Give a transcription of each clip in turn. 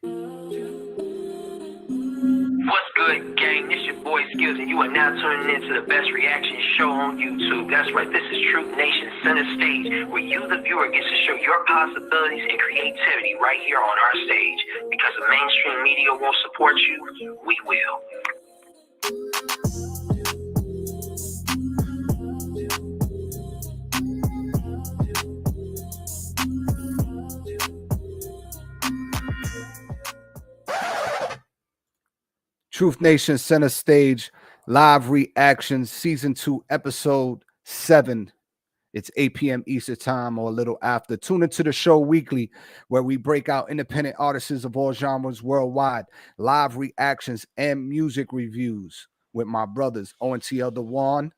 What's good, gang? This your boy Skills, and you are now tuning into the best reaction show on YouTube. That's right, this is Truth Nation Center Stage, where you, the viewer, gets to show your possibilities and creativity right here on our stage. Because the mainstream media won't support you, we will. Truth Nation Center Stage live reaction season 2 episode 7. It's 8 p.m. Eastern time or a little after. Tune into the show weekly where we break out independent artists of all genres worldwide, live reactions and music reviews with my brothers ONTL Dewan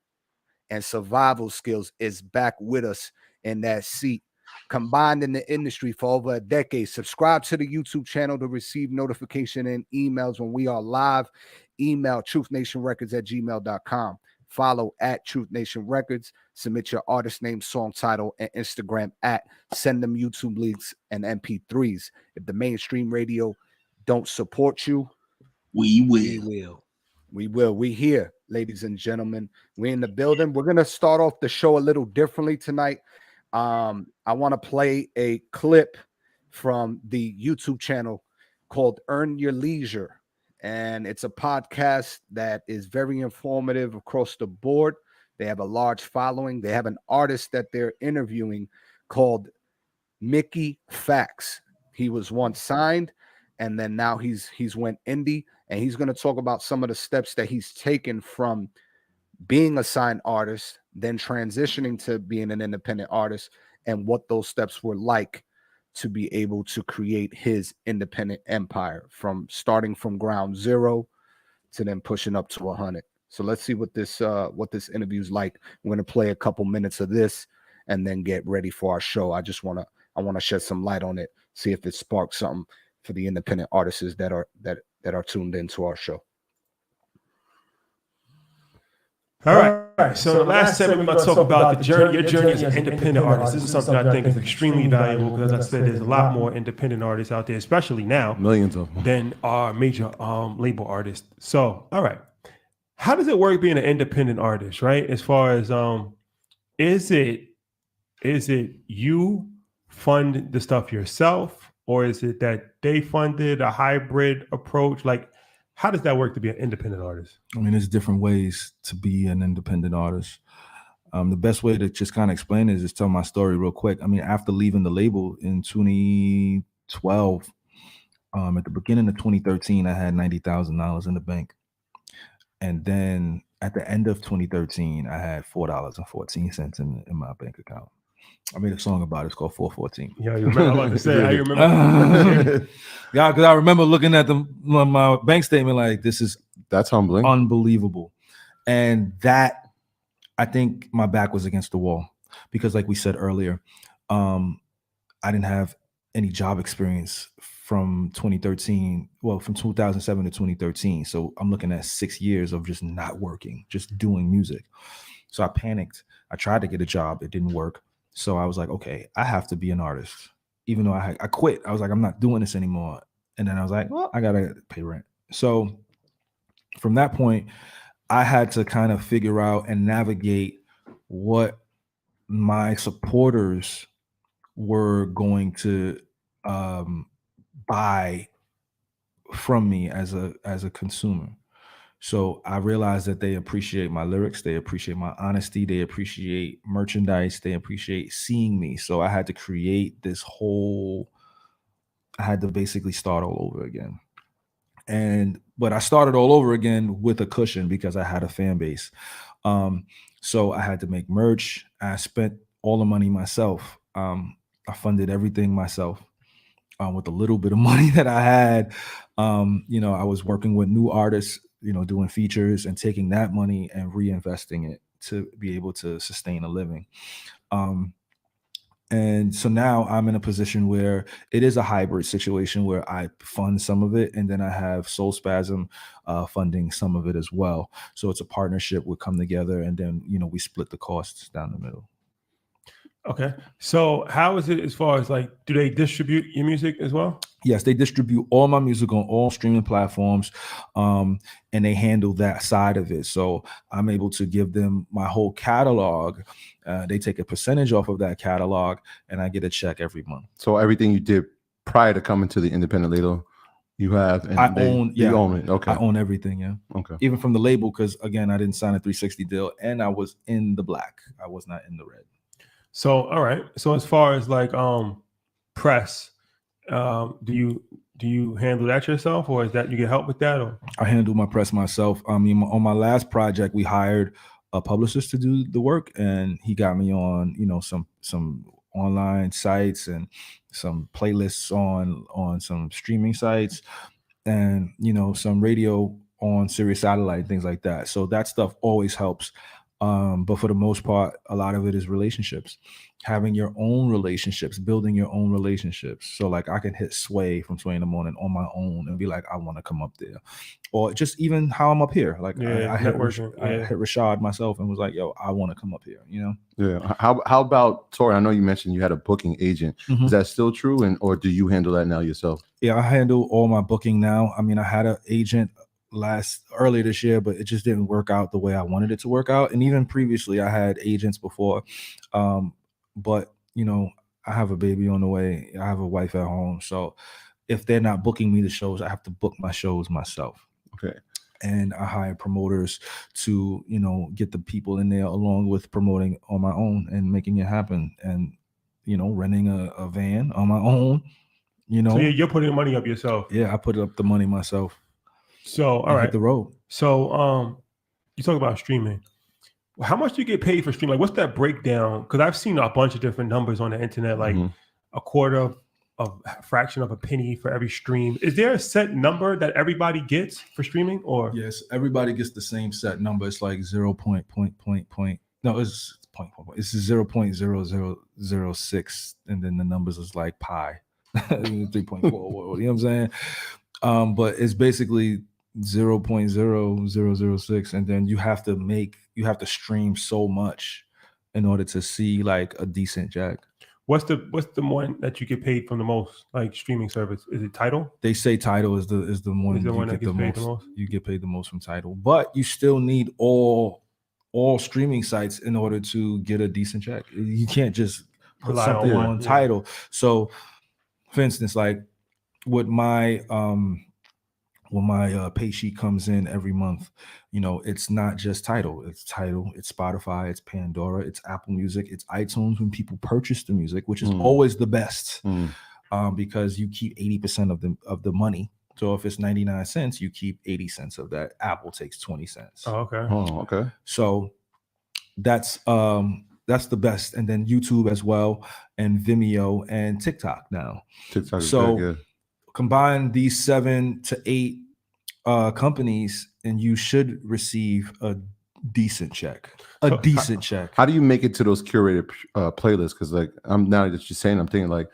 and Survival Skills is back with us in that seat. Combined in the industry for over a decade. Subscribe to the YouTube channel to receive notification and emails when we are live. Email truthnationrecords@gmail.com. Follow at Truth Nation Records. Submit your artist name, song title, and Instagram at send them YouTube links and MP3s. If the mainstream radio don't support you, we will. We here, ladies and gentlemen. We're in the building. We're gonna start off the show a little differently tonight. I want to play a clip from the YouTube channel called Earn Your Leisure. And it's a podcast that is very informative across the board. They have a large following. They have an artist that they're interviewing called Mickey Factz. He was once signed, and then now he's went indie, and he's going to talk about some of the steps that he's taken from being a signed artist, then transitioning to being an independent artist, and what those steps were like to be able to create his independent empire from starting from ground zero to then pushing up to 100. So let's see what this interview is like. We're going to play a couple minutes of this and then get ready for our show. I want to shed some light on it, see if it sparks something for the independent artists that are tuned into our show. All right. So the last segment, we're going to talk about the journey, your journey as an independent artist. This is something I think is extremely valuable because, as I said, there's a lot more independent artists out there, especially now, millions of them, than our major label artists. So, all right, how does it work being an independent artist, right? As far as is it you fund the stuff yourself, or is it that they funded a hybrid approach? Like, how does that work to be an independent artist? I mean, there's different ways to be an independent artist. The best way to just kind of explain it is just tell my story real quick. I mean, after leaving the label in 2012, at the beginning of 2013, I had $90,000 in the bank. And then at the end of 2013, I had $4.14 in my bank account. I made a song about it. It's called 414. Yeah, you remember? I was about to say, how you remember? Yeah, because I remember looking at my bank statement like, that's humbling, unbelievable. And that, I think my back was against the wall because, like we said earlier, I didn't have any job experience from 2013. Well, from 2007 to 2013. So I'm looking at 6 years of just not working, just doing music. So I panicked. I tried to get a job. It didn't work. So I was like, okay, I have to be an artist. Even though I quit, I was like, I'm not doing this anymore. And then I was like, well, I gotta pay rent. So from that point, I had to kind of figure out and navigate what my supporters were going to buy from me as a consumer. So I realized that they appreciate my lyrics, they appreciate my honesty, they appreciate merchandise, they appreciate seeing me. So I had to create I had to basically start all over again. But I started all over again with a cushion because I had a fan base. So I had to make merch. I spent all the money myself. I funded everything myself. With a little bit of money that I had, I was working with new artists, doing features and taking that money and reinvesting it to be able to sustain a living. And so now I'm in a position where it is a hybrid situation where I fund some of it and then I have Soul Spasm funding some of it as well. So it's a partnership. We come together and then, we split the costs down the middle. Okay. So how is it as far as like, do they distribute your music as well? Yes, they distribute all my music on all streaming platforms, and they handle that side of it. So I'm able to give them my whole catalog. They take a percentage off of that catalog, and I get a check every month. So everything you did prior to coming to the independent label, you have, and you own it. Okay, I own everything. Yeah. Okay. Even from the label, because again, I didn't sign a 360 deal, and I was in the black. I was not in the red. So all right. So as far as like press, do you handle that yourself, or is that you get help with that? Or I handle my press myself. I mean, on my last project, we hired a publicist to do the work, and he got me on, some online sites and some playlists on some streaming sites, and some radio on Sirius Satellite, things like that. So that stuff always helps. But for the most part, a lot of it is relationships, having your own relationships, building your own relationships. So like I can hit Sway from Sway in the Morning on my own and be like, I want to come up there, or just even how I'm up here. Like I hit Rashad myself and was like, yo, I want to come up here, Yeah. How about Tori? I know you mentioned you had a booking agent. Is that still true? Or do you handle that now yourself? Yeah, I handle all my booking now. I mean, I had an agent earlier this year, but it just didn't work out the way I wanted it to work out. And even previously I had agents before, but I have a baby on the way, I have a wife at home, so if they're not booking me the shows, I have to book my shows myself. Okay. And I hire promoters to get the people in there, along with promoting on my own and making it happen, and renting a van on my own. So you're putting the money up yourself. Yeah, I put up the money myself. So all right, hit the road. So you talk about streaming. How much do you get paid for streaming? Like, what's that breakdown? Because I've seen a bunch of different numbers on the internet, like a quarter of a fraction of a penny for every stream. Is there a set number that everybody gets for streaming? Or yes, everybody gets the same set number. It's like 0.point. No, it's point. It's 0.0006, and then the numbers is like pi, 3.4. You know what I'm saying? But it's basically 0.0006, and then you have to stream so much in order to see like a decent check. What's the one that you get paid from the most, like streaming service? Is it Tidal? They say Tidal is the one that gets paid the most. You get paid the most from Tidal, but you still need all streaming sites in order to get a decent check. You can't just put something on Tidal. So, for instance, like with my pay sheet comes in every month, it's not just Tidal. It's Spotify, it's Pandora, it's Apple Music, it's iTunes when people purchase the music, which is always the best, because you keep 80% of the money. So if it's 99 cents, you keep 80 cents of that. Apple takes 20 cents. Oh, okay. Oh, okay. So that's the best. And then YouTube as well, and Vimeo and TikTok now. TikTok is so very good. Combine these 7 to 8 companies, and you should receive a decent check. Check. How do you make it to those curated playlists? Because like now that you're saying, I'm thinking like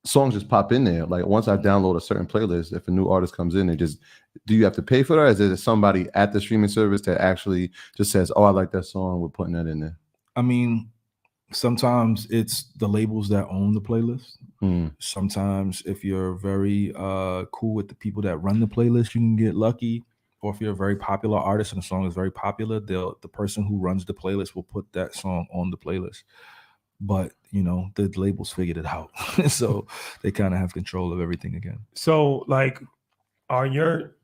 songs just pop in there. Like once I download a certain playlist, if a new artist comes in, do you have to pay for that? Is there somebody at the streaming service that actually just says, "Oh, I like that song, we're putting that in there"? I mean, sometimes it's the labels that own the playlist. Sometimes if you're very cool with the people that run the playlist, you can get lucky. Or if you're a very popular artist and the song is very popular, the person who runs the playlist will put that song on the playlist. But the labels figured it out, so they kind of have control of everything again. So like, are your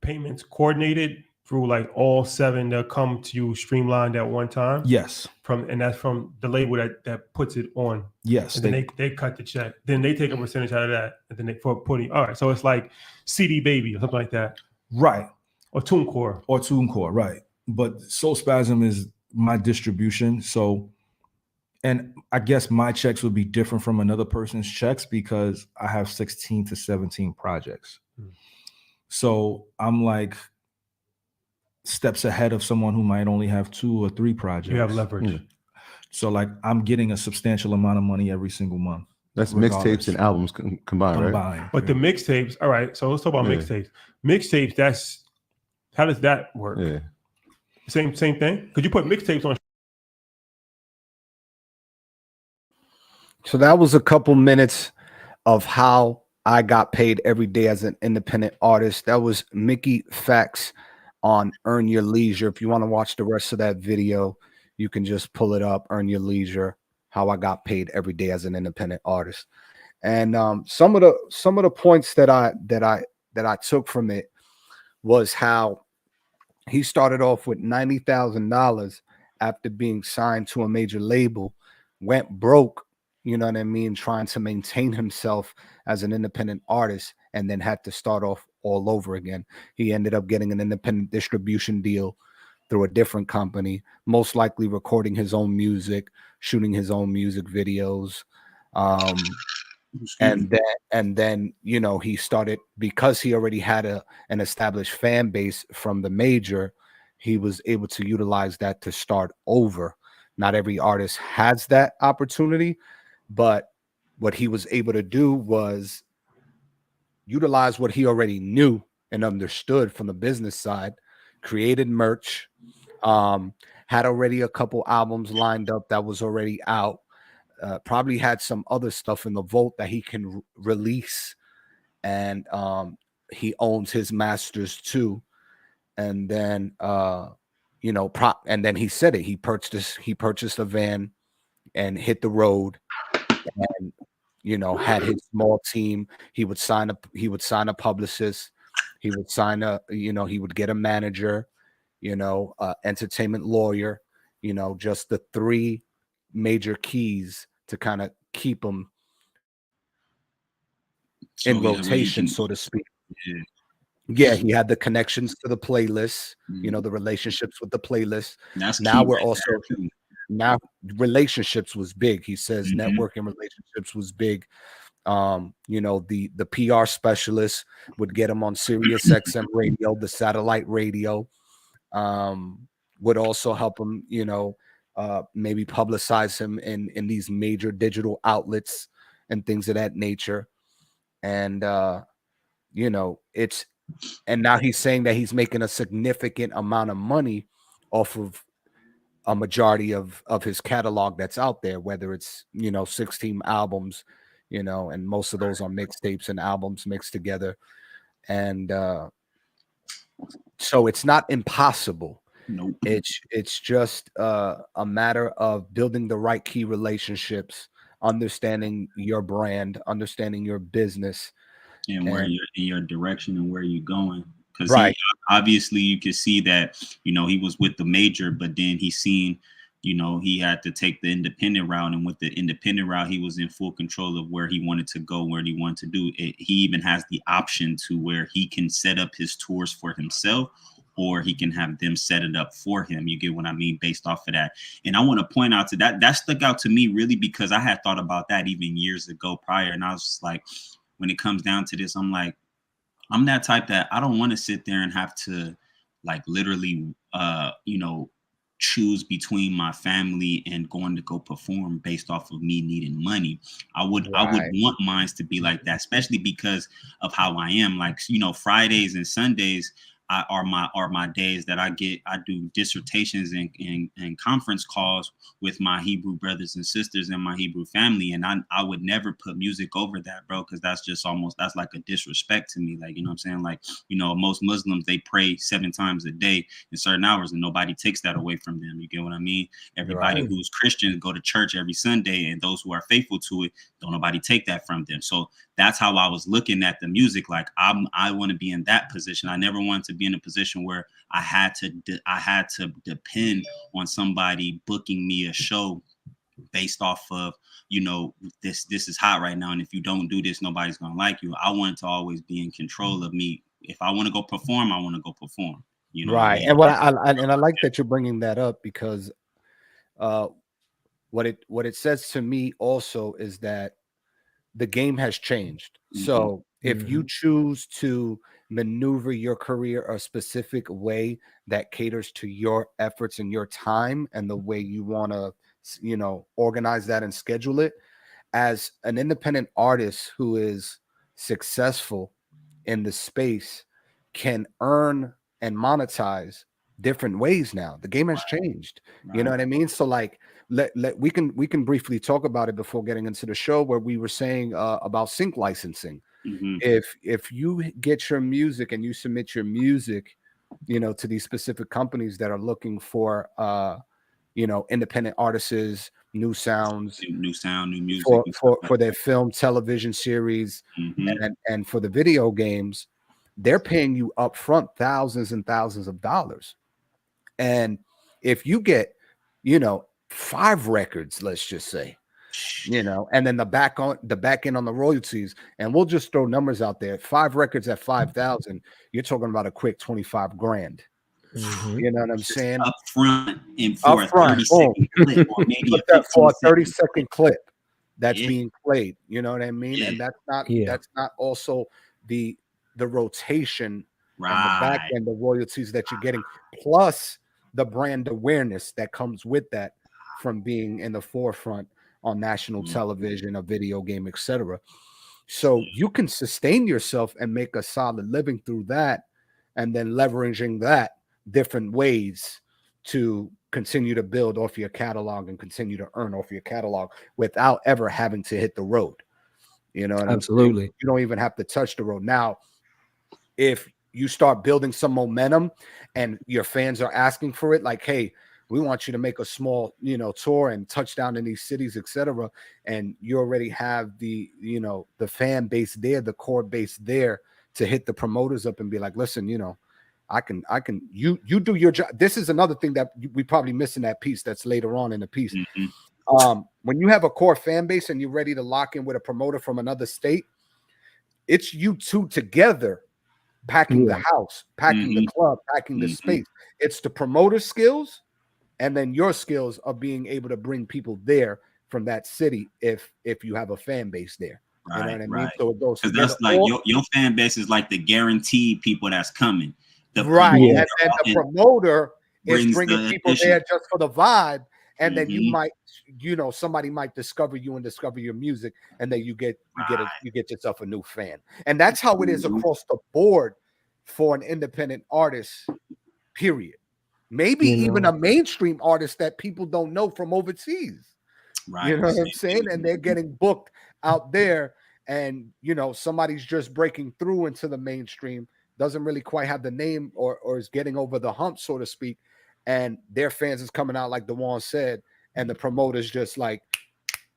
payments coordinated through like all 7 that come to you streamlined at one time? Yes. And that's from the label that puts it on. Yes. And then they cut the check. Then they take a percentage out of that, and then for putting. All right. So it's like CD Baby or something like that. Right. Or TuneCore. Right. But Soul Spasm is my distribution. So, and I guess my checks would be different from another person's checks because I have 16 to 17 projects. So I'm like steps ahead of someone who might only have 2 or 3 projects. You have leverage. So like I'm getting a substantial amount of money every single month. That's mixtapes and albums combined, right? But the mixtapes, all right. So let's talk about mixtapes. Mixtapes, how does that work? Yeah. Same thing? Could you put mixtapes on? So that was a couple minutes of how I got paid every day as an independent artist. That was Mickey Factz on Earn Your Leisure. If you want to watch the rest of that video, you can just pull it up, Earn Your Leisure, how I got paid every day as an independent artist. And some of the points that I took from it was how he started off with $90,000 after being signed to a major label, went broke, you know what I mean, trying to maintain himself as an independent artist, and then had to start off all over again. He ended up getting an independent distribution deal through a different company, most likely recording his own music, shooting his own music videos. And then you know, he started, because he already had an established fan base from the major, he was able to utilize that to start over. Not every artist has that opportunity, but what he was able to do was utilize what he already knew and understood from the business side, created merch, had already a couple albums lined up that was already out, probably had some other stuff in the vault that he can release, and he owns his masters too. And then you know, and then he said it, he purchased a van and hit the road, and you know, had his small team. He would sign a publicist, he would sign a, you know, he would get a manager, you know, entertainment lawyer, you know, just the three major keys to kind of keep him in rotation, so to speak. Yeah, he had the connections to the playlists, you know, the relationships with the playlists. Now we're also now relationships was big. He says networking relationships was big. You know, the PR specialist would get him on Sirius XM radio, the satellite radio. Would also help him, you know, maybe publicize him in these major digital outlets and things of that nature. And you know, and now he's saying that he's making a significant amount of money off of a majority of his catalog that's out there, whether it's, you know, 16 albums, you know, and most of those are mixtapes and albums mixed together. And so it's not impossible. Nope. It's just a matter of building the right key relationships, understanding your brand, understanding your business, and where you're in your direction and where you're going. Because right. Obviously you could see that, you know, he was with the major, but then he seen, you know, he had to take the independent route, and with the independent route, he was in full control of where he wanted to go, where he wanted to do it. He even has the option to where he can set up his tours for himself, or he can have them set it up for him. You get what I mean? Based off of that. And I want to point out to that stuck out to me really, because I had thought about that even years ago prior. And I was just like, when it comes down to this, I'm like, I'm that type that I don't want to sit there and have to like literally, you know, choose between my family and going to go perform based off of me needing money. I would want mine to be like that, especially because of how I am. Like, you know, Fridays and Sundays are my days that I do dissertations and conference calls with my Hebrew brothers and sisters and my Hebrew family. And I would never put music over that, bro, because that's just that's like a disrespect to me. Like, you know what I'm saying? Like, you know, most Muslims, they pray 7 times a day in certain hours, and nobody takes that away from them. You get what I mean? Everybody who's Christian go to church every Sunday, and those who are faithful to it, don't nobody take that from them. So that's how I was looking at the music. Like, I want to be in that position. I never wanted to be in a position where I had to depend on somebody booking me a show based off of, you know, this is hot right now, and if you don't do this, nobody's gonna like you. I wanted to always be in control of me. If I want to go perform, I want to go perform. You know, right? And what I like that you're bringing that up, because what it says to me also is that the game has changed. So if you choose to maneuver your career a specific way that caters to your efforts and your time and the way you want to, you know, organize that and schedule it, as an independent artist who is successful in the space, can earn and monetize different ways now. The game has changed. You know what I mean? So like we can briefly talk about it before getting into the show, where we were saying about sync licensing. If you get your music and you submit your music, you know, to these specific companies that are looking for you know, independent artists, new sounds, new music for their film, television series, and for the video games, they're paying you upfront thousands and thousands of dollars. And if you get, you know, 5 records, let's just say, you know, and then the back end on the royalties, and we'll just throw numbers out there. 5 records at 5,000, you're talking about a quick 25 grand. You know what I'm saying? Up front and for a 30-second clip, or maybe for a 30-second clip that's being played. You know what I mean? And that's not also the rotation and the back end, the royalties that you're getting, plus the brand awareness that comes with that from being in the forefront on national television, a video game, etc. So you can sustain yourself and make a solid living through that, and then leveraging that different ways to continue to build off your catalog and continue to earn off your catalog without ever having to hit the road. You know what Absolutely. You don't even have to touch the road. Now, if you start building some momentum and your fans are asking for it, like, hey, we want you to make a small, you know, tour and touch down in these cities, etc., and you already have the, you know, the fan base there, the core base there to hit the promoters up and be like, listen, you know, you do your job. This is another thing that we probably miss in that piece that's later on in the piece. When you have a core fan base and you're ready to lock in with a promoter from another state, it's you two together packing the house, packing the club, packing the space. It's the promoter skills and then your skills of being able to bring people there from that city if you have a fan base there. You know what I mean? So it goes, because that's like your fan base is like the guaranteed people that's coming. And then the promoter is bringing people there just for the vibe, and then you might, you know, somebody might discover you and discover your music, and then you get yourself a new fan. And that's how it is across the board for an independent artist, period. Maybe even a mainstream artist that people don't know from overseas. You know what I'm saying? And they're getting booked out there, and you know, somebody's just breaking through into the mainstream, doesn't really quite have the name or is getting over the hump, so to speak, and their fans is coming out like Dewan said, and the promoter's just like,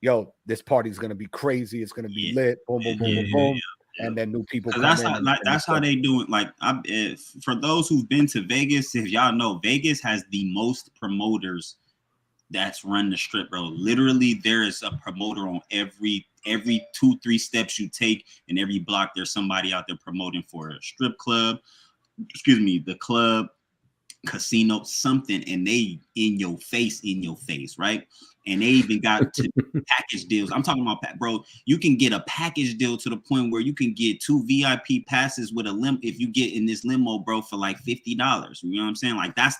yo, this party's gonna be crazy, it's gonna be lit, boom, boom, boom, boom, and then new people come in. That's how they do it. Like, for those who've been to Vegas, if y'all know, Vegas has the most promoters that's run the strip, bro. Literally, there is a promoter on every 2-3 steps you take, in every block there's somebody out there promoting for a strip club, the club, casino, something, and they in your face, right? And they even got to package deals. I'm talking about, bro, you can get a package deal to the point where you can get 2 VIP passes with a limo if you get in this limo, bro, for like $50. You know what I'm saying? Like, that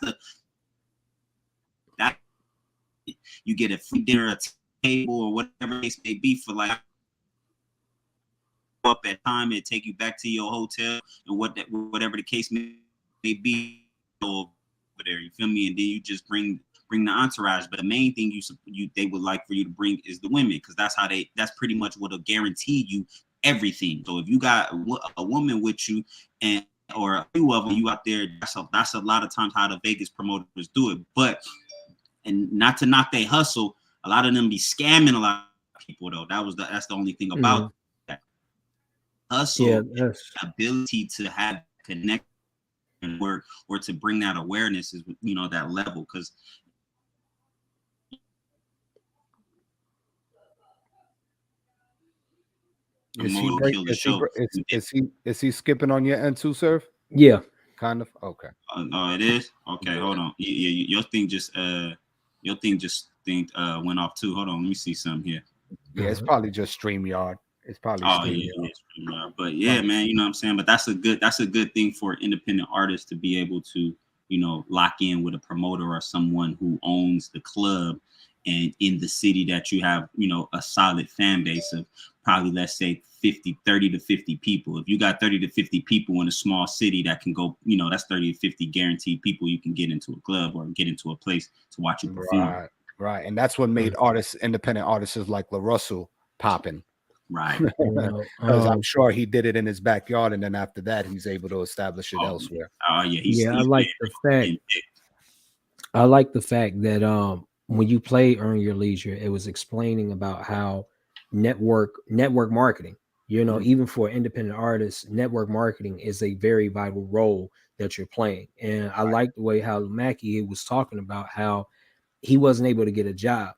you get a free dinner, a table, or whatever it may be, for like up at time and take you back to your hotel, and whatever the case may be over there. You feel me? And then you just bring the entourage. But the main thing they would like for you to bring is the women, because that's pretty much what'll guarantee you everything. So if you got a woman with you, or a few of them, you out there, that's a lot of times how the Vegas promoters do it. And not to knock they hustle, a lot of them be scamming a lot of people, though. That's the only thing about that. Hustle, ability to have connect and work, or to bring that awareness, is, you know, that level. Because is he skipping on your end too, sir? Yeah, kind of. Okay. Oh, it is. Okay, hold on. Your thing just went off too. Hold on, let me see something here. Yeah, it's probably just StreamYard. It's probably StreamYard. But yeah, man, you know what I'm saying. But that's a good thing for independent artists to be able to, you know, lock in with a promoter or someone who owns the club and in the city that you have, you know, a solid fan base of. probably, let's say 30 to 50 people. If you got 30 to 50 people in a small city that can go, that's 30 to 50 guaranteed people you can get into a club or get into a place to watch you perform. Right. And that's what made independent artists like La Russell popping. Right. Because I'm sure he did it in his backyard, and then after that, he's able to establish it elsewhere. He's I like the fact that when you play Earn Your Leisure, it was explaining about how network marketing, even for independent artists, network marketing is a very vital role that you're playing. And I like the way how Mackie was talking about how he wasn't able to get a job.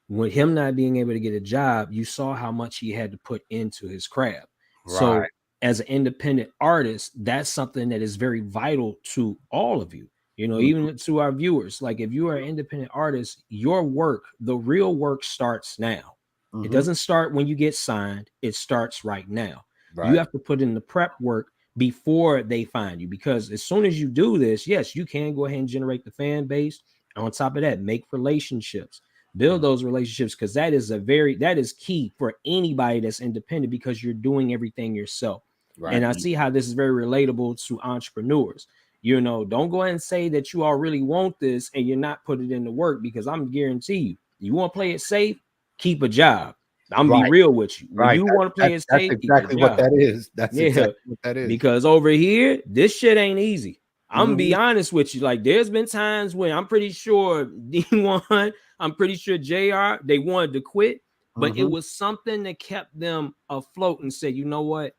With him not being able to get a job, you saw how much he had to put into his craft. So as an independent artist, that's something that is very vital to all of you, even to our viewers. Like, if you are an independent artist, your work, the real work, starts now. It doesn't start when you get signed. It starts right now. You have to put in the prep work before they find you, because as soon as you do this, yes, you can go ahead and generate the fan base. On top of that, make relationships, build those relationships, because that is key for anybody that's independent, because you're doing everything yourself. And I see how this is very relatable to entrepreneurs. Don't go ahead and say that you all really want this and you're not putting it into work, because I'm guarantee you want to play it safe, keep a job. I'm gonna be real with you. When you want to play it safe, that's exactly what that is. That's exactly what that is. Because over here, this shit ain't easy. I'm gonna be honest with you. Like, there's been times when I'm pretty sure D1, I'm pretty sure JR, they wanted to quit, but it was something that kept them afloat and said, you know what?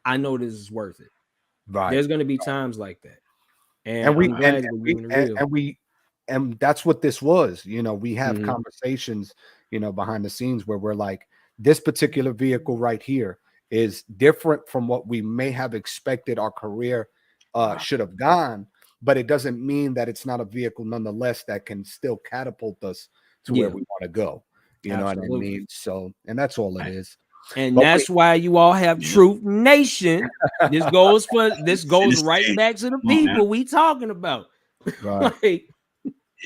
I know this is worth it. There's gonna be times like that. And that's what this was. We have conversations, behind the scenes where we're like, this particular vehicle right here is different from what we may have expected our career should have gone, but it doesn't mean that it's not a vehicle nonetheless that can still catapult us to where we want to go. You know what I mean? So, and that's all it is. And that's why you all have Truth Nation. This goes right back to the people we talking about. Right.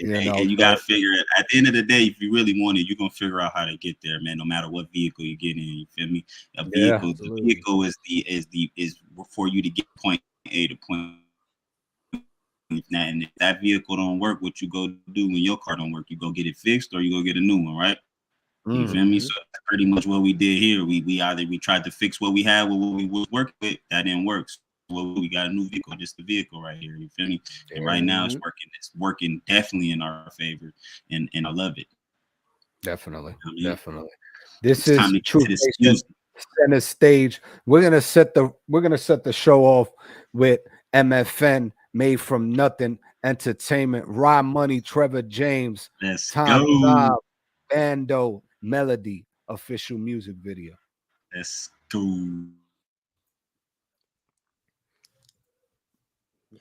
And you gotta figure it. At the end of the day, if you really want it, you're gonna figure out how to get there, man. No matter what vehicle you get in, you feel me? The vehicle is for you to get point A to point. And if that vehicle don't work, what you go do when your car don't work, you go get it fixed or you go get a new one, right? You feel me? So that's pretty much what we did here. We tried to fix what we had with what we was working with. That didn't work. Well, we got a new vehicle, just the vehicle right here. You feel me? And right now it's working. It's working definitely in our favor, and I love it. Definitely. This is Truth Nation Center Stage. We're gonna set the show off with MFN, Made From Nothing Entertainment, RyMoney, Trevor James, Tom Bando, Melody official music video. Let's go.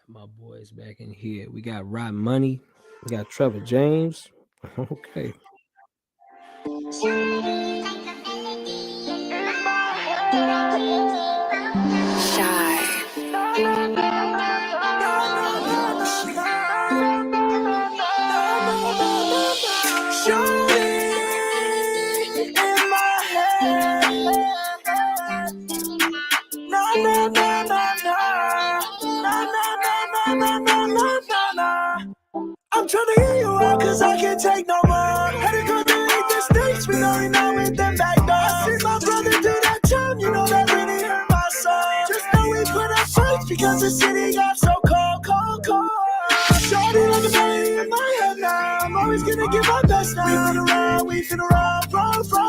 My boys back in here. We got RyMoney. We got Trevor James. Okay. I'm trying to hear you out cause I can't take no more. Had to go delete the stakes, we only know with them back door. I see my brother do that time, that really hurt my soul. Just know we put up fights because the city got so cold. Shorty like a melody in my head now. I'm always gonna give my best now. We finna run. So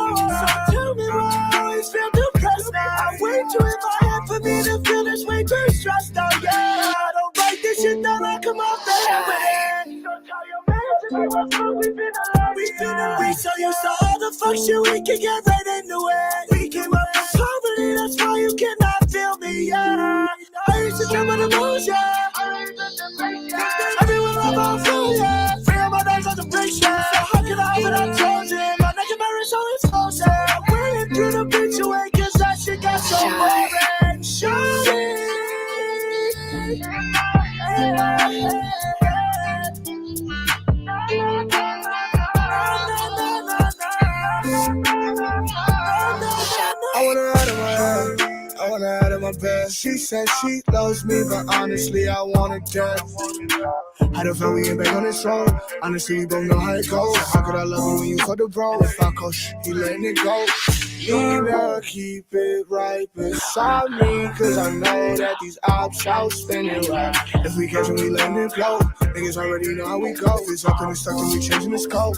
tell me why I always feel depressed now. I wait to in my head for me to feel this way too stressed out. Yeah, I don't write this shit down, I come off the head with it. We finna so used to all the fuck shit, we can get right into it. We came up from poverty, that's why you cannot feel me, yeah. I used to jump on the moon, yeah. Everyone love our food, yeah. Free on my dogs on the break, yeah. So how can I have it up chosen? My neck and my wrist so exposed, yeah. Waiting through the bitch away, cause that shit got so boring. Shawty. best. She said she loves me, but honestly, I want her dead. Had a fun, we ain't back on this road. Honestly, we both know how it goes. How could I love you when you for the bro? If I coach, he letting it go. Need to keep it right beside me, cause I know that these ops out spinning right. If we catch them, we letting it blow. Niggas already know how we go. If it's up and it's stuck, then we changing the scope.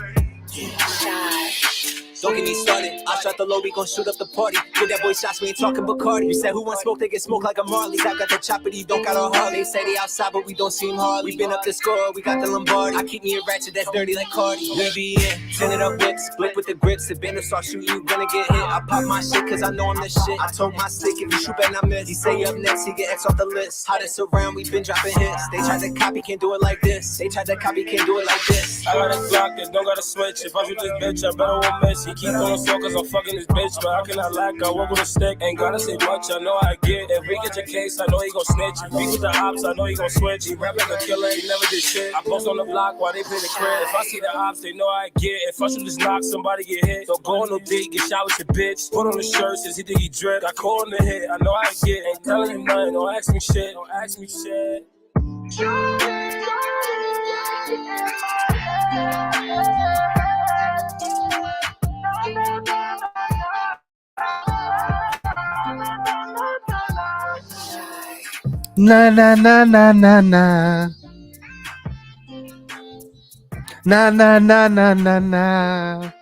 Don't get me started. I shot the low, we gon' shoot up the party. Get that boy shots, we ain't talking Bacardi. You said who want smoke, they get smoked like a Marley. I got the chopper, he don't got a heart. They say they outside, but we don't seem hard. We been up the score, we got the Lombardi. I keep me a ratchet that's dirty like Cardi. We be in, tinted up whips, split with the grips. If Banner start shooting, you gonna get hit. I pop my shit, cause I know I'm the shit. I told my stick, if you shoot, better not miss. He say up next, he get X off the list. Hottest around, we been dropping hits. They tried to copy, can't do it like this. They tried to copy, can't do it like this. I got a Glock that don't got a switch. If I shoot this bitch, I better won't miss. He keep going slow cause I'm fucking this bitch, but how can I lack? I work with a stick, ain't gotta say much, I know I get. If we get your case, I know he gon' snitch. If we with the ops, I know he gon' switch. He rap like a killer, he never did shit. I post on the block while they play the crib. If I see the ops, they know I get. If I shoot this knock, somebody get hit. Don't go on no date, get shot with your bitch. Put on the shirt, since he think he drip. I call on the hit, I know I get. Ain't telling you nothing, don't ask me shit. Don't ask me shit. Na na na na na na. Na na na na na na.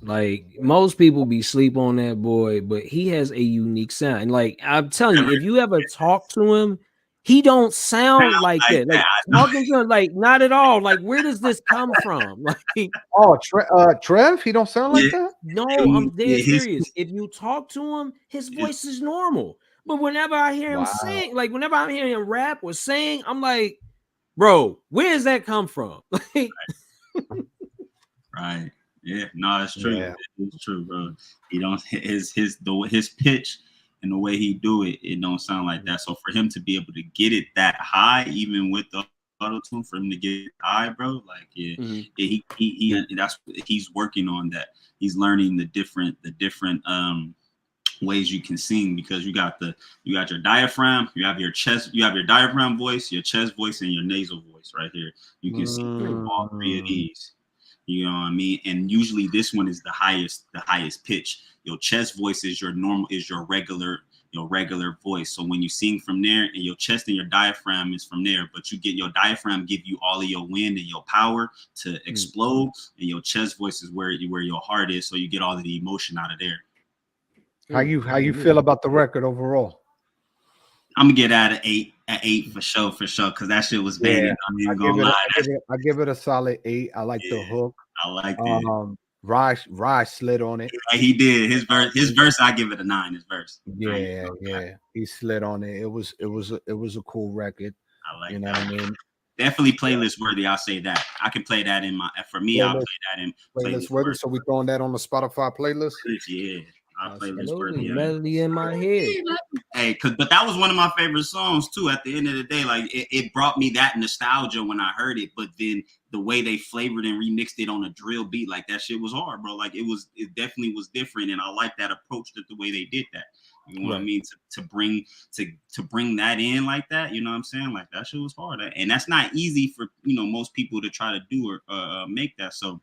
Like most people be sleep on that boy, but he has a unique sound. And like I'm telling you, if you ever talk to him, he don't sound like that. Like talking to him, like not at all. Like where does this come from? Like Trev, he don't sound like that. no, I'm dead serious. If you talk to him, his voice is normal. But whenever I hear him sing, like whenever I'm hearing him rap or sing, I'm like, bro, where does that come from? Like, Right. Yeah, no, it's true. Yeah. It's true, bro. He don't his pitch and the way he do it, it don't sound like that. So for him to be able to get it that high, even with the auto tune, for him to get it high, bro, like he that's he's working on that. He's learning the different ways you can sing, because you got your diaphragm, you have your chest, you have your diaphragm voice, your chest voice, and your nasal voice right here. You can sing through all three of these. You know what I mean? And usually this one is the highest pitch. Your chest voice is your regular voice. So when you sing from there, and your chest and your diaphragm is from there, but you get your diaphragm give you all of your wind and your power to explode, and your chest voice is where your heart is, so you get all of the emotion out of there. How you feel about the record overall? I'm gonna get at an 8 for sure, because that shit was banging. Yeah, I give it a solid 8. I like the hook. I like it. Rye slid on it. Yeah, he did. His verse, I give it a 9. His verse. Yeah. He slid on it. It was a cool record. I like, you know what I mean? Definitely playlist worthy. I'll say that. I can play that in my. For me, I'll play that in playlist worthy. So we throwing that on the Spotify playlist. Yeah. I'll play this worthy. Melody in my head. Hey, but that was one of my favorite songs too. At the end of the day, like it brought me that nostalgia when I heard it. But then the way they flavored and remixed it on a drill beat, like that shit was hard, bro. Like it definitely was different, and I like that approach to the way they did that. You know what I mean? To bring that in like that, you know what I'm saying? Like that shit was hard, and that's not easy for most people to try to do or make that. So.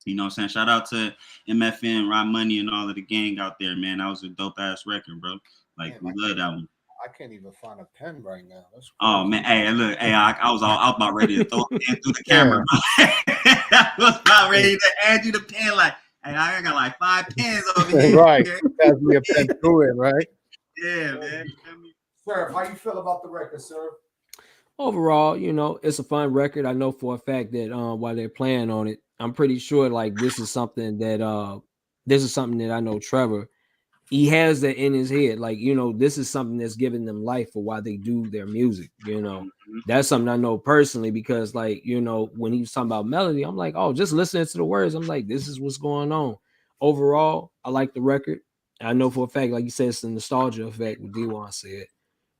You know what I'm saying? Shout out to MFN, RyMoney, and all of the gang out there, man. That was a dope ass record, bro. Like, we love that one. I can't even find a pen right now. Oh man, hey, look, hey, I was about ready to throw it through the camera. I was about ready to hand you the pen, like, hey, I got like 5 pens over here. Right. Pass me a pen through it, right? Yeah, man. Sir, how you feel about the record, sir? Overall, it's a fun record. I know for a fact that while they're playing on it, I'm pretty sure like this is something that I know Trevor, he has that in his head. Like, this is something that's giving them life for why they do their music. That's something I know personally, because like, when he was talking about melody, I'm like, oh, just listening to the words, I'm like, this is what's going on. Overall, I like the record. I know for a fact, like you said, it's the nostalgia effect, what D1 said.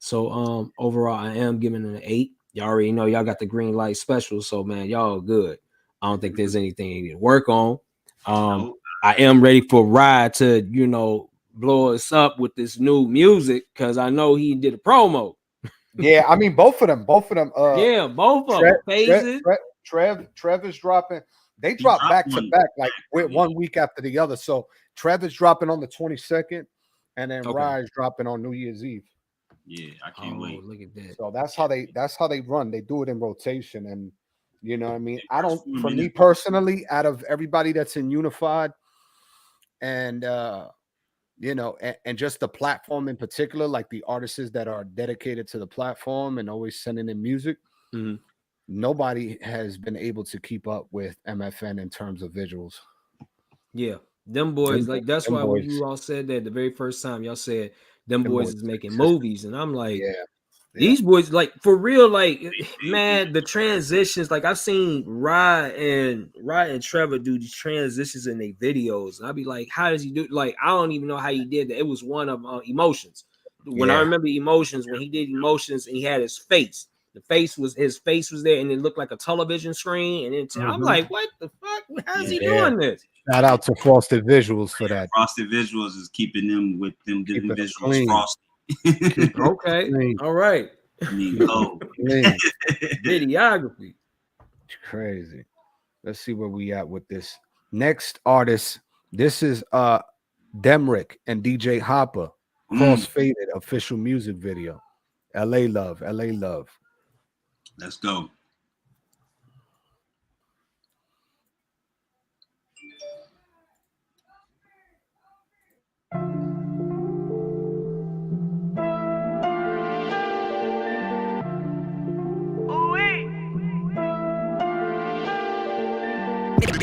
So overall, I am giving it an 8. Y'all already know y'all got the green light special. So man, y'all good. I don't think there's anything you need to work on. I I am ready for Rye to, you know, blow us up with this new music because I know he did a promo. Yeah, I mean both of them. Yeah, both of them. Phases. Trev is dropping. They drop back to back, like with 1 week after the other. So Trev is dropping on the 22nd, and then Rye is dropping on New Year's Eve. Yeah, I can't wait. Look at that. So that's how they run. They do it in rotation, and you know what I mean. I don't. For me personally, out of everybody that's in Unified, and you know, and just the platform in particular, like the artists that are dedicated to the platform and always sending in music, nobody has been able to keep up with MFN in terms of visuals. Yeah, them boys, like that's why when you all said that the very first time, y'all said them boys is making movies, and I'm like, these boys, like for real, like man, the transitions, like I've seen Rye and Trevor do these transitions in their videos, and I'd be like, how does he do? Like I don't even know how he did that. It was one of Emotions. When I remember Emotions, when he did Emotions, and he had his face. His face was there, and it looked like a television screen. And then I'm like, what the fuck? How's he doing this? Shout out to Frosted Visuals for that. Frosted Visuals is keeping them with them visuals frosty. Okay, all right. I mean, videography. Crazy. Let's see where we at with this next artist. This is Demrick and DJ Hoppa, Crossfaded official music video. LA Love. Let's go.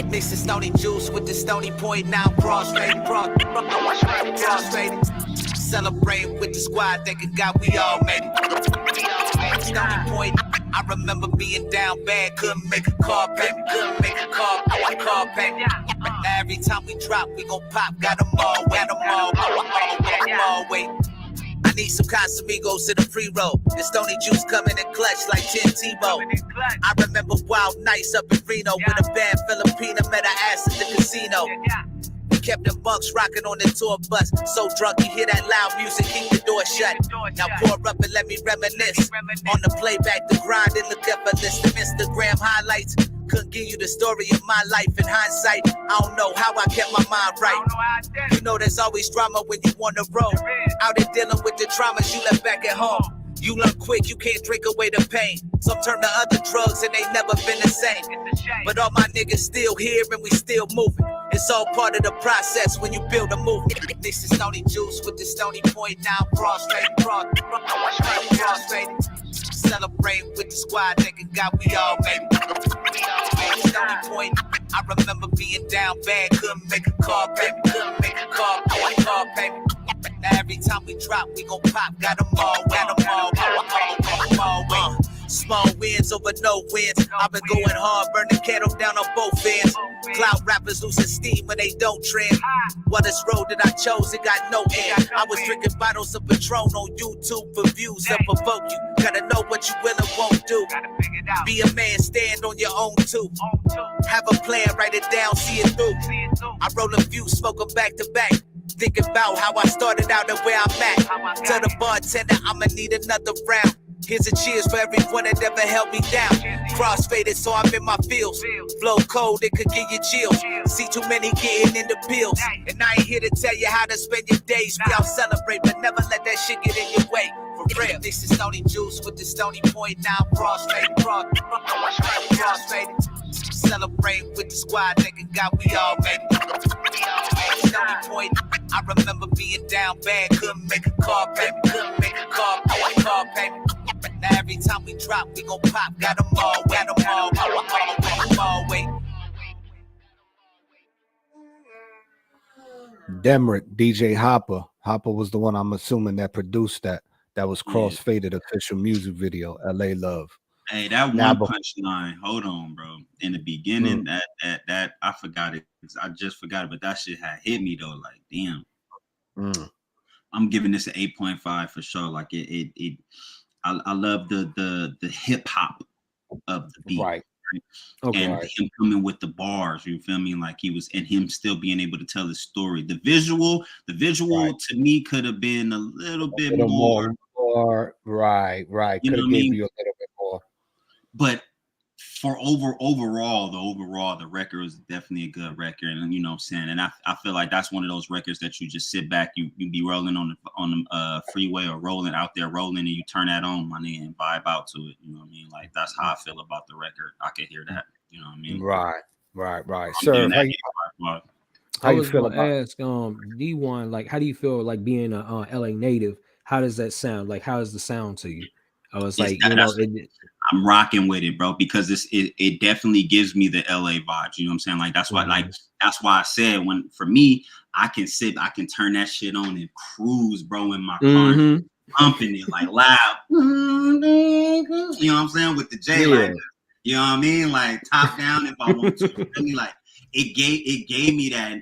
Mix the stony juice with the stony point. Now crossfaded. Celebrate with the squad that got we all made it. Stony point. I remember being down bad, couldn't make a call pay. Now every time we drop, we gon' pop. Got them all. Wait. I need some Casamigos in the pre-roll. The stony juice coming in clutch like 10 Tebow. I remember wild nights up in Reno with a bad Filipina met her ass at the casino. We kept them bunks rocking on the tour bus. So drunk you hear that loud music, keep the door shut. Now pour up and let me reminisce. On the playback, the grind, it look effortless. The Instagram highlights. Couldn't give you the story of my life in hindsight. I don't know how I kept my mind right. You know there's always drama when you on the road. Out there dealing with the traumas you left back at home. You learn quick, you can't drink away the pain. Some turn to other drugs and they never been the same. But all my niggas still here and we still moving. It's all part of the process when you build a movement. Mix the stony juice with the stony point. Now crossfaded. Celebrate with the squad that got we all made it. Stony point. I remember being down bad, couldn't make a call, baby. Now every time we drop, we gon' pop. Got them all. Small wins over no wins. I've been going hard, burn the candle down on both ends. Cloud rappers losing steam when they don't trend. What this road that I chose, it got no end. I was drinking bottles of Patron on YouTube for views that provoke you. Gotta know what you will and won't do. Be a man, stand on your own too. Have a plan, write it down, see it through. I roll a few, smoke them back to back. Think about how I started out and where I'm at. Tell the bartender I'ma need another round. Here's a cheers for everyone that ever held me down. Crossfaded, so I'm in my feels. Flow cold, it could give you chills. See too many getting in the pills. And I ain't here to tell you how to spend your days. We all celebrate, but never let that shit get in your way. For real, this is stony juice with the stony point. Now crossfaded. Celebrate with the squad that got we all made it. Stony point. I remember being down bad, couldn't make a call, baby. Now every time we drop, we gon' pop. Got them all. Wait. Demrick, DJ Hoppa. Hoppa was the one I'm assuming that produced that. That was Crossfaded official music video, LA Love. Hey, that one punchline. Hold on, bro. In the beginning, that I forgot it. I just forgot it, but that shit had hit me though. Like, damn. I'm giving this an 8.5 for sure. Like I love the hip hop of the beat. Right. and him coming with the bars, you feel me? Like he was, and him still being able to tell his story. The visual to me could have been a little bit more. Right. Could have gave you a little bit more. But for overall, the record was definitely a good record, and you know what I'm saying. And I feel like that's one of those records that you just sit back, you be rolling on the freeway or rolling out there, and you turn that on, my nigga, and vibe out to it. You know what I mean? Like that's how I feel about the record. I could hear that. You know what I mean? Right. Sir, how you feel about? Ask D1, like, how do you feel like being a LA native? How does that sound? Like, how does the sound to you? I was like, I'm rocking with it, bro, because it definitely gives me the LA vibes. You know what I'm saying? Like that's why, that's why I said for me, I can turn that shit on and cruise, bro, in my car, pumping it like loud. You know what I'm saying? With the J, like, you know what I mean? Like top down if I want to. Really, like it gave me that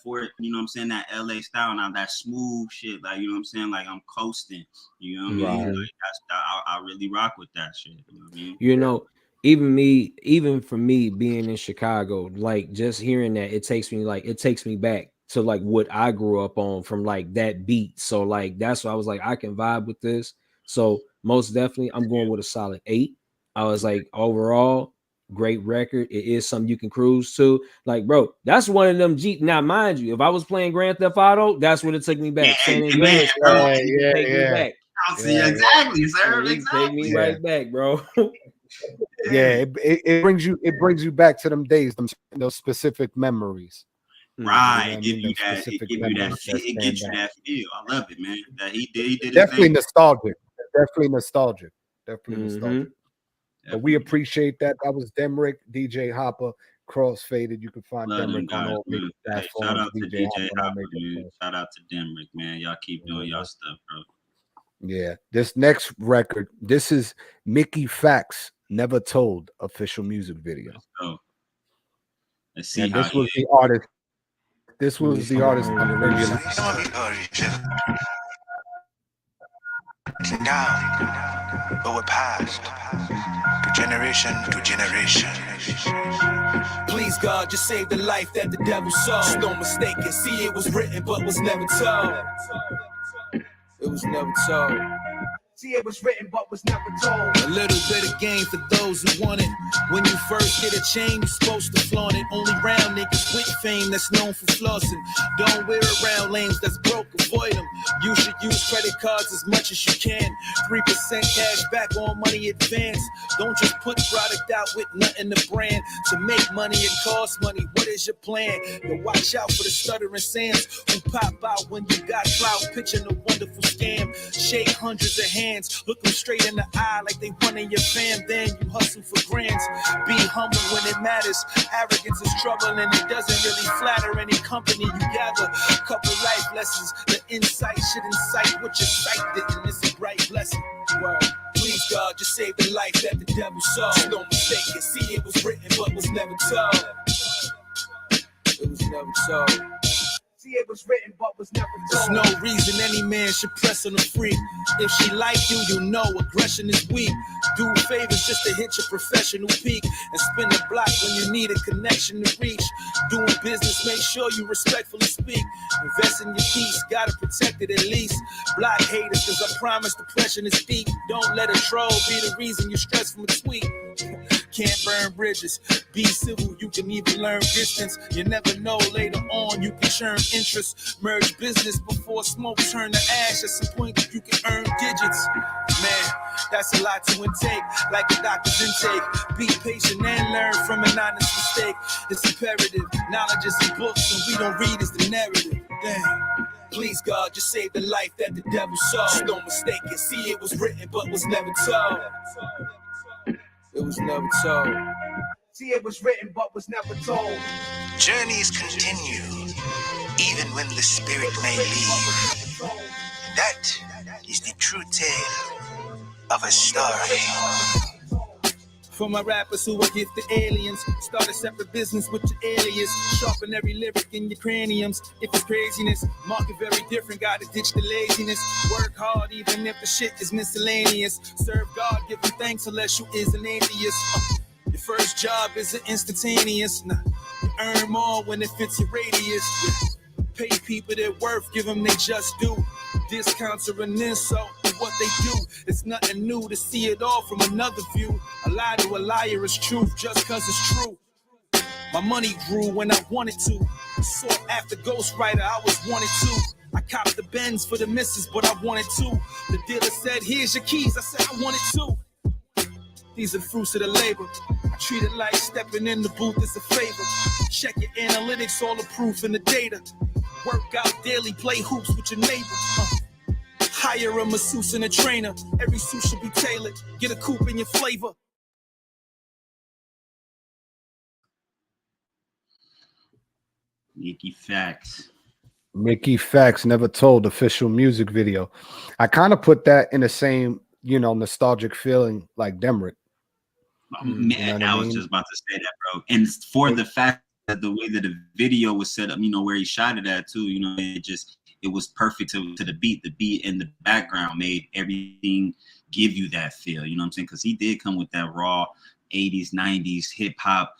for it, you know what I'm saying, that LA style, now that smooth shit, like, you know what I'm saying, like I'm coasting, you know what I mean? Like I really rock with that shit. You know what I mean? You know, even for me being in Chicago, like just hearing that, it takes me back to like what I grew up on from like that beat. So like that's why I was like, I can vibe with this. So most definitely I'm going with a solid 8. I was like, overall, great record. It is something you can cruise to. Like, bro, that's one of them Jeep. Now, mind you, if I was playing Grand Theft Auto, that's what it took me back. Take me back. Exactly, sir. Take me right back, bro. It brings you back to them days, those specific memories. Right, give you that. It gives you that feel. I love it, man. That he did. Definitely nostalgic. Definitely nostalgic. But we appreciate that. That was Demrick, DJ Hoppa, Crossfaded. You can find Demrick on all major platforms. Shout out to DJ Hoppa, man. Shout out to Demrick, man. Y'all keep doing y'all stuff, bro. Yeah. This next record, this is Mickey Factz, Never Told official music video. Let's see. And this was the artist. This was the artist on the radio. Down, but we're past. Generation to generation. Please God, just save the life that the devil saw. No mistake, see it was written but was never told. It was never told. See, it was written but was never told. A little bit of game for those who want it. When you first get a chain, you're supposed to flaunt it. Only round niggas with fame that's known for flossing. Don't wear around lanes that's broke, avoid them. You should use credit cards as much as you can. 3% cash back on money advance. Don't just put product out with nothing to brand. To make money, it costs money. What is your plan? Yo, watch out for the stuttering sands who pop out when you got clout. Pitching a wonderful scam. Shake hundreds of hands. Look them straight in the eye like they one in your fam. Then you hustle for grands. Be humble when it matters. Arrogance is trouble and it doesn't really flatter any company you gather. Couple life lessons. The insight should incite what your sight didn't. It's a bright blessing. Word. Please God, just save the life that the devil saw. No mistake, see it was written but was never told. It was never told. See, it was written but was never told. There's no reason any man should press on a freak. If she like you, you know aggression is weak. Do favors just to hit your professional peak and spin the block when you need a connection to reach. Doing business, make sure you respectfully speak. Invest in your peace, gotta protect it at least. Block haters, cause I promise depression is deep. Don't let a troll be the reason you stress from a tweet. Can't burn bridges, be civil, you can even learn distance. You never know, later on you can churn interest. Merge business before smoke turn to ash. At some point you can earn digits. Man, that's a lot to intake, like a doctor's intake. Be patient and learn from an honest mistake. It's imperative, knowledge is in books and we don't read is the narrative. Damn. Please God, just save the life that the devil saw. No mistake, see it was written but was never told. It was never told. See, it was written but was never told. Journeys continue, even when the spirit may leave. That is the true tale of a story. For my rappers who are gifted aliens, start a separate business with your alias. Sharpen every lyric in your craniums. If it's craziness, market very different, gotta ditch the laziness. Work hard even if the shit is miscellaneous. Serve God, give him thanks unless you is an atheist. Your first job isn't instantaneous. Nah, you earn more when it fits your radius. Pay people their worth, give them they just do. Discounts are an insult to what they do. It's nothing new to see it all from another view. A lie to a liar is truth just cause it's true. My money grew when I wanted to. Sought after ghostwriter, I was wanted to. I copped the Benz for the missus, but I wanted to. The dealer said, here's your keys. I said, I wanted to. These are the fruits of the labor. I treat it like stepping in the booth is a favor. Check your analytics, all the proof and the data. Work out daily, play hoops with your neighbor. Hire a masseuse and a trainer. Every suit should be tailored. Get a coupe in your flavor. Mickey Factz. Mickey Factz Never Told official music video. I kind of put that in the same, nostalgic feeling like Demrick. Man, I was just about to say that, bro. And for the fact that the way that the video was set up, where he shot it at too, it was perfect to the beat. The beat in the background made everything give you that feel, you know what I'm saying? Because he did come with that raw 80s, 90s hip hop,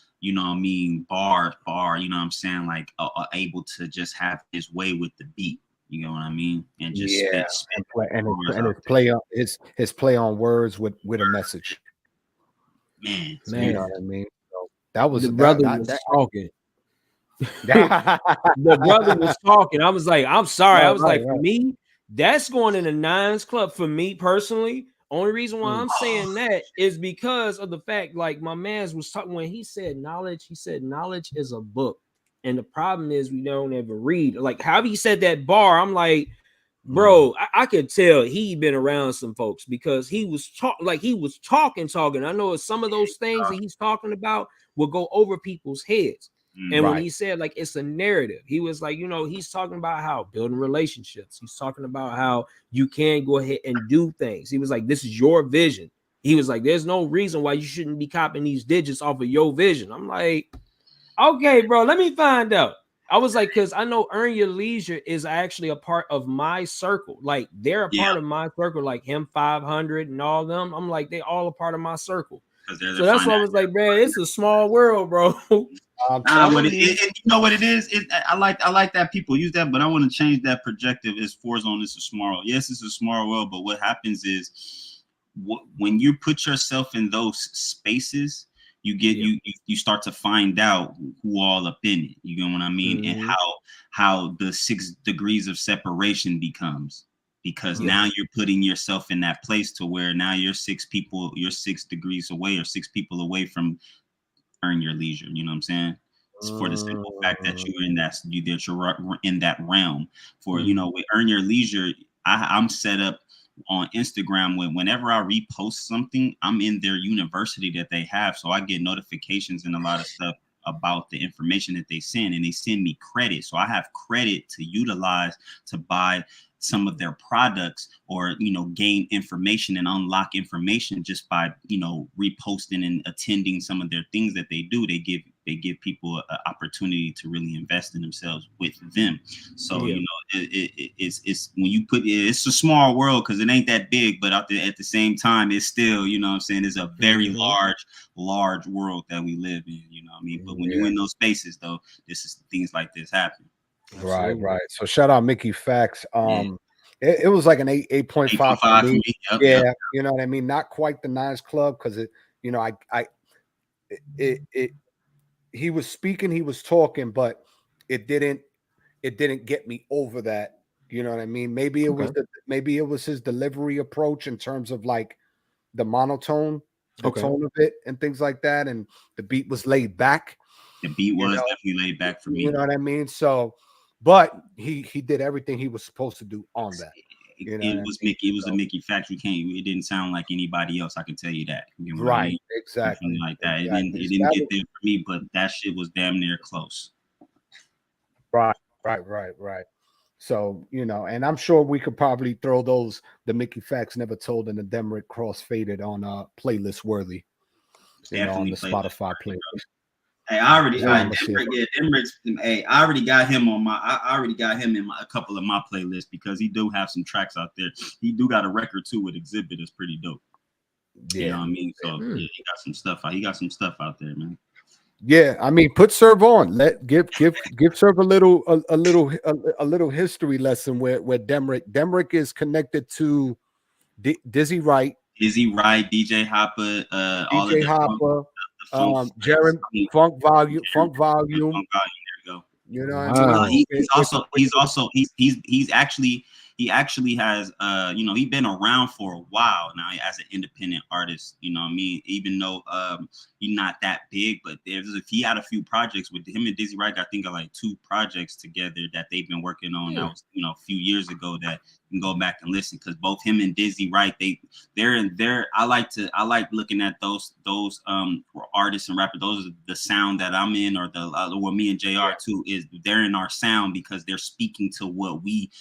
bar, you know what I'm saying? Like able to just have his way with the beat. You know what I mean? And just spit his play on words with a message. Man, you know what I mean? So that was the brother was talking. The brother was talking. I was like, I'm sorry. I was like, for me, that's going in the Nines Club for me personally. Only reason why I'm saying that is because of the fact, like my man's was talking when he said knowledge is a book. And the problem is we don't ever read. Like how he said that bar, I'm like, bro, I could tell he been around some folks because he was talking. I know some of those things that he's talking about will go over people's heads. And when he said like it's a narrative, he was like, he's talking about how building relationships. He's talking about how you can go ahead and do things. He was like, this is your vision. He was like, there's no reason why you shouldn't be copying these digits off of your vision. I'm like, okay, bro, let me find out. I was like, because I know Earn Your Leisure is actually a part of my circle. Like they're a part of my circle, like him 500 and all them. I'm like, they all a part of my circle. So that's why I was like, bro, it's a small world, bro. You know what it is? I like that people use that, but I want to change that projective as far as on this is small. Yes, it's a small world, but what happens is when you put yourself in those spaces, you get you start to find out who all up in it. You know what I mean? And how the 6 degrees of separation becomes. Because now you're putting yourself in that place to where now you're 6 degrees away or 6 people away from Earn Your Leisure. You know what I'm saying? It's for the simple fact that you're in that realm. For with Earn Your Leisure, I'm set up on Instagram whenever I repost something, I'm in their university that they have, so I get notifications and a lot of stuff about the information that they send, and they send me credit, so I have credit to utilize to buy some of their products or gain information and unlock information just by reposting and attending some of their things that they do. They give people an opportunity to really invest in themselves with them. So it's when you put it's a small world because it ain't that big, but out there at the same time it's still it's a very large world that we live in. But when you're in those spaces though, things like this happen. Right. So shout out Mickey Factz. It was like an 8.5 for me. Yep. You know what I mean? Not quite the Nines Club because he was speaking, he was talking, but it didn't get me over that. You know what I mean? Maybe it was his delivery approach in terms of like the monotone, the tone of it, and things like that. And the beat was laid back. The beat was definitely laid back for me. You know what I mean? So, but he did everything he was supposed to do on that. It was a Mickey Factz. It didn't sound like anybody else. I can tell you that. Right. Exactly. Something like that. Exactly. It didn't get there for me, but that shit was damn near close. Right. So, and I'm sure we could probably throw the Mickey Factz Never Told and the Demrick Crossfaded on playlist worthy. On the Spotify playlist. Hey, I already got him on my. I already got him in a couple of my playlists because he do have some tracks out there. He do got a record too with Exhibit. It's pretty dope. You know what I mean? So yeah, he got some stuff out. He got some stuff out there, man. Yeah, I mean, put Serve on. Give Serve a little history lesson where Demrick is connected to Dizzy Wright, DJ Hoppa, all of the Hoppa, Jaron Funk Volume. There you go. You know what I mean? He actually has he's been around for a while now as an independent artist, you know what I mean? Even though he's not that big, but he had a few projects with him and Dizzy Wright. I think like 2 projects together that they've been working on. That was a few years ago that you can go back and listen, because both him and Dizzy Wright, I like looking at those artists and rappers. Those are the sound that I'm in, or what me and JR too is. They're in our sound because they're speaking to what we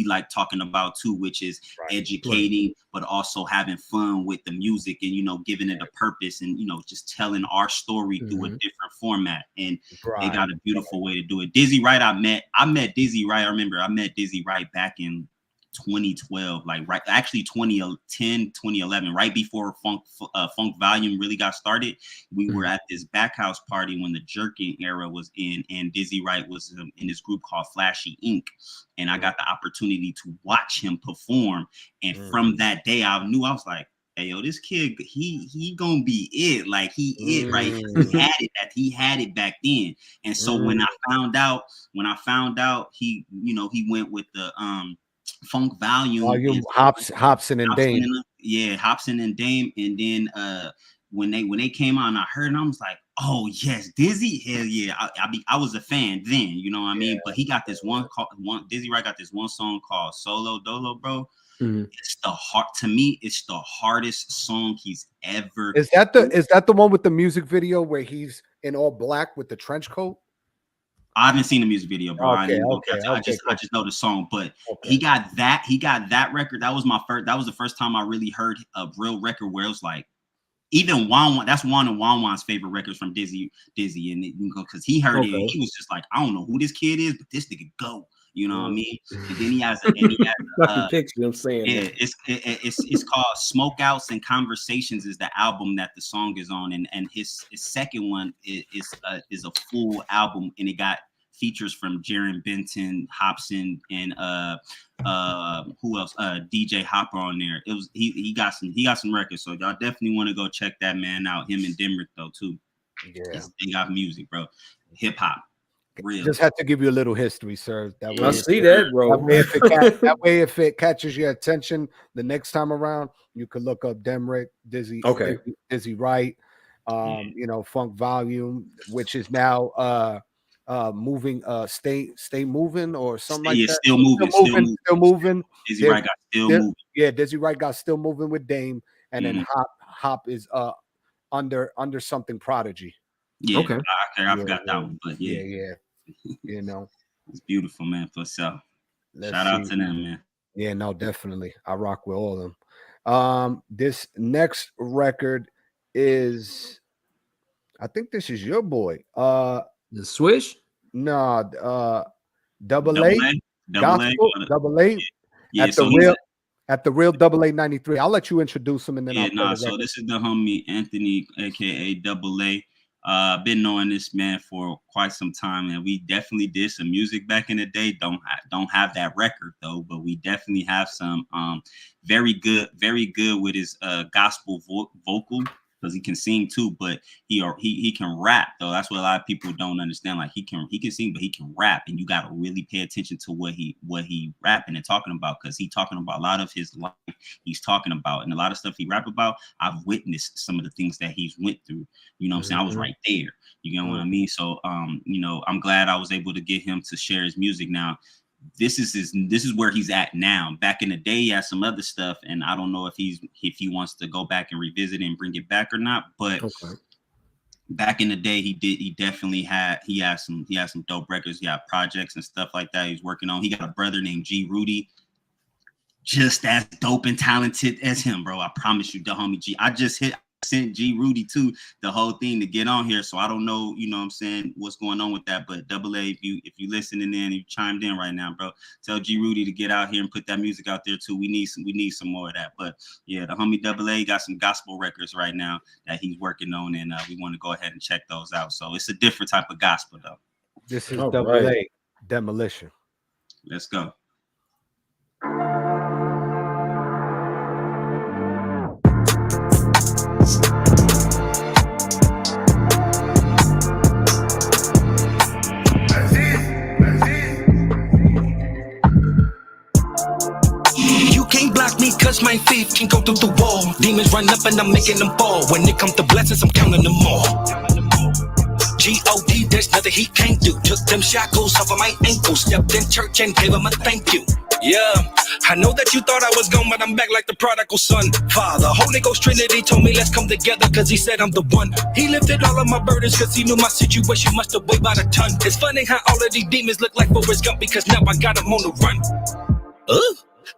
like talking about too, which is educating, but also having fun with the music and giving it a purpose and just telling our story through a different format. And they got a beautiful way to do it. Dizzy Wright, I met Dizzy Wright. I remember I met Dizzy Wright back in 2012, 2010, 2011, right before Funk Volume really got started. We were at this back house party when the Jerkin era was in, and Dizzy Wright was in this group called Flashy Inc. And I got the opportunity to watch him perform. And from that day, I was like, hey, yo, this kid, he gonna be it. Like he right? He had it back then. And so when I found out he went with the Funk Volume Hobson and Dame. Hobson and Dame. And then when they came out and I heard it, I was like, oh yes, Dizzy, hell yeah. I was a fan then, you know what I mean? But he got this Dizzy Wright got this one song called Solo Dolo, bro. It's it's the hardest song he's ever. Is that the one with the music video where he's in all black with the trench coat? I haven't seen the music video, bro. I just know the song, but he got that record. That was the first time I really heard a real record where it was like, even Wan, that's one of Wan's favorite records from Dizzy, and because he heard it, he was just like, I don't know who this kid is, but this nigga go. You know what I mean? And then he has picture. I'm saying, yeah, it's called Smokeouts and Conversations is the album that the song is on, and his second one is a full album, and it got features from Jaron Benton, Hobson, and who else? DJ Hoppa on there. It was he got some records, so y'all definitely want to go check that man out. Him and Demrick though too. Yeah, they got music, bro. Hip hop. Real. Just had to give you a little history, sir. That way I see that, bro. That way, if it catches your attention the next time around, you could look up Demrick, Dizzy Wright, Funk Volume, which is now moving, stay moving or something like that. Still moving. Dizzy Wright got still moving. Yeah, Dizzy Wright got still moving with Dame, and then Hop is under something Prodigy. Yeah, okay. I forgot that one, but yeah. It's beautiful, man. For sure. Shout out to them, man. Yeah, no, definitely. I rock with all of them. This next record is, I think this is your boy. The Swish? No, Double A. Yeah, at the real AA 93. I'll let you introduce him, and then so this is the homie Anthony, aka Double A. Been knowing this man for quite some time, and we definitely did some music back in the day. Don't have that record though, but we definitely have some very good with his gospel vocal, because he can sing too, but he can rap though. That's what a lot of people don't understand. Like he can sing, but he can rap, and you got to really pay attention to what he rapping and talking about, because he talking about a lot of his life. He's talking about, and a lot of stuff he rap about, I've witnessed some of the things that he's went through. You know what I'm saying? I was right there. You know what I mean? So I'm glad I was able to get him to share his music. Now this is where he's at now. Back in the day, he had some other stuff, and I don't know if he wants to go back and revisit it and bring it back or not. But back in the day, he definitely had some dope records. He had projects and stuff like that he's working on. He got a brother named G Rudy, just as dope and talented as him, bro. I promise you, the homie G. I just hit sent G Rudy to the whole thing to get on here. So I don't know, you know what I'm saying, what's going on with that. But Double A, if you listening in, you chimed in right now, bro, tell G Rudy to get out here and put that music out there too. We need some more of that. But yeah, the homie Double A got some gospel records right now that he's working on, and we want to go ahead and check those out. So it's a different type of gospel though. This is Double A, Demolition. Let's go. Me cause my faith can go through the wall. Demons run up and I'm making them fall. When it comes to blessings, I'm counting them all. G-O-D, there's nothing he can't do. Took them shackles off of my ankles. Stepped in church and gave him a thank you. Yeah, I know that you thought I was gone, but I'm back like the prodigal son. Father, Holy Ghost Trinity told me let's come together cause he said I'm the one. He lifted all of my burdens cause he knew my situation must have weighed by the ton. It's funny how all of these demons look like Forrest Gump because now I got them on the run.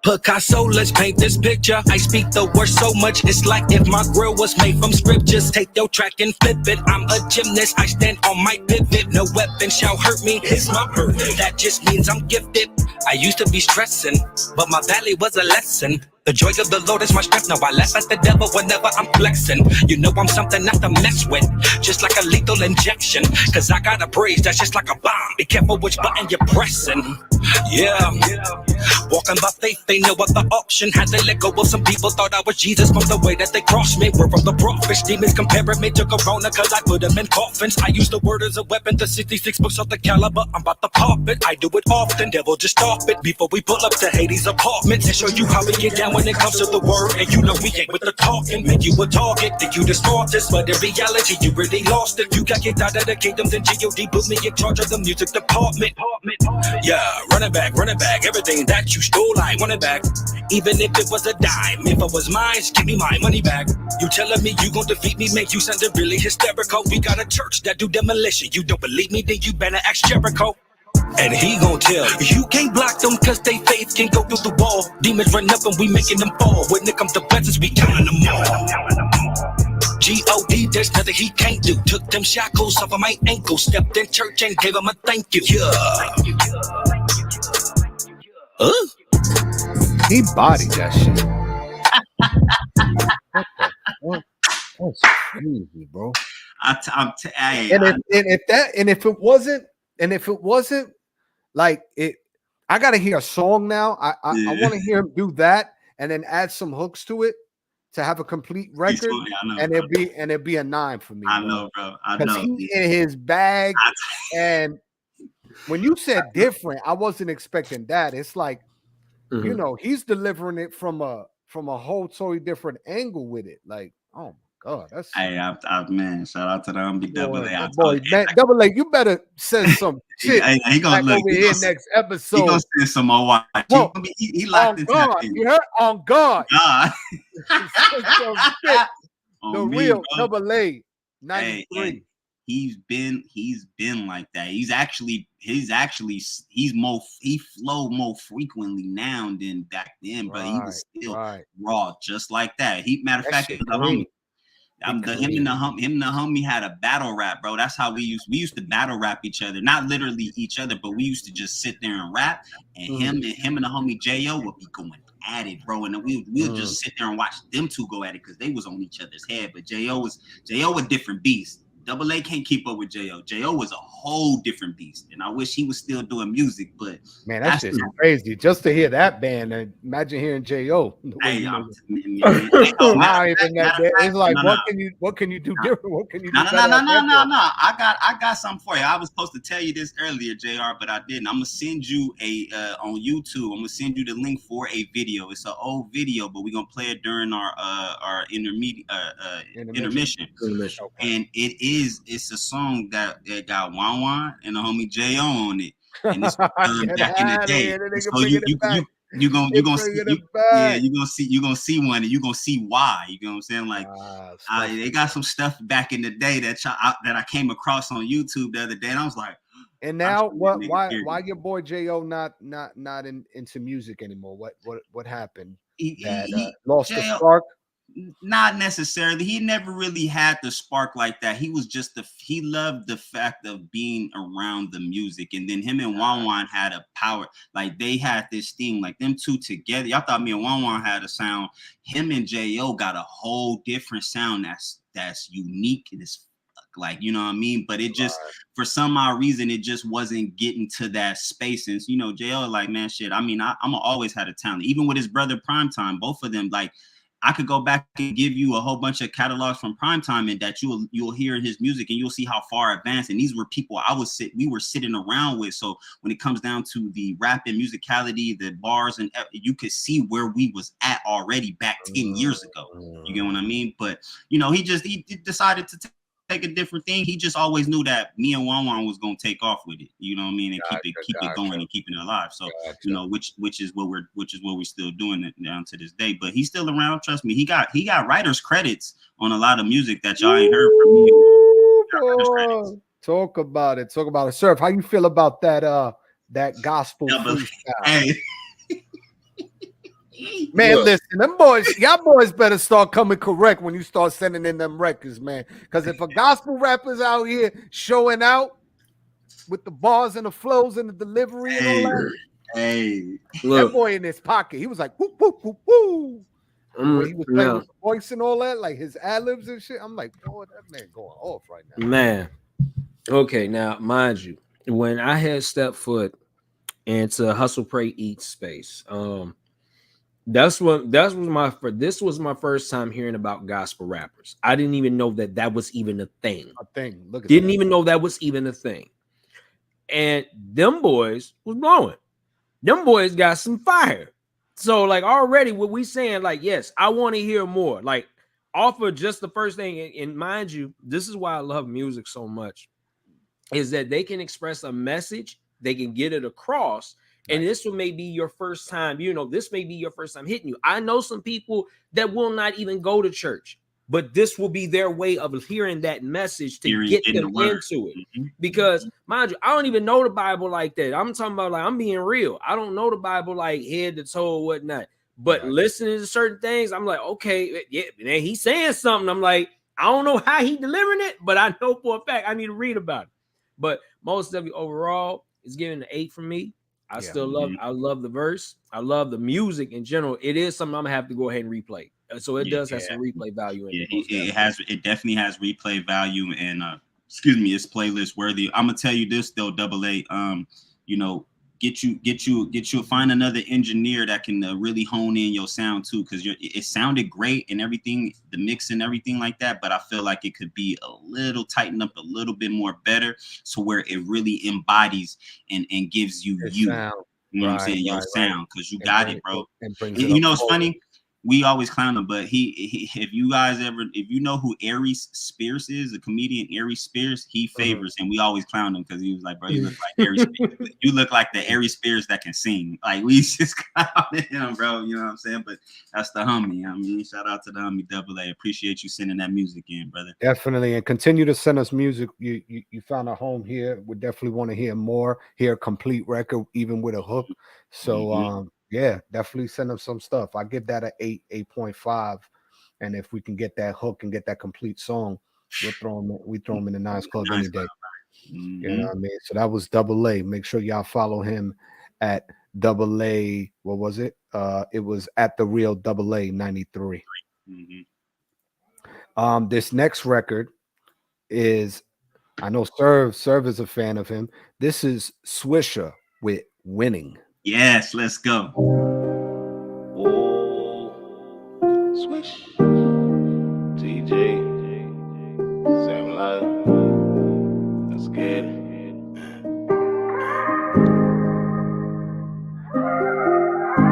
Picasso, let's paint this picture. I speak the word so much, it's like if my grill was made from scriptures. Take your track and flip it. I'm a gymnast, I stand on my pivot. No weapon shall hurt me, it's my purpose. That just means I'm gifted. I used to be stressing, but my valley was a lesson. The joy of the Lord is my strength. Now I laugh at the devil whenever I'm flexing. You know I'm something not to mess with, just like a lethal injection. Cause I got a praise that's just like a bomb. Be careful which button you're pressing. Yeah, walking by faith, they no other option. Had to let go of some people, thought I was Jesus from the way that they crossed me. Word from the prophets, demons comparing me to Corona cause I put them in coffins. I use the word as a weapon, the 66 books of the caliber. I'm about to pop it, I do it often. Devil just stop it before we pull up to Hades' apartments and show you how we get down when it comes to the word. And you know we ain't with the talking, make you a target. Think you the smartest, but in reality you really lost it. You got kicked out of the kingdom, then G.O.D. put me in charge of the music department. Yeah, running back, everything that you stole, I want it back. Even if it was a dime, if it was mine, give me my money back. You telling me you gon' defeat me, make you sound really hysterical. We got a church that do demolition. You don't believe me, then you better ask Jericho. And he gon' tell you can't block them cause they faith can go through the wall. Demons run up and we making them fall. When it comes to blessings, we counting them all. G.O.D. there's nothing he can't do. Took them shackles off of my ankles. Stepped in church and gave him a thank you. Yeah. He bodied that shit. That's crazy, bro. And if it wasn't like it, I gotta hear a song now. I want to hear him do that and then add some hooks to it to have a complete record. And it'd be a 9 for me. I know, bro. I know. He in his bag. And when you said different, I wasn't expecting that. It's like, you know, he's delivering it from a whole totally different angle with it. Like, oh my God, that's man. Shout out to the Double A. Boy, man, Double A, you better send some shit. He gonna look over here next episode. He gonna send some more watch. He locked into that thing. You heard? On God. The real Double A 93. He's been like that. He flow more frequently now than back then, but he was still raw, just like that. Matter of fact, him and the homie had a battle rap, bro. That's how we used to battle rap each other, not literally each other, but we used to just sit there and rap. And him and the homie J.O. would be going at it, bro. And we'll just sit there and watch them two go at it because they was on each other's head. But J.O. a different beast. Double A can't keep up with J.O. J.O. was a whole different beast, and I wish he was still doing music. But man, that's just crazy. Just to hear that band, and imagine hearing J.O. It's like, what can you do different? What can you do? No. I got something for you. I was supposed to tell you this earlier, JR, but I didn't. I'm gonna send you on YouTube. I'm gonna send you the link for a video. It's an old video, but we're gonna play it during our intermission. And it's a song that got Wan Wan and the homie J.O. on it. And it's back in the day. So you're gonna see one and you're gonna see why. You know what I'm saying? Like they got some stuff back in the day that I came across on YouTube the other day, and I was like, and now why your boy J.O. not into music anymore? What happened? He lost the spark. Not necessarily. He never really had the spark like that. He was just he loved the fact of being around the music. And then him and Wan Wan had a power. Like they had this thing, like them two together. Y'all thought me and Wan Wan had a sound. Him and J.O. got a whole different sound that's unique and it's like, you know what I mean? But it just, for some odd reason, it just wasn't getting to that space. And, you know, J.O. like, man, shit. I mean, I'm always had a talent. Even with his brother Primetime, both of them, like, I could go back and give you a whole bunch of catalogs from Primetime and that you'll hear in his music and you'll see how far advanced. And these were people we were sitting around with. So when it comes down to the rap and musicality, the bars, and you could see where we was at already back 10 years ago. You get what I mean? But, you know, he decided to take a different thing. He just always knew that me and Wan Wan was gonna take off with it. You know what I mean? And keep it going and keeping it alive. So you know, which is what we're still doing it down to this day. But he's still around. Trust me. He got writers credits on a lot of music that y'all ain't heard from me. Talk about it. Surf, how you feel about that gospel freestyle? Hey. Man, look. Listen, y'all boys better start coming correct when you start sending in them records, man. Because if a gospel rapper's out here showing out with the bars and the flows and the delivery and all that, that boy in his pocket, he was like, whoop, whoop, whoop, whoop. When he was playing with the voice and all that, like his ad-libs and shit, I'm like, boy, that man going off right now. Man, okay, now, mind you, when I had stepped foot into Hustle, Pray, Eat space, this was my first time hearing about gospel rappers. I didn't even know that was even a thing. Didn't even know that was even a thing. And them boys was blowing. Them boys got some fire. So like already what we saying, like, yes, I want to hear more. Like off of just the first thing, and mind you, this is why I love music so much, is that they can express a message, they can get it across. And this may be your first time, you know, this may be your first time hitting you. I know some people that will not even go to church, but this will be their way of hearing that message to get them into it. Because, mind you, I don't even know the Bible like that. I'm talking about, like, I'm being real. I don't know the Bible like head to toe or whatnot. But listening to certain things, I'm like, okay, yeah, man, he's saying something. I'm like, I don't know how he delivering it, but I know for a fact I need to read about it. But most of it overall is giving an 8 from me. I love the verse. I love the music in general. It is something I'm gonna have to go ahead and replay. So it does have some replay value in it. It definitely has replay value, and it's playlist worthy. I'm gonna tell you this though, Double A. You know, find another engineer that can really hone in your sound too, because it sounded great and everything, the mix and everything like that, but I feel like it could be a little tightened up a little bit more better, so where it really embodies and gives you sound. You know what I'm saying, your sound, because you got it, bro. You know, it's funny. We always clown him, but if you know who Aries Spears is, a comedian, Aries Spears, he favors him. We always clown him because he was like, bro, you look like Aries Spears. You look like the Aries Spears that can sing. Like, we just clowning him, bro. You know what I'm saying? But that's the homie. I mean, shout out to the homie Double A. Appreciate you sending that music in, brother. Definitely. And continue to send us music. You found a home here. We definitely want to hear more, hear a complete record, even with a hook. So, yeah, definitely send them some stuff. I give that an 8.5. And if we can get that hook and get that complete song, we throw them in the Nice Club any day. You know what I mean? So that was Double A. Make sure y'all follow him at Double A. What was it? It was at the real Double A 93. This next record is, I know Serve is a fan of him. This is Swiisha with Winning. Yes, let's go. Swish. TJ. Same life. Let's get it.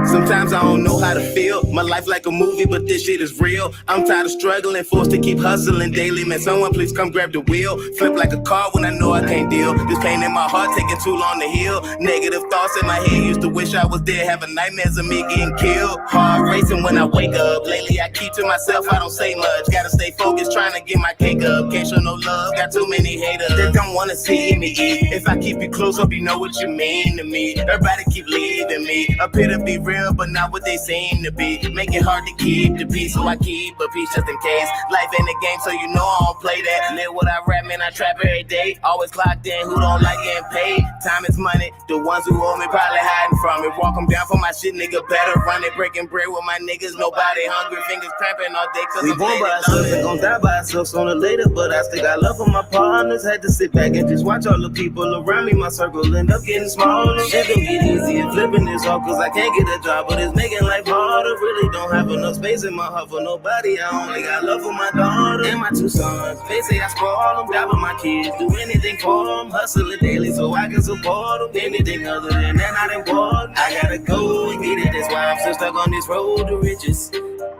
Sometimes I don't know how to feel. My life like a movie, but this shit is real. I'm tired of struggling, forced to keep hustling daily. Man, someone please come grab the wheel. Flip like a car when I know I can't deal. This pain in my heart taking too long to heal. Negative thoughts in my head, used to wish I was dead. Having nightmares of me getting killed. Heart racing when I wake up. Lately I keep to myself, I don't say much. Gotta stay focused, trying to get my cake up. Can't show no love, got too many haters that don't wanna see me eat. If I keep you close, hope you know what you mean to me. Everybody keep leaving me. Appear to be real, but not what they say seem to be. Make it hard to keep the peace, so I keep a peace just in case. Life ain't a game, so you know I don't play that. Live what I rap, man, I trap every day. Always clocked in, who don't like getting paid? Time is money, the ones who owe me probably hiding from it. Walk them down for my shit, nigga, better run it. Breaking bread with my niggas, nobody hungry. Fingers cramping all day, cause we I'm born by ourselves and gon' die by ourselves sooner or later. But I still got love for my partners. Had to sit back and just watch all the people around me. My circle end up getting smaller. Shit don't get easy and flipping this off, cause I can't get a job, but it's making life harder. Really don't have enough space in my heart for nobody. I only got love for my daughter and my two sons. They say I spoil them, die with my kids. Do anything for them, hustling daily so I can support them. Anything other than that, not important. I gotta go and get it. That's why I'm still stuck on this road to riches.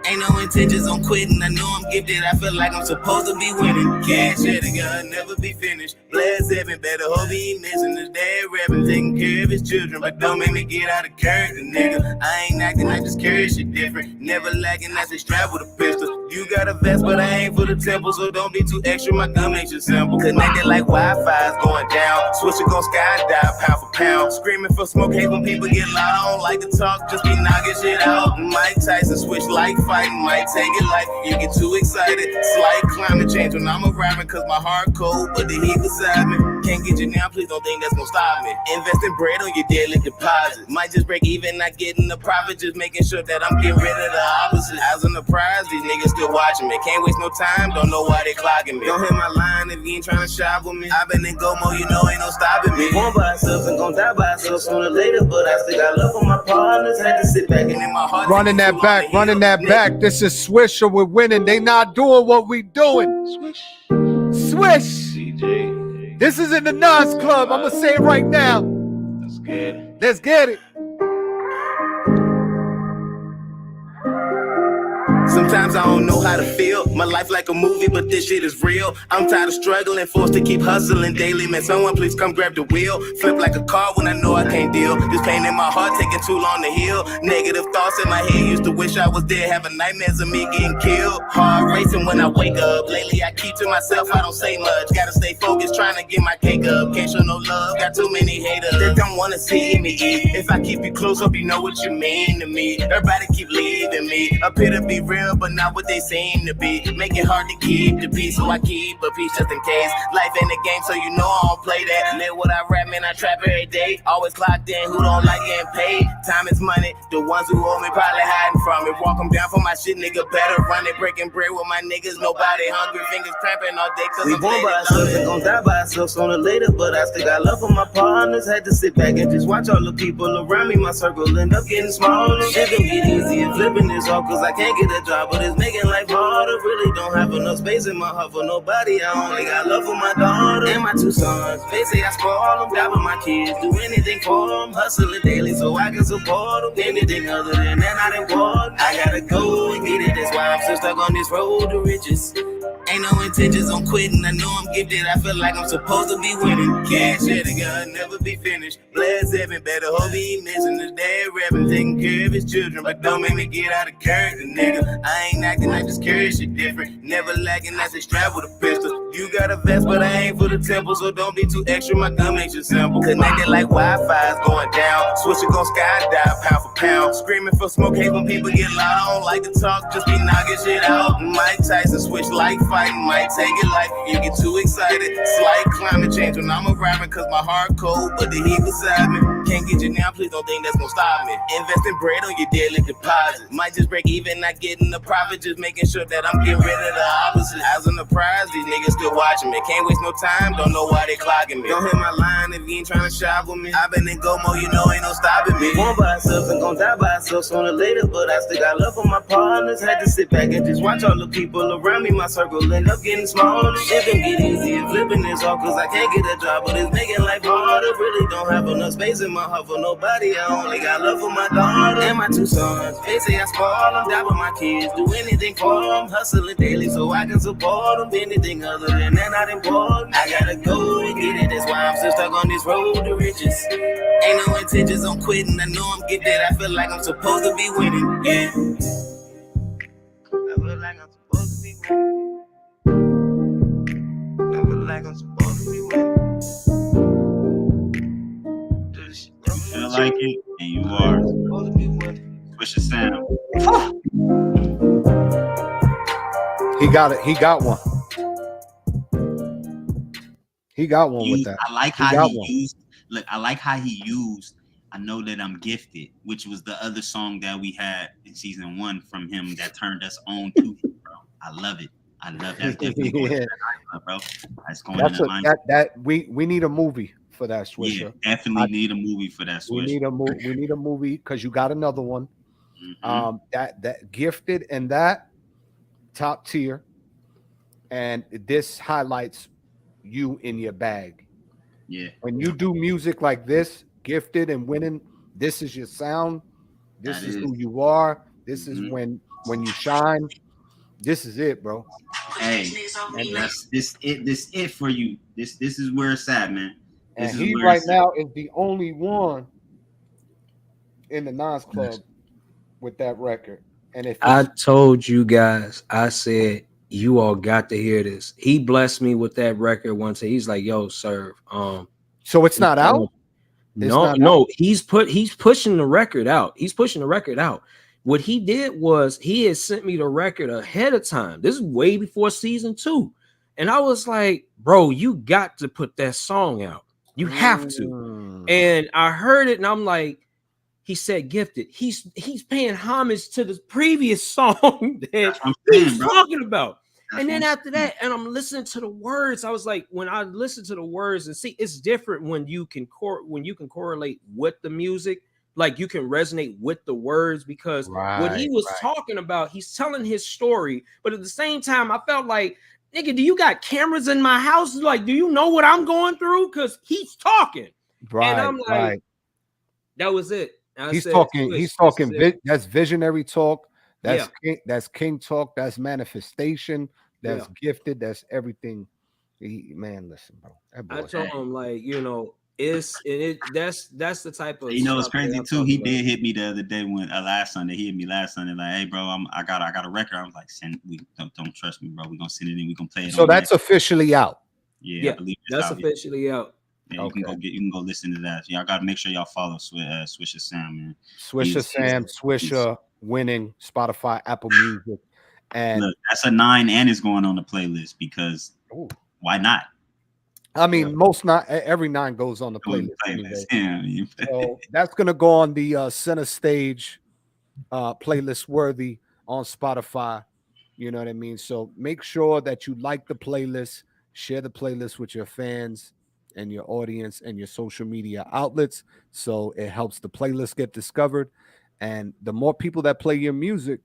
Ain't no intentions on quitting. I know I'm gifted. I feel like I'm supposed to be winning. Cash at a gun, never be finished. Blast heaven, better hope he ain't missing his dad rapping, taking care of his children. But don't make me get out of character, nigga. I ain't acting, I just carry shit different. Never lacking, I just strap with a pistol. You got a vest, but I ain't for the temple, so don't be too extra. My gun makes you simple. Connected like Wi-Fi's going down. Swisha gon' skydive pound for pound. Screaming for smoke, hate when people get loud. I don't like to talk, just be knocking shit out. Mike Tyson switch like fighting, might take it like you get too excited. Slight climate change when I'm arriving, cause my heart cold, but the heat beside me. Can't get you now, please don't think that's gonna stop me. Investing bread on your daily deposits. Might just break even, not getting the profit, just making sure that I'm getting rid of the opposite. As an prize, these niggas still watching me. Can't waste no time, don't know why they clocking me. Don't hit my line if you ain't trying to shop with me. I've been in Gomo, you know ain't no stopping me. Born by ourselves and gon' die by ourselves sooner or later, but I still got love for my partners. Had to sit back and in my heart. Running that back, running that back. This is Swiisha, we're winning. They not doing what we doing. Swish. This is in the Nas Club. I'm gonna say it right now. Let's get it. Let's get it. Sometimes I don't know how to feel. My life like a movie, but this shit is real. I'm tired of struggling, forced to keep hustling daily. Man, someone please come grab the wheel. Flip like a car when I know I can't deal. This pain in my heart taking too long to heal. Negative thoughts in my head, used to wish I was dead. Having nightmares of me getting killed. Heart racing when I wake up. Lately I keep to myself, I don't say much. Gotta stay focused, trying to get my cake up. Can't show no love, got too many haters that don't wanna see me eat. If I keep you close, hope you know what you mean to me. Everybody keep leaving me. Up here to be real, but not what they seem to be. Make it hard to keep the peace, so I keep a peace just in case. Life ain't a game, so you know I don't play that. Live what I rap, man, I trap every day. Always clocked in, who don't like getting paid? Time is money, the ones who owe me probably hiding from it. Walk them down for my shit, nigga, better run it. Breaking bread with my niggas, nobody hungry. Fingers cramping all day, cause we I'm born by ourselves and gon' die by ourselves sooner or later, but I still got love for my partners. Had to sit back and just watch all the people around me. My circle end up getting smaller. Shit don't get easy and flipping this off, cause I can't get a job, but it's making life harder. Really don't have enough space in my heart for nobody. I only got love for my daughter and my two sons. They say I spoil them, die with my kids. Do anything for them, hustling daily so I can support them. Anything other than that, not important. I gotta go and get it. That's why I'm still stuck on this road to riches. Ain't no intentions on quitting. I know I'm gifted. I feel like I'm supposed to be winning. Cash at a gun, never be finished. Blast heaven, better hope he ain't missing his dad rapping, taking care of his children. But don't make me get out of character, nigga. I ain't acting, I just carry shit different. Never lacking, I just strap with a pistol. You got a vest, but I ain't for the temple, so don't be too extra. My gun makes you simple. Connected like Wi-Fi's going down. Swisha gon' skydive pound for pound. Screaming for smoke, hate when people get loud. I don't like to talk, just be knocking shit out. Mike Tyson switch like fighting, might take it like you get too excited. Slight climate change when I'm arriving, cause my heart cold, but the heat beside me. Can't get you now, please don't think that's gonna stop me. Investing bread on your daily deposits. Might just break even, not getting the profit, just making sure that I'm getting rid of the opposite. As an prize, these niggas still watching me. Can't waste no time, don't know why they clocking me. Don't hit my line if you ain't trying to shop with me. I've been in Gomo, you know ain't no stopping me. Born by ourselves and gon' die by ourselves sooner or later, but I still got love for my partners. Had to sit back and just watch all the people around me. My circle end up getting smaller. Shit don't get easy and flipping this off, cause I can't get a job, but it's making life harder. Really don't have enough space in my heart for nobody. I only got love for my daughter and my two sons. They say I spoil them, die with my kids. Do anything for them, hustling daily so I can support them. Anything other than that, not important. I gotta go and get it. That's why I'm still stuck on this road to riches. Ain't no intentions on quitting. I know I'm gifted. I feel like I'm supposed to be winning. Yeah. I feel like I'm supposed to be winning. I feel like I'm supposed to be winning. You feel like it, and you are. Swiisha sound. He got it. He got one. He got one with that. I like how he used. Look, I like how he used I Know That I'm Gifted, which was the other song that we had in season 1 from him that turned us on to him, bro. I love it. I love that. Definitely going to that, bro. That's going That's in that we need a movie for that, Swiisha. Yeah, definitely need a movie for that, Swiisha. We need a movie because you got another one. That Gifted and that top tier, and this highlights you in your bag. Yeah. When you do music like this, Gifted and Winning, this is your sound. This is who you are. This is when you shine. This is it, bro. Hey, and that's this it for you. This is where it's at, man. This and he right now is the only one in the Nas Club with that record. And if I told you guys, I said you all got to hear this. He blessed me with that record once. He's like, "Yo, Serve." So it's not out. No. He's pushing the record out. He's pushing the record out. What he did was he had sent me the record ahead of time. This is way before season 2, and I was like, "Bro, you got to put that song out. You have to." And I heard it, and I'm like, he said Gifted. He's paying homage to the previous song that he's talking about. And then after that, and I'm listening to the words, I was like, when I listen to the words and see, it's different when you can correlate with the music, like you can resonate with the words, because what he was talking about, he's telling his story, but at the same time, I felt like, nigga, do you got cameras in my house? Like, do you know what I'm going through? Because he's talking, and I'm like, that was it. He's talking. That's visionary talk. That's king talk. That's manifestation. That's gifted. That's everything. Man, listen, bro. I told him, like, that's the type of. It's crazy too. He did hit me the other day when last Sunday. He hit me last Sunday, like, "Hey, bro, I got a record." I was like, don't trust me, bro. We're gonna send it in. We're gonna play it. So that's officially out. Yeah, I believe that's officially out. Yeah, you can go listen to that. Y'all gotta make sure y'all follow Swiisha Sam, man. Swiisha Sam, Swiisha Winning, Spotify, Apple Music, and look, that's a 9 and it's going on the playlist because why not? I mean, every 9 goes on the playlist. Anyway. So that's gonna go on the center stage playlist worthy on Spotify. You know what I mean? So make sure that you like the playlist, share the playlist with your fans and your audience and your social media outlets, so it helps the playlist get discovered. And the more people that play your music,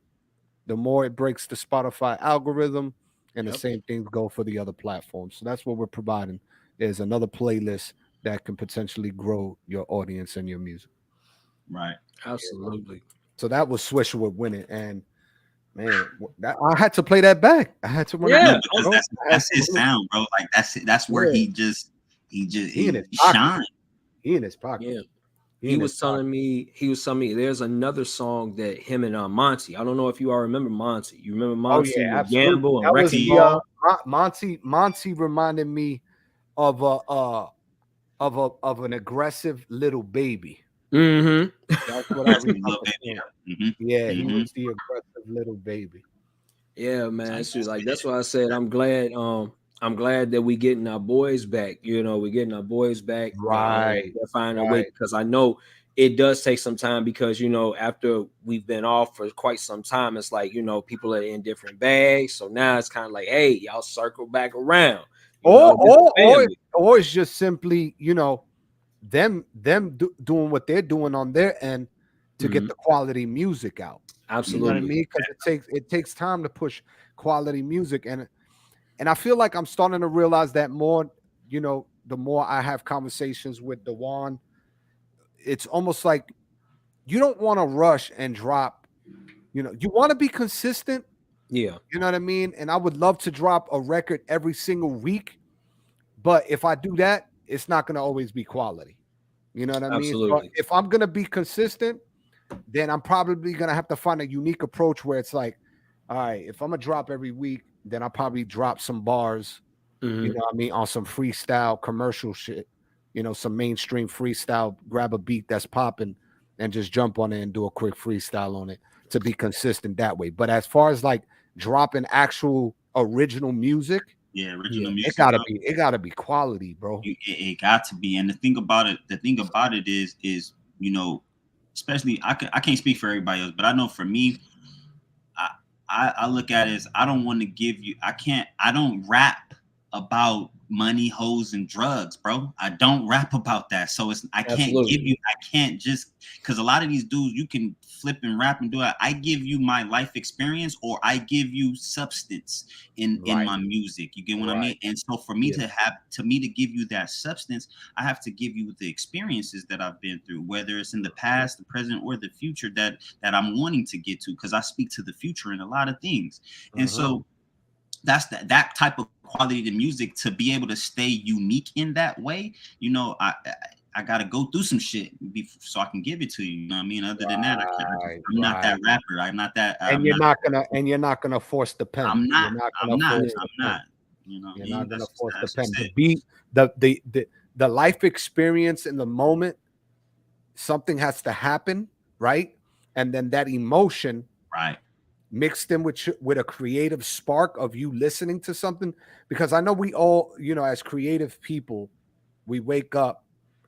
the more it breaks the Spotify algorithm, and the same things go for the other platforms. So that's what we're providing, is another playlist that can potentially grow your audience and your music. Right. Absolutely. So that was Swiisha with Winning, and man, I had to play that back. I had to run it back. That's his sound, bro. Like that's where he shine. He in his pocket. Yeah. He was telling me there's another song that him and Monty. I don't know if you all remember Monty. You remember Monty? Oh, yeah, Gamble and Wrecking Ball? Monty reminded me of an aggressive little baby. Mm-hmm. That's what I remember. Yeah, he was the aggressive little baby. Yeah, man. That's why I said I'm glad that we getting our boys back. We're getting our boys back. Right. They're finding a way, because I know it does take some time, because, after we've been off for quite some time, it's like, people are in different bags. So now it's kind of like, hey, y'all circle back around. Or it's just simply, them doing what they're doing on their end to get the quality music out. Absolutely. You know what I mean? Because it takes time to push quality music. And I feel like I'm starting to realize that more, the more I have conversations with Dewan, it's almost like you don't want to rush and drop, you want to be consistent. Yeah. You know what I mean? And I would love to drop a record every single week. But if I do that, it's not going to always be quality. You know what I mean? Absolutely. But if I'm going to be consistent, then I'm probably going to have to find a unique approach where it's like, all right, if I'm going to drop every week, then I'll probably drop some bars, you know what I mean, on some freestyle commercial shit, some mainstream freestyle, grab a beat that's popping and just jump on it and do a quick freestyle on it to be consistent that way. But as far as like dropping actual original music, music, it gotta be quality, bro. It got to be. And the thing about it is you know, especially I can't speak for everybody else, but I know for me, I look at it as I don't want to give you. I don't rap about money, hoes, and drugs, bro. I don't rap about that. So I can't just, because a lot of these dudes, you can flip and rap and do it. I give you my life experience, or I give you substance in my music. You get what I mean? And so for me to give you that substance, I have to give you the experiences that I've been through, whether it's in the past, the present, or the future that I'm wanting to get to, because I speak to the future in a lot of things. And so that's that type of quality to music, to be able to stay unique in that way. You know, I got to go through some shit so I can give it to you. You know what I mean? Other than that, I'm not that rapper. I'm not that. And you're not gonna force the pen. I'm not. You know, you're not gonna force the pen. To be the life experience in the moment. Something has to happen, right? And then that emotion, mixed in with a creative spark of you listening to something. Because I know we all, you know, as creative people, we wake up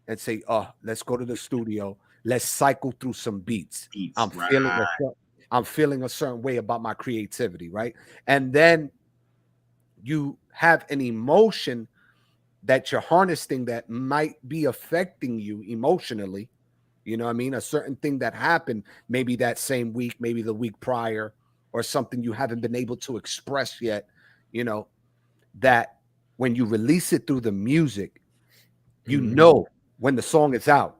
and say, oh, let's go to the studio, let's cycle through some beats. I'm feeling a certain way about my creativity, right? And then you have an emotion that you're harnessing that might be affecting you emotionally. You know what I mean? A certain thing that happened maybe that same week, maybe the week prior, or something you haven't been able to express yet, you know, that when you release it through the music, you know when the song is out,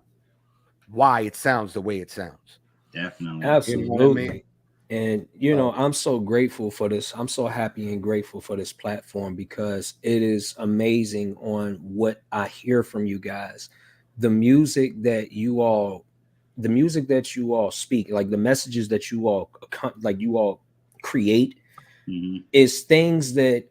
why it sounds the way it sounds. Definitely. Absolutely. You know what I mean? And, you know, I'm so grateful for this. I'm so happy and grateful for this platform, because it is amazing on what I hear from you guys. The music that you all speak, like the messages that you all create, is things that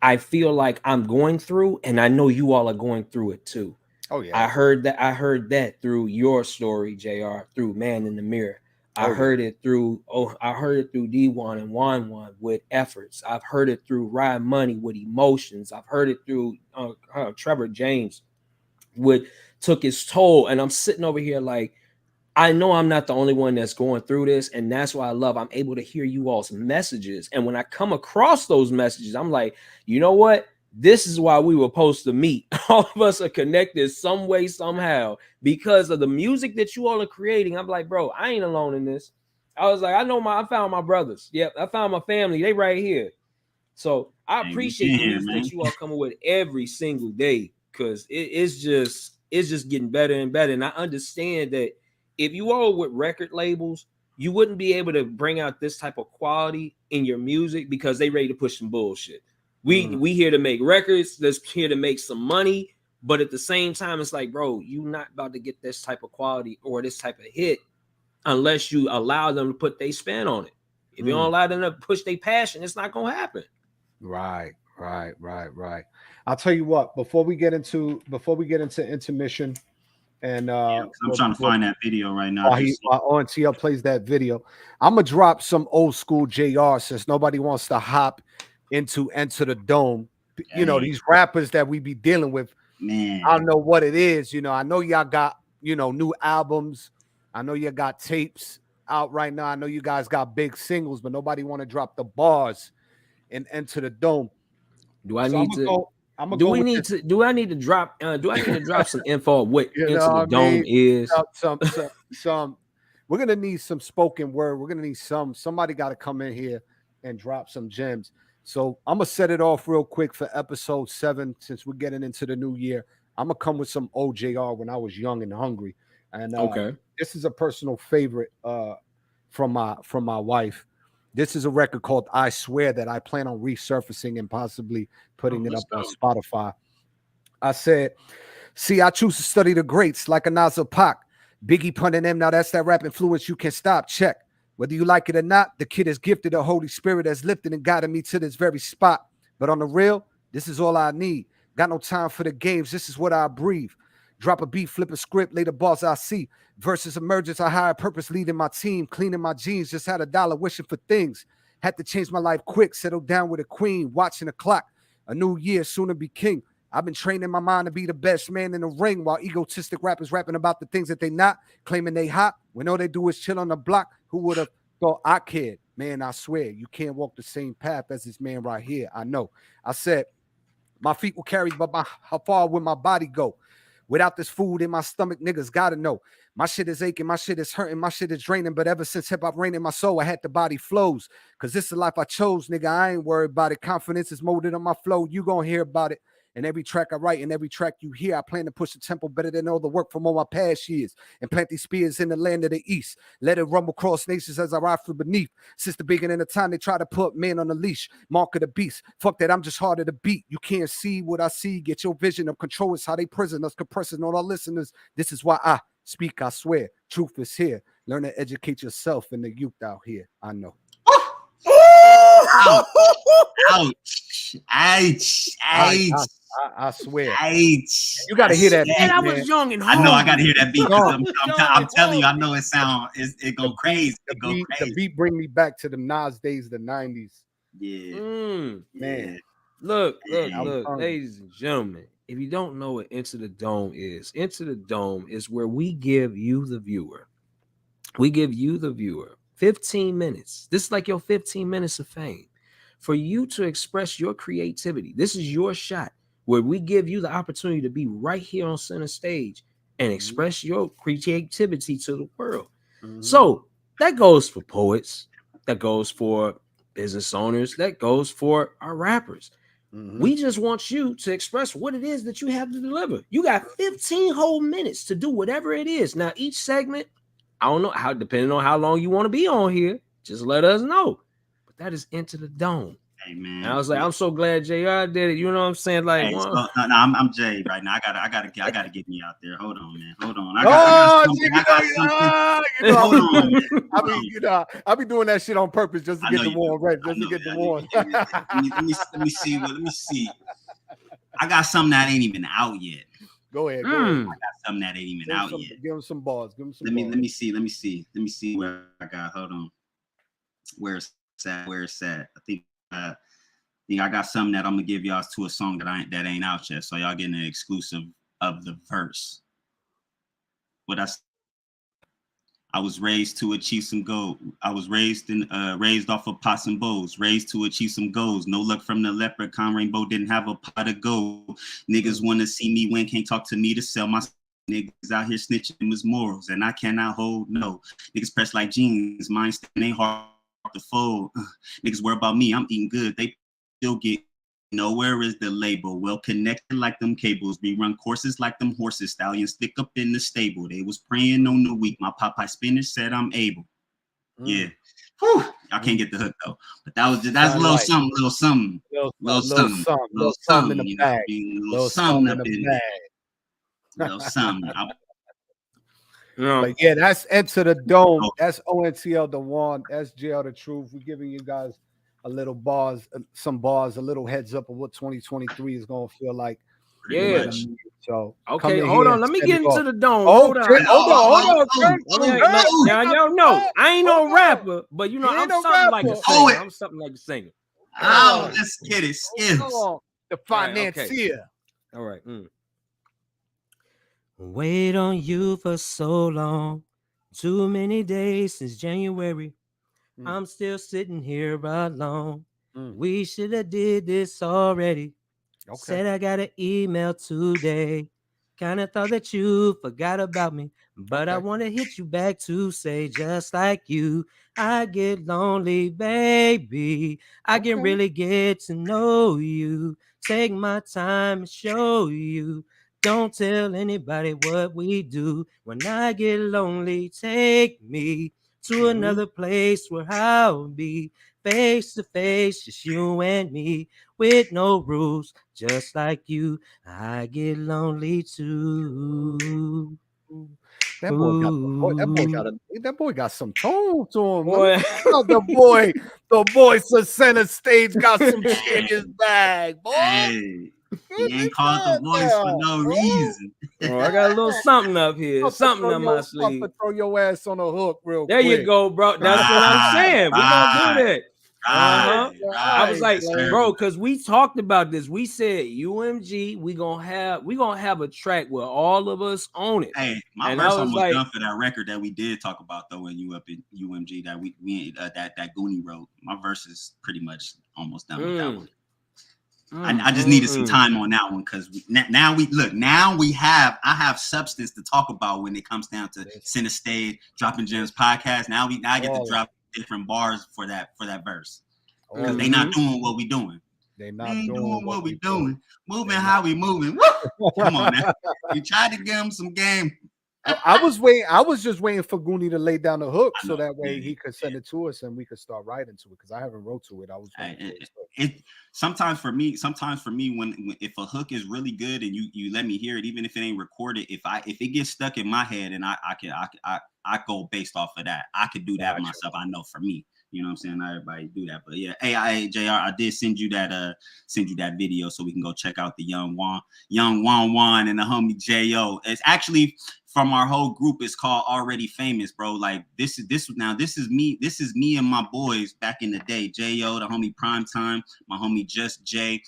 I feel like I'm going through, and I know you all are going through it too. Oh yeah. I heard that through your story, JR, through Man in the Mirror. I heard it through D1 and Juan with efforts. I've heard it through RyMoney with emotions. I've heard it through Trevor James with Took His Toll. And I'm sitting over here like, I know I'm not the only one that's going through this, and that's why I'm able to hear you all's messages. And when I come across those messages, I'm like, you know what? This is why we were supposed to meet. All of us are connected some way, somehow, because of the music that you all are creating. I'm like, bro, I ain't alone in this. I was like, I found my brothers. Yep, I found my family. They right here. So I appreciate the music that you all come up with every single day, because it's just getting better and better. And I understand that if you all with record labels, you wouldn't be able to bring out this type of quality in your music, because they ready to push some bullshit. We here to make records, that's here to make some money, but at the same time, it's like, bro, you not about to get this type of quality or this type of hit unless you allow them to put their spin on it. If you don't allow them to push their passion, it's not gonna happen. Right. I'll tell you what, before we get into intermission, and I'm trying to find that video right now. TL plays that video. I'm gonna drop some old school JR, since nobody wants to hop into Enter the Dome. You know, these rappers that we be dealing with, man, I don't know what it is. You know, I know y'all got, you know, new albums. I know you got tapes out right now. I know you guys got big singles, but nobody want to drop the bars and Enter the Dome. Do I need to drop some info on what Enter the Dome is? Some we're gonna need some spoken word. We're gonna need somebody got to come in here and drop some gems. So I'm gonna set it off real quick for episode 7, since we're getting into the new year. I'm gonna come with some OJR when I was young and hungry. And this is a personal favorite from my wife. This is a record called I Swear that I plan on resurfacing and possibly putting it up on Spotify. I said, see, I choose to study the greats like a Nasir Pac. Biggie punting them. Now that's that rap influence you can stop. Check. Whether you like it or not, the kid is gifted a Holy Spirit that's lifted and guided me to this very spot. But on the real, this is all I need. Got no time for the games. This is what I breathe. Drop a beat, flip a script, lay the balls I see. Versus emergence, I hire purpose, leading my team, cleaning my jeans, just had $1 wishing for things. Had to change my life quick, settle down with a queen, watching the clock. A new year, soon to be king. I've been training my mind to be the best man in the ring while egotistic rappers rapping about the things that they not, claiming they hot when all they do is chill on the block. Who would have thought I cared? Man, I swear, you can't walk the same path as this man right here. I know. I said, my feet will carry, but how far will my body go? Without this food in my stomach, niggas gotta know. My shit is aching, my shit is hurting, my shit is draining. But ever since hip-hop reigned in my soul, I had the body flows. Cause this is the life I chose, nigga. I ain't worried about it. Confidence is molded on my flow. You gonna hear about it. And every track I write and every track you hear, I plan to push the tempo better than all the work from all my past years and plant these spears in the land of the east. Let it rumble across nations as I ride from beneath. Since the beginning of time, they try to put man on the leash. Mark of the beast. Fuck that, I'm just harder to beat. You can't see what I see. Get your vision of control. Is how they prison us, compressing all our listeners. This is why I speak, I swear. Truth is here. Learn to educate yourself and the youth out here. I know. Ouch. I swear. You got to hear that beat, I man. was young and I know I got to hear that beat. Young. I'm telling you, I know it go crazy. The beat bring me back to the Nas days, the 90s. Yeah. Man. Look, Man. ladies and gentlemen, if you don't know what Into the Dome is where we give you the viewer. 15 minutes. This is like your 15 minutes of fame for you to express your creativity. This is your shot where we give you the opportunity to be right here on center stage and express your creativity to the world. So that goes for poets, that goes for business owners, that goes for our rappers. We just want you to express what it is that you have to deliver. You got 15 whole minutes to do whatever it is. Now, each segment, I don't know how, depending on how long you want to be on here, just let us know. But that is Into the Dome. Hey, man. And I was like, I'm so glad JR did it. You know what I'm saying? Like, hey, well, I'm Jay right now. I gotta get me out there. Hold on, man. Hold on. I be doing that shit on purpose just to get the one ready. Just to get the one. Let me see. I got something that ain't even out yet. Go ahead. I got something that ain't even out yet. Give him some bars. Let me see where I got. Hold on. Where it's at. I think I got something that I'm gonna give y'all to a song that ain't out yet. So y'all getting an exclusive of the verse. I was raised to achieve some goals. I was raised off of pots and bowls, raised to achieve some goals. No luck from the leprechaun rainbow, didn't have a pot of gold. Niggas want to see me win, can't talk to me to sell my niggas out here snitching his morals, and I cannot hold no. Niggas press like jeans, mine ain't hard to fold. Niggas worry about me, I'm eating good. They still get nowhere is the label. Well connected like them cables. We run courses like them horses. Stallions stick up in the stable. They was praying on the week. My Popeye spinach said I'm able. Yeah. Whew. I can't get the hook though. But that's a little something. Little something in the bag. Little something up in there. Little something. But yeah, that's Into the Dome. That's ONTL the one. That's JL the Truth. We're giving you guys a little bars, a little heads up of what 2023 is gonna feel like. Yeah. So okay, hold on. Let me get into the Dome. Hold on. Now y'all know I ain't no rapper, but you know I'm something like a singer. I'm something like a singer. Oh, let's get it. Skills. The financier. All right. Wait on you for so long. Too many days since January. I'm still sitting here alone. We should have did this already. Okay. Said I got an email today. Kind of thought that you forgot about me. But I want to hit you back to say, just like you, I get lonely, baby. I can really get to know you. Take my time and show you. Don't tell anybody what we do. When I get lonely, take me to another place where I'll be face to face, just you and me, with no rules, just like you. I get lonely too. That boy got some tone to him. Boy. the boy to center stage got some shit in his bag, boy. Hey. He ain't called the voice for no reason. Oh, I got a little something up here. Something on my sleeve. Throw your ass on a hook real quick. There you go, bro. That's what I'm saying. We're gonna do that. I was like, bro, because we talked about this. We said UMG, we gonna have a track where all of us own it. Hey, my verse almost done for that record that we did talk about though when you up in UMG that we that Goonie wrote. My verse is pretty much almost done with that one. I just needed some time on that one because I have substance to talk about when it comes down to Center Stage Dropping Gems podcast. Now I get to drop different bars for that verse because they not doing what we doing. They not doing what we doing. Moving how we moving. Come on now. We tried to give them some game. I was just waiting for Goonie to lay down the hook so that way he could send it to us and we could start writing to it because I haven't wrote to it. I was sometimes for me when if a hook is really good and you let me hear it, even if it ain't recorded, if it gets stuck in my head and I go based off of that, I could do that myself. I know for me, you know what I'm saying? Not everybody do that, but yeah. Hey, JR, I did send you that video so we can go check out the young Juan and the homie Jo. It's actually from our whole group. It's called Already Famous, bro. Like this is me and my boys back in the day. Jo, the homie Primetime, my homie Just Jay.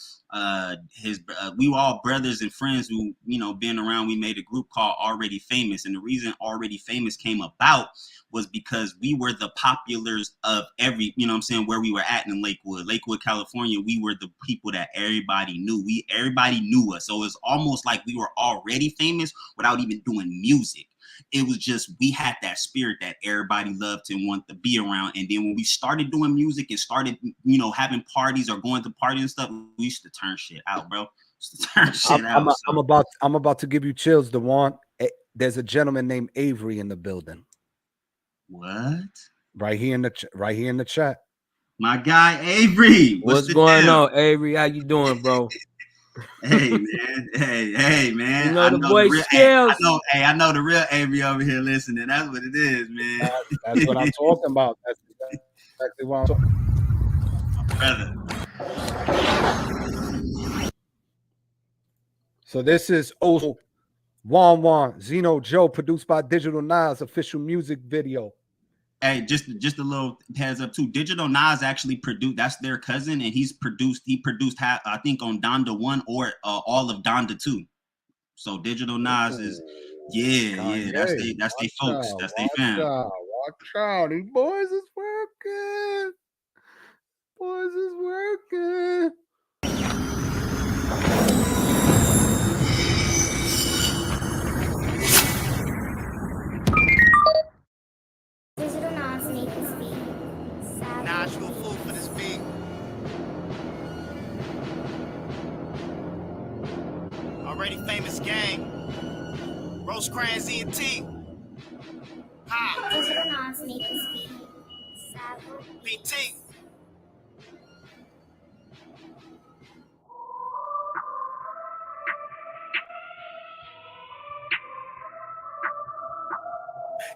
We were all brothers and friends who, you know, being around, we made a group called Already Famous. And the reason Already Famous came about was because we were the populars of every, you know what I'm saying, where we were at in Lakewood, California. We were the people that everybody knew. Everybody knew us. So it's almost like we were already famous without even doing music. It was just, we had that spirit that everybody loved and wanted to be around. And then when we started doing music and started, you know, having parties or going to parties and stuff, we used to turn shit out, bro. I'm about to give you chills, DeJuan. There's a gentleman named Avery in the building. What? Right here in the chat. My guy Avery. What's going on, Avery? How you doing, bro? Hey man, hey man. You know the boy Skills. I know the real Avery over here listening. That's what it is, man. That's what I'm talking about. That's exactly what I'm talking about. Brother. So this is also Juan Zeno Joe, produced by Digital Nas, official music video. Hey, just a little heads up too. Digital Nas actually produced. That's their cousin, and he produced I think on Donda 1 or all of Donda 2. So Digital Nas is that's they folks. That's they fam. Watch out, these boys is working. Boys is working. Digital Nas make this beat. Nah, you a fool for this beat. Already Famous gang. Rosecrans E&T. Ha. Digital Nas make this beat. PT.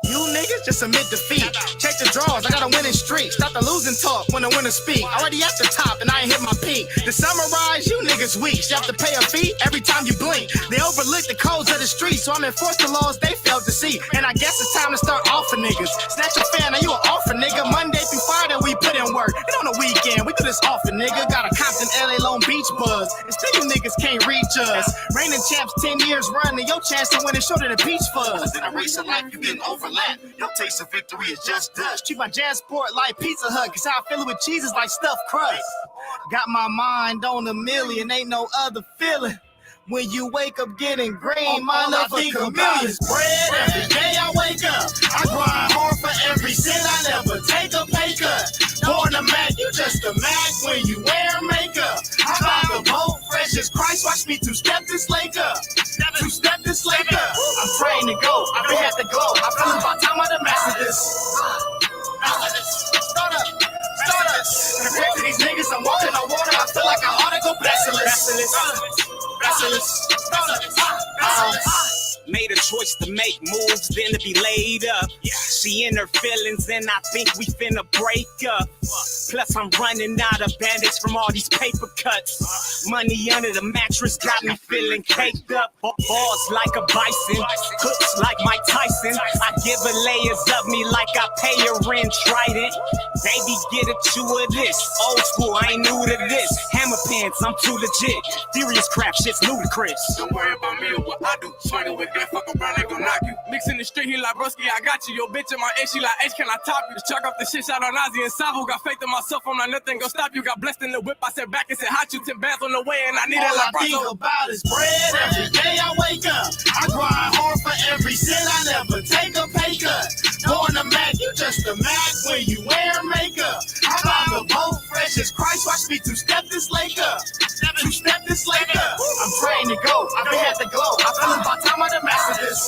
You niggas just admit defeat. Check the draws, I got a winning streak. Stop the losing talk when the winners speak. Already at the top and I ain't hit my peak. To summarize, you niggas weak. You have to pay a fee every time you blink. They overlook the codes of the street, so I'm enforced the laws they failed to see. And I guess it's time to start off for niggas. Snatch a fan, now you an offer nigga. Monday through Friday we put in work. And on the weekend, we do this often nigga. Got a Compton, LA, Long Beach buzz. And still you niggas can't reach us. Reigning champs 10 years running. Your chance to win is shorter than peach fuzz. In a race of life, you didn't overlap. Your taste of victory is just dust. Treat my jazz sport like Pizza Hut, cause how I feel it with cheese is like stuffed crust. Got my mind on $1 million, ain't no other feeling. When you wake up getting green, my love think $1 million. Bread every day I wake up. I grind hard for every cent, I never take a pay cut. Born a Mac, you just a Mac when you wear makeup. I buy the boat, fresh as Christ, watch me two-step this lake up. Two-step this lake up. I'm praying to go, I've been had to go. I feel it's about time I done mastered this. Start up. Compared to these niggas, I'm walking on water. I feel like I ought to go Made a choice to make moves, then to be laid up. She in her feelings and I think we finna break up. Plus I'm running out of bandage from all these paper cuts. Money under the mattress got me feeling caked up. Balls like a bison, hooks like Mike Tyson. I give her layers of me like I pay her in Trident. Baby, get a chew of this. Old school, I ain't new to this. Hammer pants, I'm too legit. Furious crap, shit's ludicrous. Don't worry about me or what I do. Swinging with that, fuck around, they gon' knock you. Mix in the street, he like broski, I got you. Yo, bitch in my age, she like H, can I top you? Just chuck off the shit, shout out Nazi and Savo. Got faith in myself, I'm like nothing gon' stop you. Got blessed in the whip, I said back and said hot you 10 bands on the way, and I need it like All I think about is bread every day I wake up. I grind hard for every cent, I never take a pay cut. Going to Mac, you just a Mac when you wear makeup. I buy the boat fresh as Christ, watch me two-step this lake up. Two-step this lake up. I'm trained to go, I've been had the glow. I feel about time I done master this.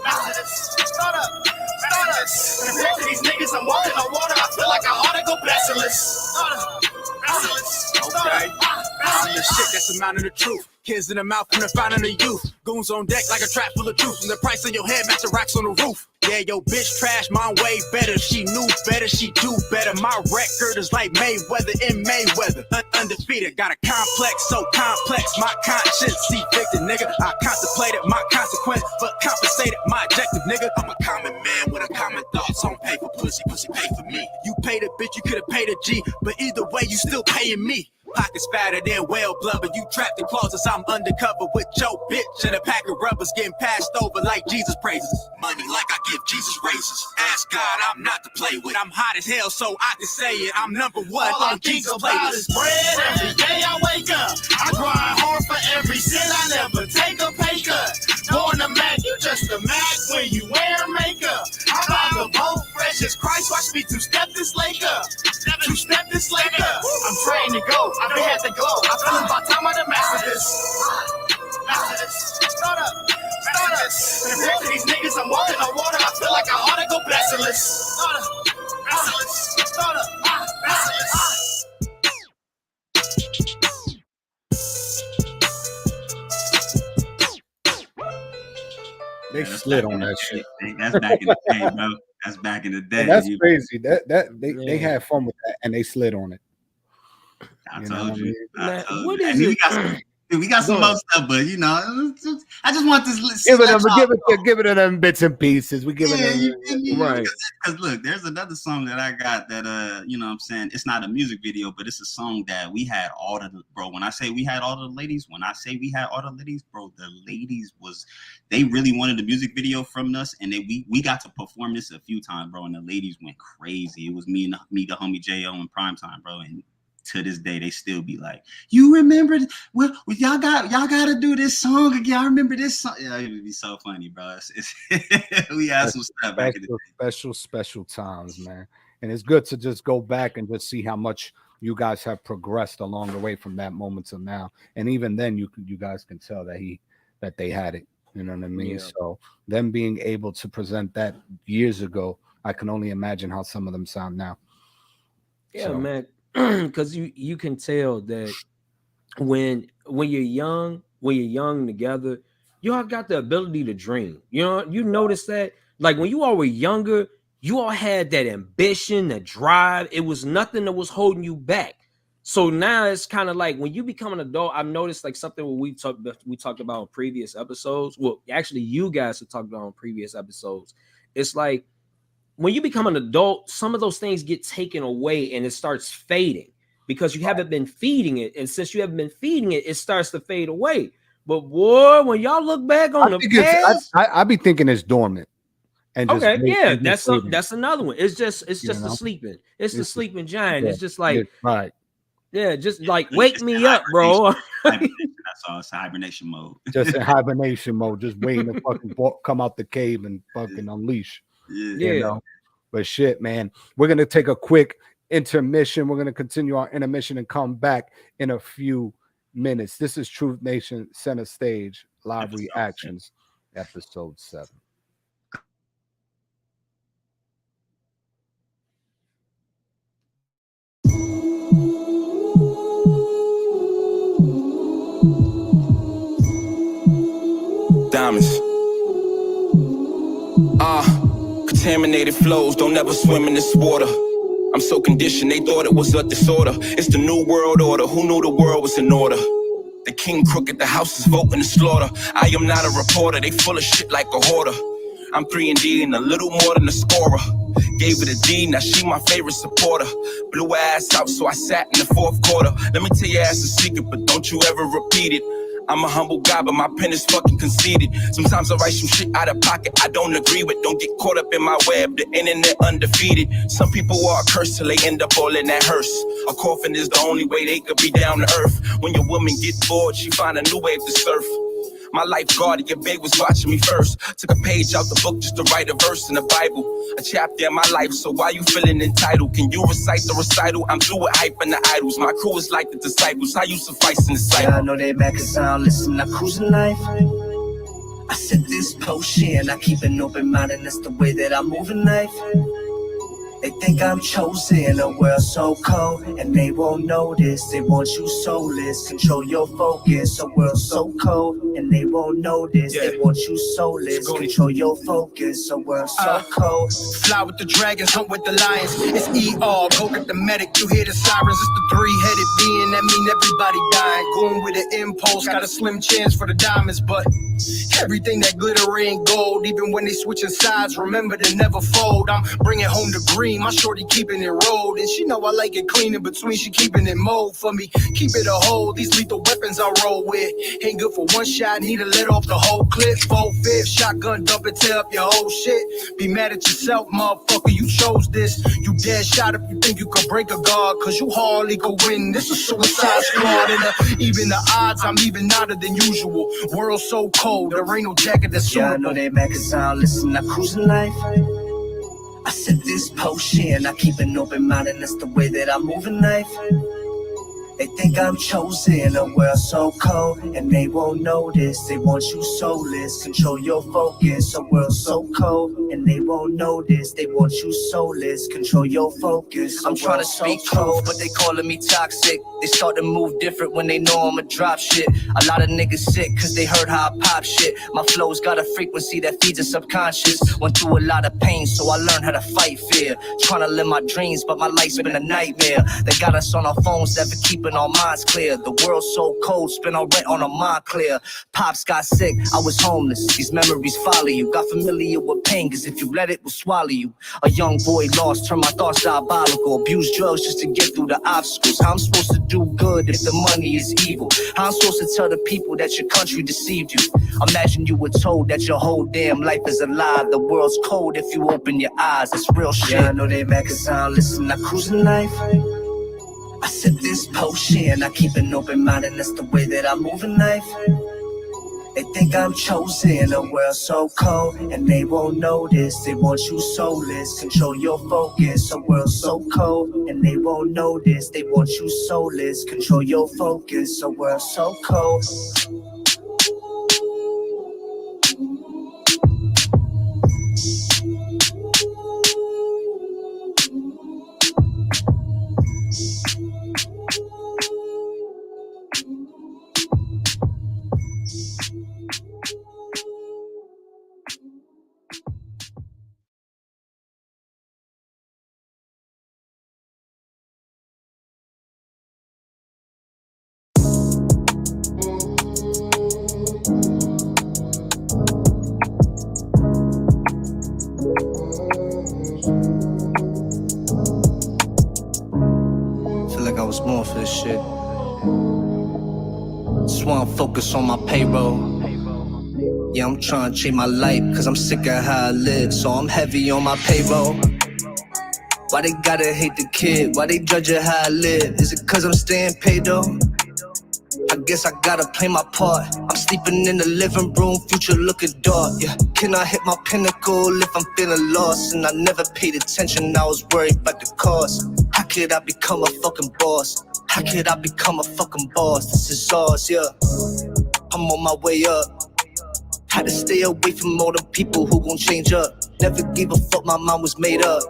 Master this. Start up. Start up. Compared to these niggas, I'm walking on water. I feel like I ought to go basilisk. Start up. Okay. I'm the shit that's the mountain of truth. Kids in the mouth from the fountain of youth. Goons on deck like a trap full of juice. And the price on your head match the racks on the roof. Yeah, yo, bitch trash, mine way better. She knew better, she do better. My record is like Mayweather in Mayweather. Undefeated, got a complex, so complex. My conscience, see victim, nigga. I contemplated my consequence, but compensated my objective, nigga. I'm a common man with a common thoughts. On paper, pussy pay for me. You paid a bitch, you could've paid a G, but either way, you still paying me. Pockets fatter than whale blubber. You trapped in closets, I'm undercover with your bitch and a pack of rubbers getting passed over like Jesus praises. Money like I give Jesus raises. Ask God, I'm not to play with. I'm hot as hell, so I can say it. I'm number one All I on think Jesus about playlist. is bread every day I wake up. I grind hard for every cent, I never take a pay cut. Going to Mac, you just a Mac when you wear makeup. I buy the boat fresh as Christ, watch me two-step this lake up. Two-step this lake up. I'm trained to go, I've been had the glow. I feel about time I done master this. Master this. Start up. Start up. Compared to these niggas, I'm walking on water. I feel like I ought to go basilisk. Start up. Basilisk. Start up. Basilisk. They slid on that shit. That's back in the day, bro. That's back in the day. And that's crazy. They had fun with that and they slid on it. I told you. What is it? We got some more stuff, but you know, I just want this. Give it to them bits and pieces. We give it right. Because look, there's another song that I got that you know what I'm saying, it's not a music video, but it's a song that we had all the when I say we had all the ladies, bro, the ladies they really wanted the music video from us, and we got to perform this a few times, bro, and the ladies went crazy. It was me, the homie J.O. in Primetime, bro, and to this day, they still be like, "You remember? Well, y'all got to do this song again. I remember this song." Yeah, it would be so funny, bro. We had some stuff back in the day. Special times, man. And it's good to just go back and just see how much you guys have progressed along the way from that moment to now. And even then, you guys can tell that they had it. You know what I mean? Yeah. So them being able to present that years ago, I can only imagine how some of them sound now. Yeah, man. Because you can tell that when you're young together, you all got the ability to dream. You know, you notice that, like when you all were younger, you all had that ambition, that drive. It was nothing that was holding you back. So now it's kind of like when you become an adult, I've noticed like something what we talked about in previous episodes. Well, actually, you guys have talked about on previous episodes. It's like, when you become an adult, some of those things get taken away and it starts fading because you haven't been feeding it. And since you haven't been feeding it, it starts to fade away. But boy, when y'all look back on the past, I be thinking it's dormant. And okay, yeah, that's another one. It's just the sleeping. It's the sleeping giant. Yeah, it's just like right. Yeah, just like wake me up, bro. That's all. It's hibernation mode. Just in hibernation mode, just waiting to fucking come out the cave and fucking unleash. Yeah. You know? But shit, man, we're gonna take a quick intermission. We're gonna continue our intermission and come back in a few minutes. This is Truth Nation Center Stage Live Reactions, episode 7. Diamonds. contaminated flows, don't ever swim in this water. I'm so conditioned, they thought it was a disorder. It's the new world order, who knew the world was in order? The king crooked, the house is voting to slaughter. I am not a reporter, they full of shit like a hoarder. I'm 3-and-D and a little more than a scorer. Gave it a D, now she my favorite supporter. Blew her ass out, so I sat in the fourth quarter. Let me tell your ass a secret, but don't you ever repeat it. I'm a humble guy, but my pen is fucking conceited. Sometimes I write some shit out of pocket I don't agree with. Don't get caught up in my web, the internet undefeated. Some people are cursed till they end up all in that hearse. A coffin is the only way they could be down to earth. When your woman get bored, she find a new wave to surf. My life guardian, your babe was watching me first. Took a page out the book just to write a verse in the Bible. A chapter in my life, so why you feeling entitled? Can you recite the recital? I'm through with hype and the idols. My crew is like the disciples. How you suffice in the cycle? Yeah, I know they mad cause I don't listen, I cruising life. I set this potion, I keep an open mind and that's the way that I move in life. They think I'm chosen, a world so cold, and they won't notice. They want you soulless, control your focus. A world so cold, and they won't notice. They want you soulless, control your focus. A world so cold. Fly with the dragons, hunt with the lions. It's ER, go get the medic. You hear the sirens, it's the three-headed being. That mean everybody dying. Going with an impulse, got a slim chance for the diamonds, but everything that glitter ain't gold. Even when they switching sides, remember to never fold. I'm bringing home the green. My shorty keeping it rolled, and she know I like it clean in between. She keeping it mold for me. Keep it a hold. These lethal weapons I roll with ain't good for one shot. Need to let off the whole clip. 4/5 shotgun, dump it, tear up your whole shit. Be mad at yourself, motherfucker. You chose this. You dead shot if you think you could break a guard, cause you hardly could win. This is Suicide Squad, and even the odds I'm even odder than usual. World so cold, there ain't no jacket that's suitable. Yeah, I know they mad cause I don't listen, I cruising life. I set this potion, I keep an open mind and that's the way that I move in life. They think I'm chosen, a world so cold, and they won't notice. They want you soulless, control your focus. A world so cold, and they won't notice. They want you soulless, control your focus. I'm trying to speak truth, but they calling me toxic. They start to move different when they know I'ma drop shit. A lot of niggas sick cause they heard how I pop shit. My flow's got a frequency that feeds the subconscious. Went through a lot of pain, so I learned how to fight fear. Trying to live my dreams, but my life's been a nightmare. They got us on our phones, never keeping our minds clear. The world's so cold, spend our rent on a mind clear. Pops got sick, I was homeless. These memories follow you. Got familiar with pain, cause if you let it, will swallow you. A young boy lost, turned my thoughts diabolical. Abused drugs just to get through the obstacles. How I'm supposed to do good if the money is evil? How I'm supposed to tell the people that your country deceived you? Imagine you were told that your whole damn life is a lie. The world's cold if you open your eyes. It's real shit. Yeah, I know they mad cause I don't listen, I cruising life. I set this potion, I keep an open mind and that's the way that I move in life. They think I'm chosen, a world so cold, and they won't notice. They want you soulless, control your focus. A world so cold, and they won't notice. They want you soulless, control your focus. A world so cold. Born for this shit. Just wanna focus on my payroll. Yeah, I'm trying to change my life cause I'm sick of how I live. So I'm heavy on my payroll. Why they gotta hate the kid? Why they judge it how I live? Is it cause I'm staying paid though? I guess I gotta play my part. I'm sleeping in the living room, future looking dark. Yeah, can I hit my pinnacle if I'm feeling lost? And I never paid attention, I was worried about the cost. How could I become a fucking boss? How could I become a fucking boss? This is ours, yeah. I'm on my way up. Had to stay away from all the people who gon' change up. Never gave a fuck, my mind was made up.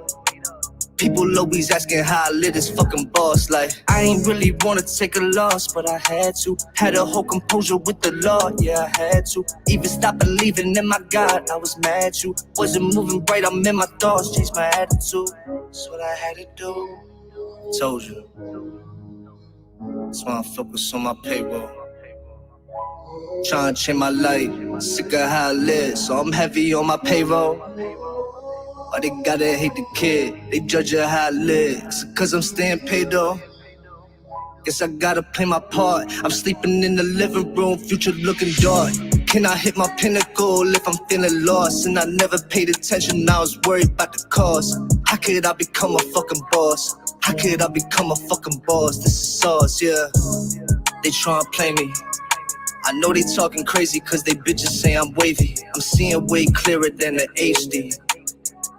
People always asking how I live this fucking boss life. I ain't really wanna take a loss, but I had to. Had a whole composure with the law, yeah, I had to. Even stop believing in my God, I was mad you. Wasn't moving right, I'm in my thoughts, changed my attitude. That's what I had to do. Told you. That's why I focus on my payroll. Trying to change my life, sick of how I live, so I'm heavy on my payroll. Why they gotta hate the kid? They judge her how I live. It's cause I'm staying paid though. Guess I gotta play my part. I'm sleeping in the living room, future looking dark. Can I hit my pinnacle if I'm feeling lost? And I never paid attention, I was worried about the cost. How could I become a fucking boss? How could I become a fucking boss? This is sauce, yeah. They tryna play me. I know they talking crazy cause they bitches say I'm wavy. I'm seeing way clearer than the HD.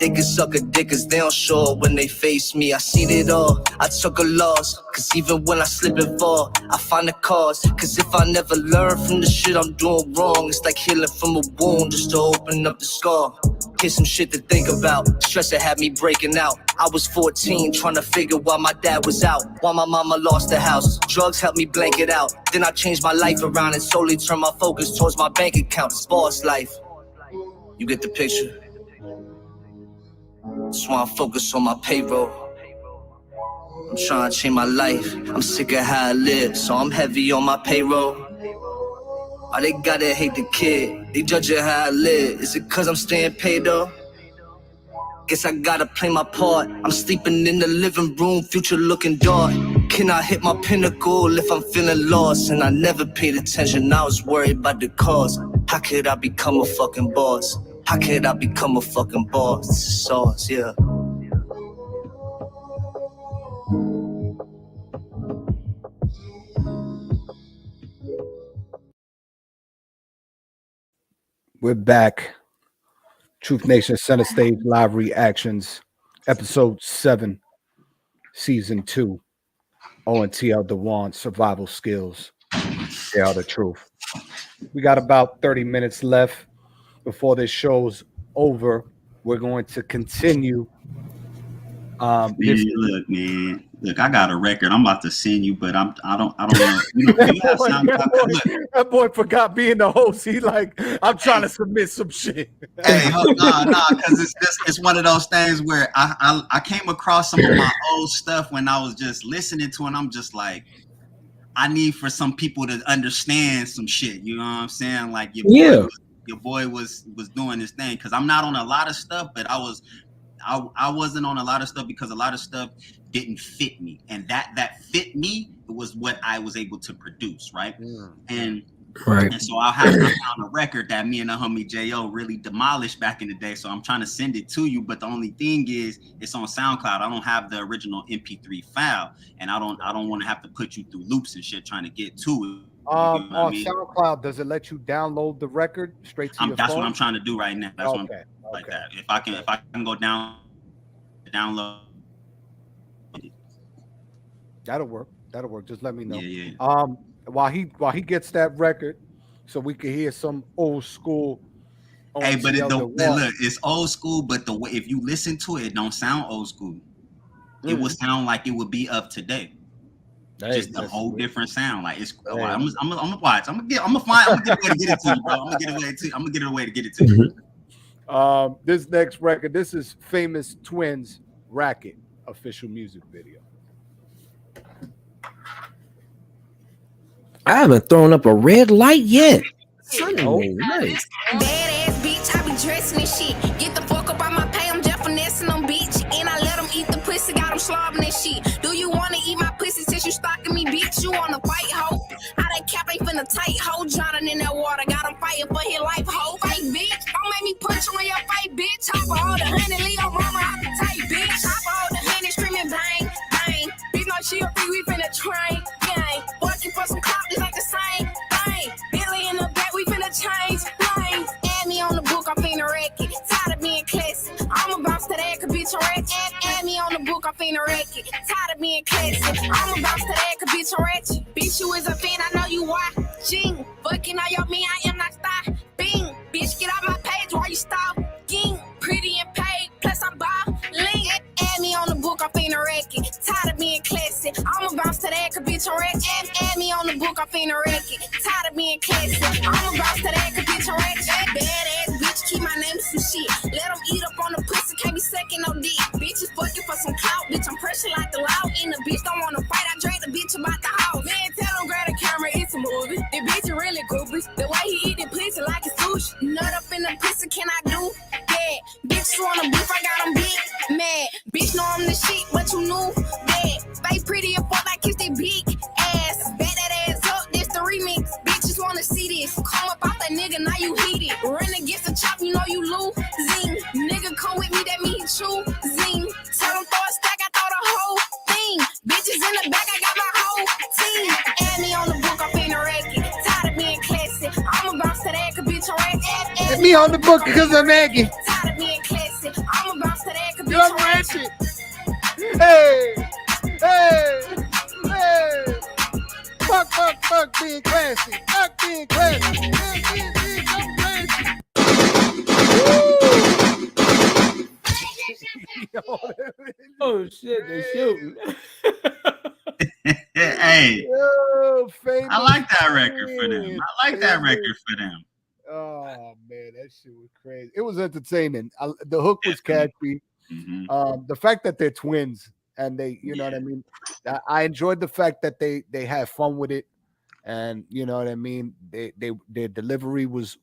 They can suck a dick cause they don't show it when they face me. I seen it all, I took a loss. Cause even when I slip and fall, I find the cause. Cause if I never learn from the shit I'm doing wrong, it's like healing from a wound just to open up the scar. Here's some shit to think about. Stress that had me breaking out. I was 14 trying to figure why my dad was out, why my mama lost the house. Drugs helped me blank it out. Then I changed my life around and slowly turned my focus towards my bank account. It's boss life. You get the picture. That's why I focus on my payroll. I'm trying to change my life. I'm sick of how I live, so I'm heavy on my payroll. Why they gotta hate the kid? They judge it how I live. Is it cause I'm staying paid though? Guess I gotta play my part. I'm sleeping in the living room, future looking dark. Can I hit my pinnacle if I'm feeling lost? And I never paid attention, I was worried about the cost. How could I become a fucking boss? How could I become a fucking boss? This is sauce, yeah. We're back. Truth Nation Center Stage Live Reactions, Episode 7, Season 2. O&TL Dewan, Survival Skills. They are the truth. We got about 30 minutes left before this show's over. We're going to continue. Look, man. Look, I got a record. I'm about to send you, but I don't know. You know, that boy forgot being the host. He like, I'm trying to submit some shit. Hey, because it's one of those things where I came across some of my old stuff when I was just listening to it, and I'm just like, I need for some people to understand some shit. You know what I'm saying? Like your boy was doing this thing, because I'm not on a lot of stuff, but I wasn't on a lot of stuff because a lot of stuff didn't fit me, and that fit me was what I was able to produce, right? And so I found a record that me and the homie J.O. really demolished back in the day, so I'm trying to send it to you, but the only thing is it's on SoundCloud. I don't have the original MP3 file, and I don't want to have to put you through loops and shit trying to get to it. On SoundCloud, does it let you download the record straight to your That's phone? What I'm trying to do right now. That's what I'm like that. If I can go download. That'll work. Just let me know. Yeah. While he gets that record, so we can hear some old school. Hey, but look, it's old school, but the way if you listen to it, it don't sound old school. It would sound like it would be of today. Just a whole different sound. Like it's. I'm gonna watch. I'm gonna get a way to get it to you, bro. I'm gonna get a way to get it to you. This next record, this is Famous Twins Racket official music video. I haven't thrown up a red light yet. Nice. Badass bitch, I be dressing and shit. Get the fuck up on my pay, I'm just finessing them, bitch. And I let them eat the pussy, got them slobbing and shit. Do you wanna eat my pussy since you stalking me, bitch? You wanna fight, hoe? How that cap ain't finna tight, hoe? Drowning in that water, got him fighting for his life, hoe. Fake bitch, don't make me punch you in your face, bitch. Hop all the honey, leave your mama out the tight, bitch. Hop all the honey, screaming bang, bang. Bitch, no she a free, we finna train, gang. Working for some cop, it's like the same thing. Billy in the back, we finna change lanes. Add me on the book, I'm finna wreck it. Tired of being classy, I'm a boss to that, cause bitch, I'm ratchet. Add me on the book, I'm finna wreck it. Tired of being classy, I'm a boss to that, cause bitch, I'm ratchet. Bitch, you is a fan, I know you watching. Fucking all your men, I am not stopping. Bitch, get out my page, why you stalking? Pretty and paid, plus I'm balling. Add me on the book, bounce to that, cause bitch, I'm rich. Add me on the book, I'm finna wreck it. Tired of being classy. I'm a bounce to that, cause bitch, I'm rich. Badass bitch, keep my name some shit. Let them eat up on the pussy, can't be sucking no dick. Bitches fucking for some clout, bitch, I'm pressure like the loud. And the bitch don't wanna fight, I drag the bitch about the house. Man, tell him grab the camera, it's a movie. The bitch is really goofy. The way he eat the pussy like it's sushi. Nut up in the pussy, can I do that? Bitches wanna beef, I got them big mad. Bitch know I'm the shit, but you knew that. Face pretty and fuck like it's that big ass. Bet that ass up, this the remix. Bitches wanna see this. Come up out that nigga, now you heat it. Run against the chop, you know you lose. Zing, nigga come with me, that mean he true. Zing, tell them throw a stack, I throw the whole thing. Bitches in the back, I got my whole team. Add me on the book, I'm finna wreck it. Tired of being classy, I'm a bounce to that, cause bitch, I'm wreck it. Get me on the book because I'm Maggie. Tired of being classy, I'm a bounce to that, cause bitch, I'm wreck it. Hey, hey, hey. Fuck being classy. Fuck being classy. I'm classy. Oh shit, they're shooting. Hey, Yo, I like that record for them. I like that record for them. Oh man, that shit was crazy. It was entertaining. The hook was catchy. The fact that they're twins and they, you know what I mean. I enjoyed the fact that they had fun with it, and you know what I mean. Their delivery was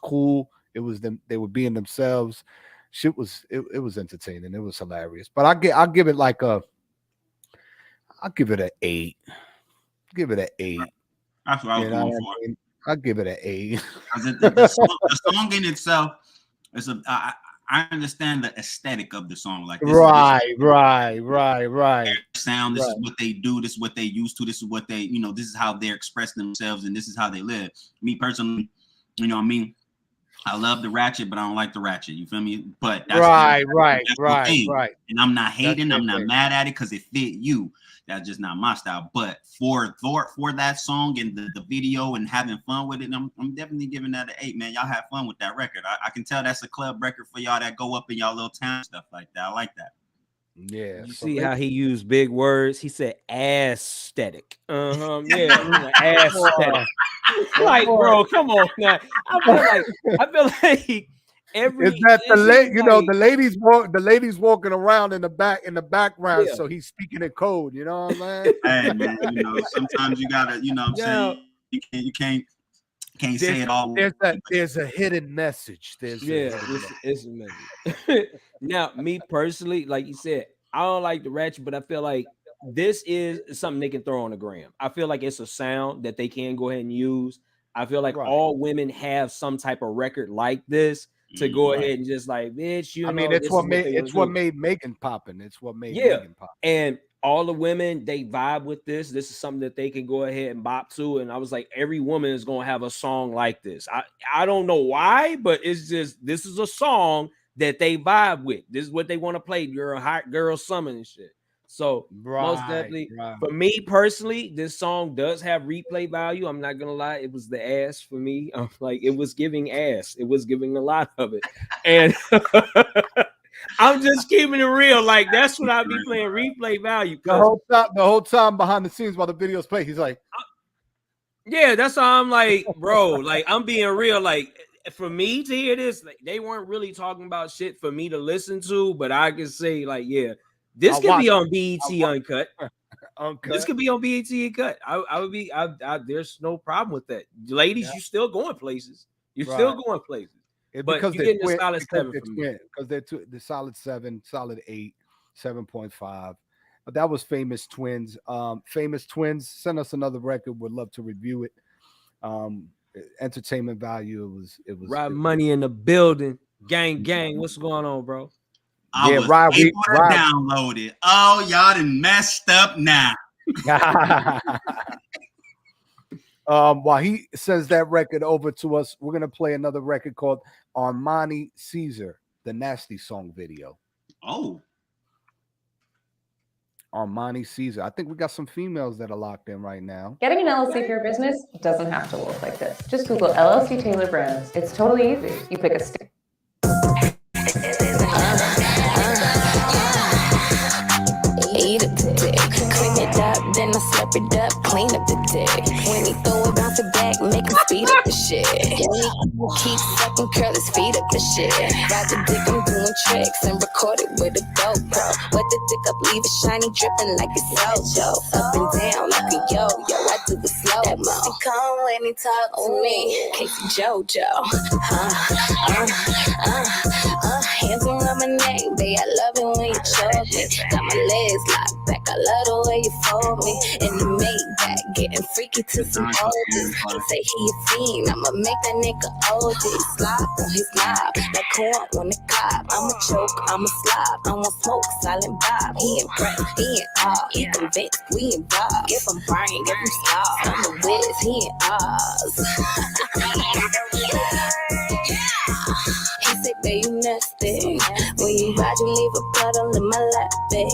cool. It was them. They were being themselves. Shit was it was entertaining. It was hilarious. But I'll give it like a. I'll give it an 8. Give it an 8. That's what I was going for. I mean? I'll give it an 8. The song in itself is I understand the aesthetic of the song. Like this right. Sound. This is what they do. This is what they used to. This is what they, you know, this is how they express themselves, and this is how they live. Me personally, you know what I mean? I love the ratchet, but I don't like the ratchet. You feel me? But that's right. And I'm not hating. I'm not mad at it because it fit you. That's just not my style. But for that song and the video and having fun with it, I'm definitely giving that an 8, man. Y'all have fun with that record. I can tell that's a club record for y'all that go up in y'all little town, stuff like that. I like that. Yeah. You see how he used big words? He said aesthetic. Yeah, aesthetic. Like, bro, come on now. I feel like every is that the ladies walking around in the background, so he's speaking in code, you know what I'm saying? Hey man, you know, sometimes you gotta, you know what I'm saying, you can't say it all. There's a hidden message. It's a message. Now, me personally, like you said, I don't like the ratchet, but I feel like this is something they can throw on the gram. I feel like it's a sound that they can go ahead and use. I feel like all women have some type of record like this to go ahead and just like, bitch, you know. I mean, it's what made Megan popping. It's what made Megan pop. And all the women, they vibe with this. This is something that they can go ahead and bop to. And I was like, every woman is gonna have a song like this. I don't know why, but it's just this is a song that they vibe with. This is what they want to play. You're a hot girl summer and shit. So most definitely, for me personally, this song does have replay value. I'm not gonna lie, it was the ass for me. Like it was giving ass. It was giving a lot of it, and I'm just keeping it real. Like that's what I'll be playing replay value. The whole time behind the scenes while the videos play, he's like, yeah, that's how I'm like, bro. Like I'm being real. Like for me to hear this, like, they weren't really talking about shit for me to listen to, but I can say like, yeah. This could be on BET Uncut. This could be on BET Uncut. I would be. There's no problem with that, ladies. You still going places. You're still going places. But you're getting a solid 7 from me because they're the solid 7, solid 8, 7.5. But that was Famous Twins. Famous Twins. Send us another record. We'd love to review it. Entertainment value. It was. RyMoney in the building. Gang. What's going on, bro? I was able to download it. Oh, y'all done messed up now. While he sends that record over to us, we're gonna play another record called Armani Caesar, the Nasty Song video. Oh, Armani Caesar. I think we got some females that are locked in right now. Getting an LLC for your business doesn't have to look like this. Just Google LLC Taylor Brands. It's totally easy. You pick a state. Eat a dick, clean it up. Then I slurp it up, clean up the dick. When he throw it, bounce it back, make him speed up the shit. When he keep sucking, curl his feet up the shit. Ride the dick, I'm doing tricks and record it with a GoPro. Wet the dick up, leave it shiny, dripping like it's Sojo. Up and down like a yo-yo, I do the slow-mo. He come when he talk to me, Casey JoJo. Hands around my neck, babe, I love it when you choke me. Got my legs locked back, I love the way you fold me. In the Maybach, getting freaky to some oldies. He say he a fiend, I'ma make that nigga oldie. Slop on his knob, like corn on the cob. I'ma choke, I'ma slob, I want smoke, silent vibe. He impressed, he in awe, he convinced, we involved. Give him brain, give him stars, I'm the whiz, he in Oz. He said, babe, you nasty. When you ride, you leave a puddle in my lap, babe.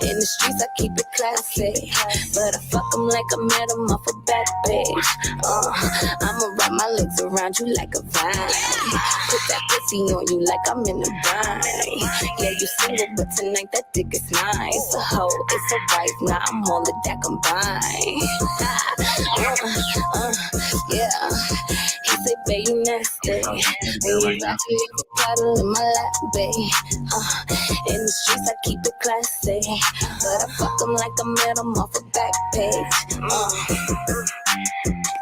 In the streets, I keep it classy. But I fuck him like I met him off a back page. I'ma wrap my legs around you like a vine. Put that pussy on you like I'm in the bind. Yeah, you single, but tonight that dick is mine. It's a hoe, it's a wife, now I'm on the deck combined. Yeah. He said, babe, you nasty. When you got to leave a bottle in my lap, babe. In the streets, I keep it classy. But I fuck him like I met him off a back page.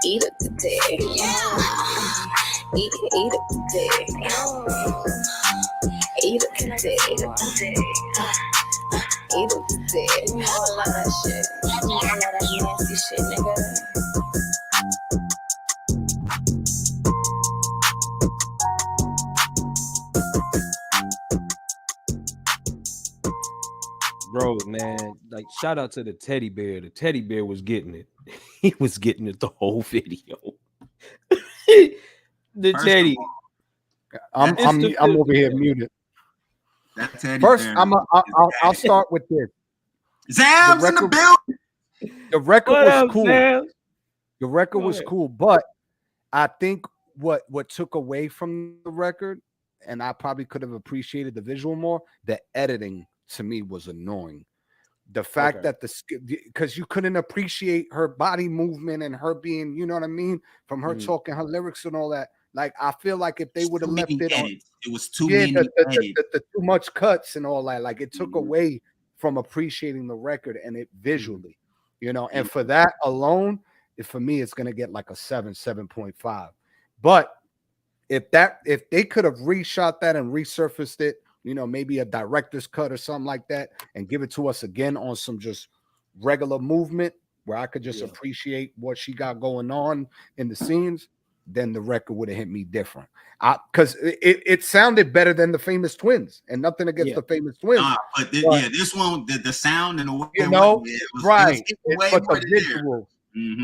Eat up the dick. Eat up the dick. Eat up the dick. Eat up the dick. I love that shit. I love that nasty shit, nigga. Bro, man, like shout out to the teddy bear. The teddy bear was getting it. He was getting it the whole video. The First teddy. I'm over here muted. That teddy First, bear I'll start with this. Zam's in the building. The record What was up, cool. Sam? The record Go was ahead. cool, but I think what took away from the record, and I probably could have appreciated the visual more, the editing to me was annoying. The fact that because you couldn't appreciate her body movement and her being, you know what I mean, from her talking her lyrics and all that. Like I feel like if they would have left it on, it was too many the too much cuts and all that, like it took away from appreciating the record and it visually, you know. And for that alone, for me, it's gonna get like a 7.5. But if they could have reshot that and resurfaced it, you know, maybe a director's cut or something like that, and give it to us again on some just regular movement where I could just appreciate what she got going on in the scenes, then the record would have hit me different. Because it sounded better than the Famous Twins, and nothing against the Famous Twins. But this one, the sound and the way you know, right? But the the visual,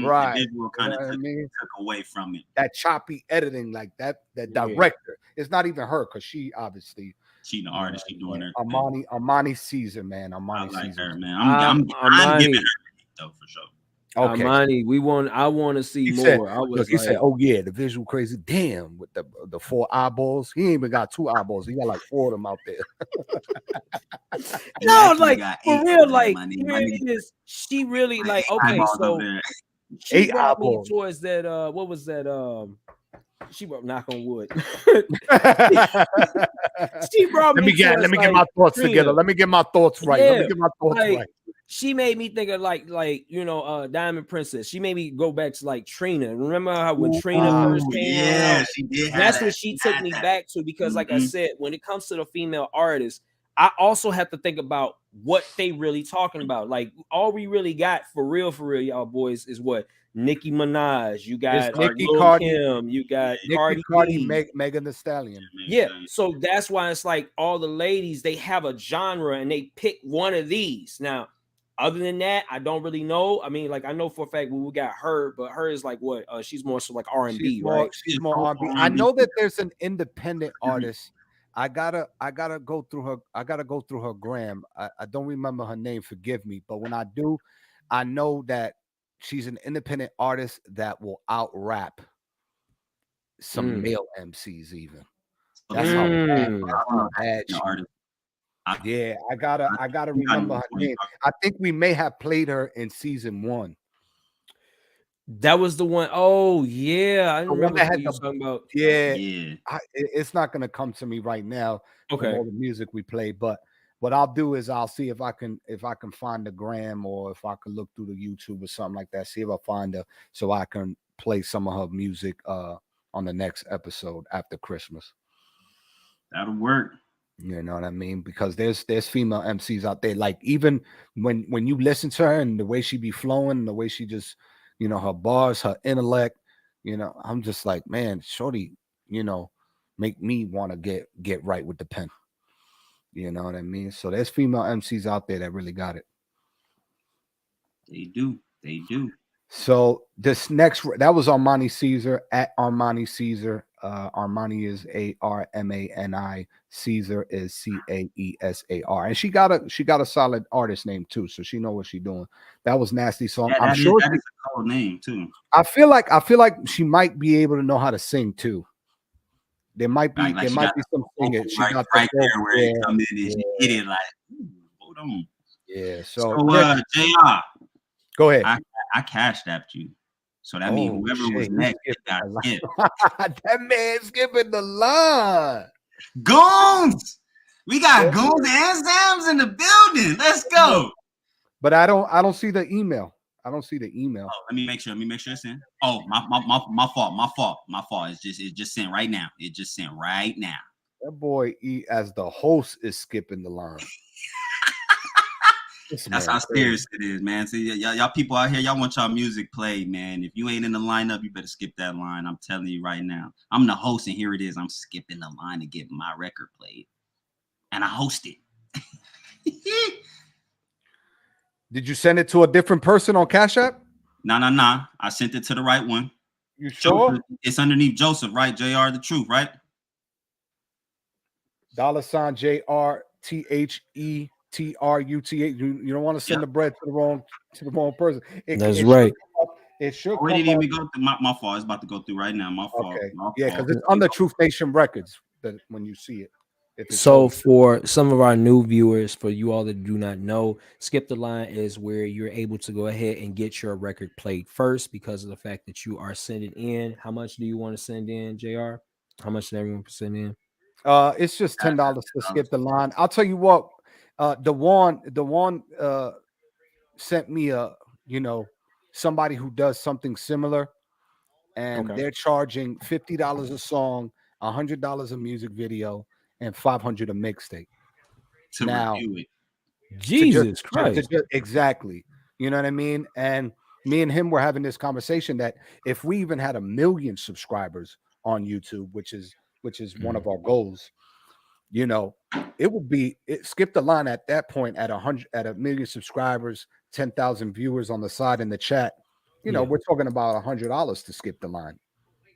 right? The visual kind of took away from it. That choppy editing, like that director, it's not even her because she obviously. She the artist, she doing her. Amani Caesar, man. I like her, man. I'm giving her though for sure. Okay, Amani, I want to see more. He said, "Oh yeah, the visual crazy. Damn, with the 4 eyeballs. He ain't even got 2 eyeballs. He got like 4 of them out there." No, like for real, like here it is. She really like so she brought me towards that. What was that? She brought knock on wood. She brought me. Let me get my thoughts together. Let me get my thoughts right. Let me get my thoughts right. She made me think of like you know, Diamond Princess. She made me go back to like Trina. Remember how when Trina first came out? She did. That's what she took me back to because, like I said, when it comes to the female artists, I also have to think about what they really talking about. Like all we really got for real, y'all boys, is what Nicki Minaj. You got Nicki, Lil Cardi, Kim. You got Cardi, Megan Thee Stallion. Yeah, so that's why it's like all the ladies, they have a genre and they pick one of these. Now, other than that, I don't really know. I mean, like I know for a fact we got her, but her is like what? She's more so like R&B, right? She's more R&B. I know that there's an independent artist. I gotta go through her. I gotta go through her gram. I don't remember her name. Forgive me, but when I do, I know that she's an independent artist that will out rap some male MCs. Even that's how bad she. I gotta remember her name. I think we may have played her in season 1. That was the one. Oh yeah, I The one remember that who had you talking about. Yeah, Yeah. it's not gonna come to me right now from Okay. all the music we play, but what I'll do is I'll see if I can find the gram, or if I can look through the YouTube or something like that. See if I find her so I can play some of her music on the next episode after Christmas. That'll work. You know what I mean? Because there's female MCs out there. Like, even when you listen to her and the way she be flowing, the way she just, her bars, her intellect, I'm just like, man, shorty, make me want to get right with the pen. You know what I mean? So there's female MCs out there that really got it. They do. So this next, that was Armani Caesar, at Armani Caesar. Armani is ARMANI. Caesar is CAESAR. And she got a solid artist name too, so she know what she's doing. That was Nasty Song. Yeah, I'm sure that is a cool name too. I feel like she might be able to know how to sing too. There might be some singing. She got right there where you come in and she hit it like, hold on. Yeah. So JR, go ahead. I cashed apped you. So that means whoever was next got skipped. That man skipping the line. Goons! We got Goons and Zams in the building. Let's go. But I don't see the email. I don't see the email. Oh, let me make sure it's in. Oh, my fault. It's just sent right now. It just sent right now. That boy E as the host is skipping the line. That's how serious it is, man. See, y'all people out here, y'all want y'all music played, man. If you ain't in the lineup, you better skip that line. I'm telling you right now. I'm the host, and here it is. I'm skipping the line to get my record played. And I host it. Did you send it to a different person on Cash App? Nah. I sent it to the right one. You sure? Joseph, it's underneath Joseph, right? JR the Truth, right? $JRTHETRUTH. You don't want to send the bread to the wrong person. That's right. It should. Oh, it didn't even go through. My fault. It's about to go through right now. My fault. Okay. Because it's on the Truth Nation Records that when you see it. So for some of our new viewers, for you all that do not know, Skip the Line is where you're able to go ahead and get your record played first because of the fact that you are sending in. How much do you want to send in, JR? How much did everyone send in? It's just $10 to skip the line. I'll tell you what, the one sent me somebody who does something similar, and they're charging $50 a song, $100 a music video, and $500 a mixtape. Now, review it. Jesus Christ. Exactly. You know what I mean? And me and him were having this conversation that if we even had 1 million subscribers on YouTube, which is one of our goals, it would be skip the line at that point at 1 million subscribers, 10,000 viewers on the side in the chat. We're talking about $100 to skip the line.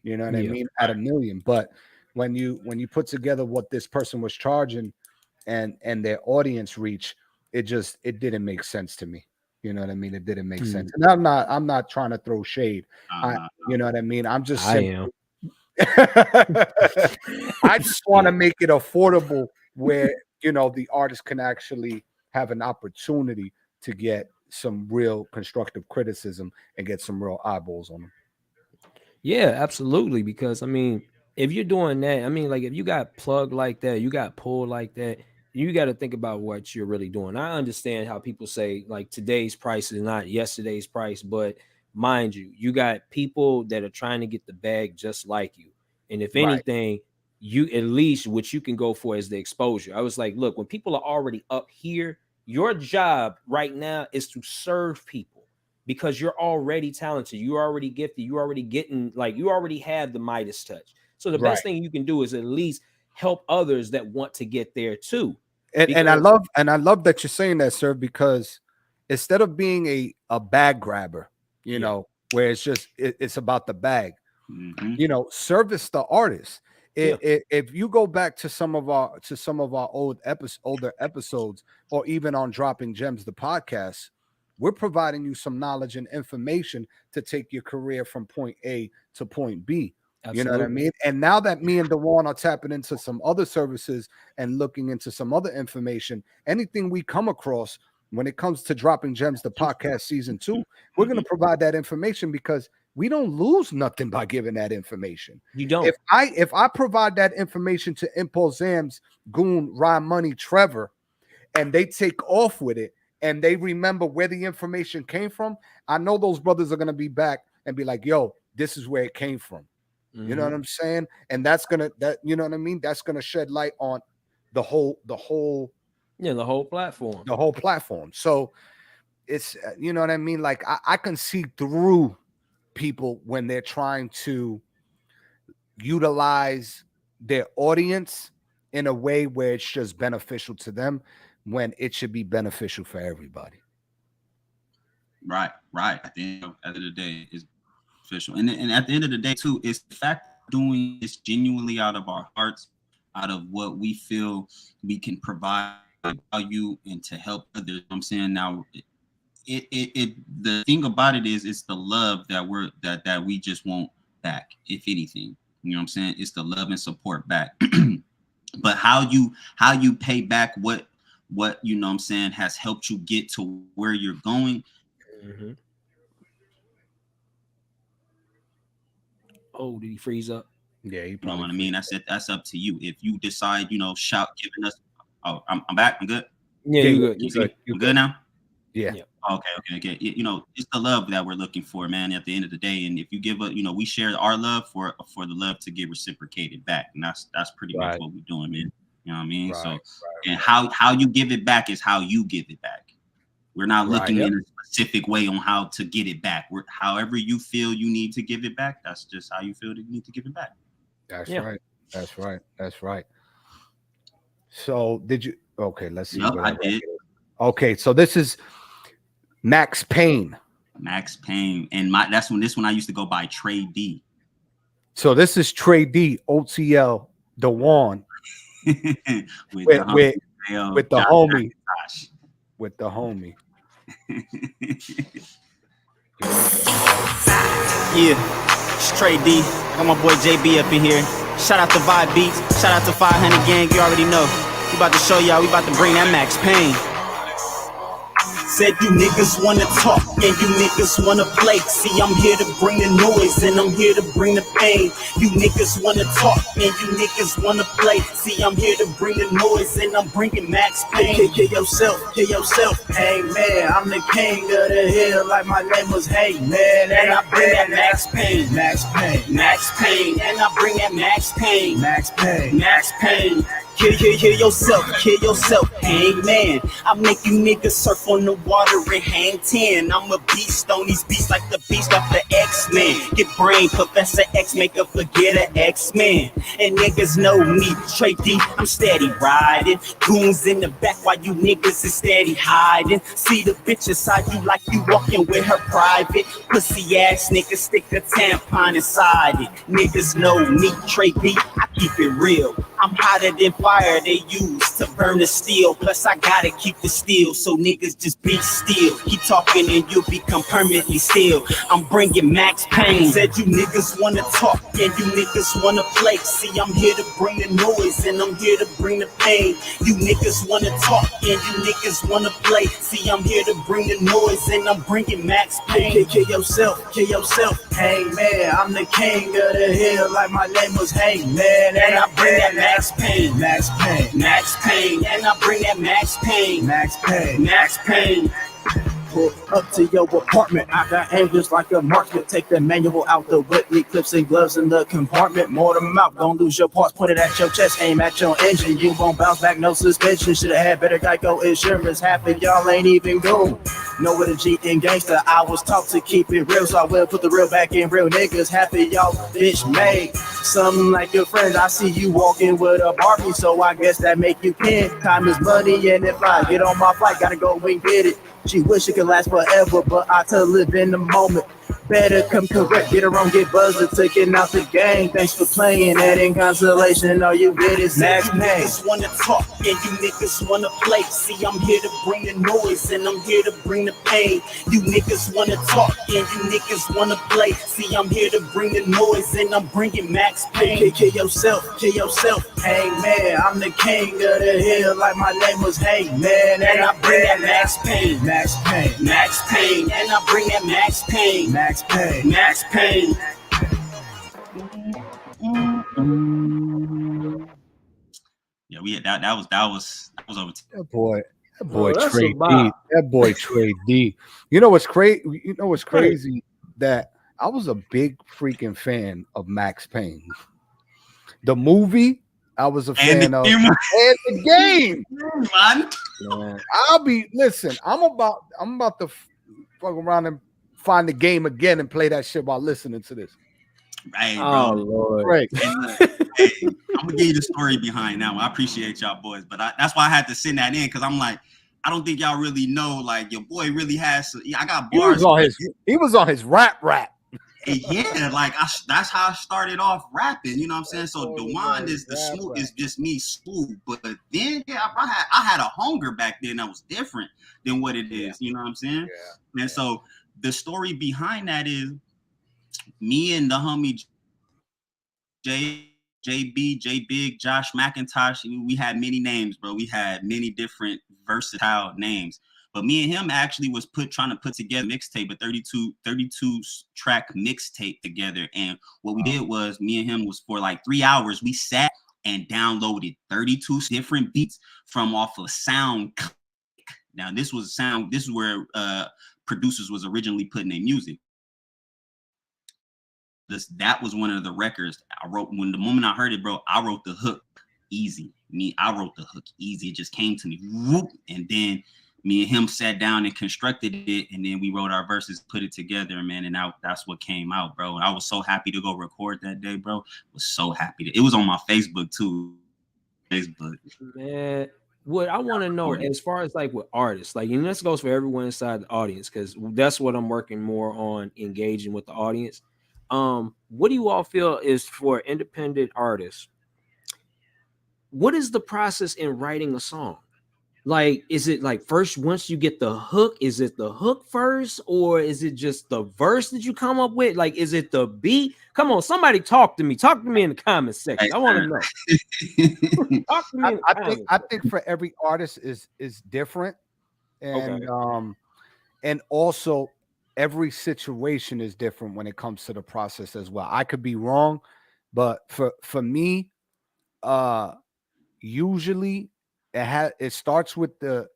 You know what I mean? At 1 million. But when you put together what this person was charging and their audience reach, it didn't make sense to me. You know what I mean? It didn't make sense. And I'm not trying to throw shade. You know what I mean? I'm just saying. I just want to make it affordable where the artist can actually have an opportunity to get some real constructive criticism and get some real eyeballs on them. Yeah, absolutely. Because if you're doing that, like if you got plugged like that, you got pulled like that, you got to think about what you're really doing. I understand how people say like today's price is not yesterday's price, but mind you, you got people that are trying to get the bag just like you. And if anything, you at least what you can go for is the exposure. I was like, look, when people are already up here, your job right now is to serve people because you're already talented. You're already gifted. You're already getting you already have the Midas touch. So the best thing you can do is at least help others that want to get there too. And I love that you're saying that, sir, because instead of being a bag grabber, where it's just it's about the bag, service the artist. If you go back to some of our older episodes, or even on Dropping Gems, the podcast, we're providing you some knowledge and information to take your career from point A to point B. You know what I mean? And now that me and Dewan are tapping into some other services and looking into some other information, anything we come across when it comes to Dropping Gems, the podcast season 2, we're going to provide that information because we don't lose nothing by giving that information. You don't. If I provide that information to Impulze, Goon, RyMoney, Trevor, and they take off with it and they remember where the information came from, I know those brothers are going to be back and be like, yo, this is where it came from. You know what I'm saying? And that's gonna you know what I mean? That's gonna shed light on the whole platform. So it's you know what I mean? Like I can see through people when they're trying to utilize their audience in a way where it's just beneficial to them when it should be beneficial for everybody. Right. At the end of the day, is official. And at the end of the day, too, it's the fact of doing this genuinely out of our hearts, out of what we feel we can provide value and to help others. You know what I'm saying? Now, the thing about it is it's the love that we just want back, if anything. You know what I'm saying? It's the love and support back. But how you pay back what you know what I'm saying has helped you get to where you're going. Oh, did he freeze up? Yeah, you know what I mean. That's up to you. If you decide, giving us. Oh, I'm back. I'm good. Yeah, you're good. You good now? Yeah. Okay. It's the love that we're looking for, man. At the end of the day, and if you give we share our love for the love to get reciprocated back, and that's pretty much what we're doing, man. You know what I mean? And how you give it back is how you give it back. We're not looking in a specific way on how to get it back. However you feel you need to give it back, that's just how you feel that you need to give it back. That's right. So did you? Okay, let's see. Yep, I did. Okay, so this is Max Payne. And this one I used to go by Trey D. So this is Trey D, OTL, Dewan. with the homie. With the homie. Yeah, straight D. Got my boy JB up in here. Shout out to Vibe Beats. Shout out to 500 Gang. You already know. We about to show y'all. We about to bring that Max Payne. Said you niggas wanna talk and you niggas wanna play. See, I'm here to bring the noise and I'm here to bring the pain. You niggas wanna talk and you niggas wanna play. See, I'm here to bring the noise and I'm bringing Max Payne. Kill yourself. Hey man, I'm the king of the hill like my name was Hey man. And I bring that Max Payne. And I bring that Max Payne. Kill yourself, hey man. I make you niggas surf on the water and hang 10. I'm a beast on these beats like the beast off the X-Men. Get brain, Professor X, make her forget a X-Men. And niggas know me, Trey D, I'm steady riding. Goons in the back while you niggas is steady hiding. See the bitch inside you like you walking with her private. Pussy ass niggas stick a tampon inside it. Niggas know me, Trey D, I keep it real. I'm hotter than fire they use to burn the steel. Plus I gotta keep the steel, so niggas just be still. Keep talking and you'll become permanently still. I'm bringing Max Payne. Said you niggas wanna talk and you niggas wanna play. See, I'm here to bring the noise and I'm here to bring the pain. You niggas wanna talk and you niggas wanna play. See, I'm here to bring the noise and I'm bringing Max Payne. Kill yourself. Hey man, I'm the king of the hill like my name was Hey man. And I bring that Max Payne. And I bring that Max Payne. Pull up to your apartment. I got angles like a marksman. Take the manual out the whip, need clips and gloves in the compartment. More them out, don't lose your parts. Put it at your chest, aim at your engine. You won't bounce back, no suspension. Should've had better Geico insurance. Half of y'all ain't even go. Know what a G in gangster. I was taught to keep it real, so I will put the real back in real niggas. Half of y'all bitch made something like your friends. I see you walking with a Barbie, so I guess that make you kin. Time is money, and if I get on my flight, gotta go and get it. She wish it could last forever, but I tell her live in the moment. Better come correct, get it wrong, get buzzed, taking out the game. Thanks for playing, that in consolation. All you get is max You pain. niggas wanna talk and you niggas wanna play. See, I'm here to bring the noise and I'm here to bring the pain. You niggas wanna talk and you niggas wanna play. See, I'm here to bring the noise and I'm bringing max pain. Kill yourself, hey man, I'm the king of the hill, like my name was Hangman, And I bring that max pain, max pain, max pain, and I bring that max pain, max pain, max pain. Yeah, we had that was over. That boy that's Trey a D. bop. That boy Trey D. You know what's crazy? You know what's crazy? That I was a big freaking fan of Max Payne. The movie, I was a fan of, and the game. Man. I'm about to fuck around and find the game again and play that shit while listening to this. Hey, bro. Oh Lord. Right. Hey, I'm gonna give you the story behind that one. I appreciate y'all boys, but that's why I had to send that in, because I'm like, I don't think y'all really know. Like, your boy really has. I got bars. He was on his rap. Yeah, like that's how I started off rapping. You know what I'm saying? So Dewan is the smooth, is just me smooth. But then, yeah, I had a hunger back then that was different than what it is. You know what I'm saying? Yeah. And so the story behind that is me and the homie JB, J Big, Josh McIntosh. We had many names, bro. We had many different versatile names. But me and him actually was trying to put together mixtape, a 32 track mixtape together. And what we did was, me and him was, for like 3 hours, we sat and downloaded 32 different beats from off of Sound. Now this is where producers was originally putting their music. That was one of the records I wrote. When the moment I heard it, bro, I wrote the hook easy. I wrote the hook easy. It just came to me. Whoop, and then me and him sat down and constructed it, and then we wrote our verses, put it together, man, and that's what came out, bro. And I was so happy to go record that day, bro. Was so happy. It was on my Facebook too. Man, what I want to know, as far as like with artists, like, and this goes for everyone inside the audience, because that's what I'm working more on, engaging with the audience. What do you all feel is for independent artists? What is the process in writing a song? Like, is it like first, once you get the hook, is it the hook first, or is it just the verse that you come up with? Like, is it the beat? Come on, somebody talk to me. Talk to me in the comment section. I want to know. Talk to me. I think for every artist is different, and and also every situation is different when it comes to the process as well. I could be wrong, but for me, usually it starts with the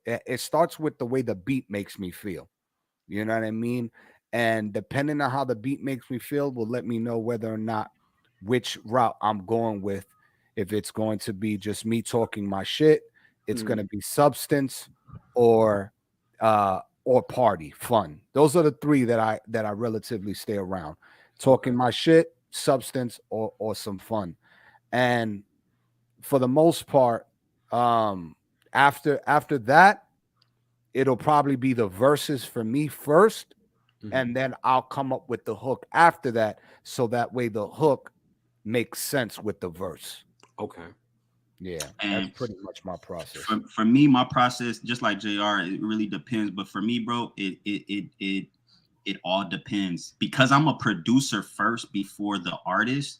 way the beat makes me feel. You know what I mean? And depending on how the beat makes me feel will let me know whether or not which route I'm going with. If it's going to be just me talking my shit, it's going to be substance or party, fun. Those are the three that I relatively stay around. Talking my shit, substance, or some fun. And for the most part, after that, it'll probably be the verses for me first, and then I'll come up with the hook after that, so that way the hook makes sense with the verse. Okay. Yeah, and that's pretty much my process. For me, my process, just like JR, it really depends. But for me, bro, it all depends, because I'm a producer first before the artist.